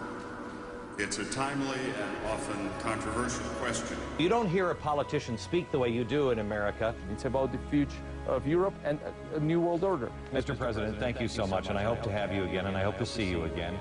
It's a timely and often controversial question. You don't hear a politician speak the way you do in America. It's about the future of Europe and a new world order. Mr. President, thank you so much, and I hope to have you again, and I hope to see you again.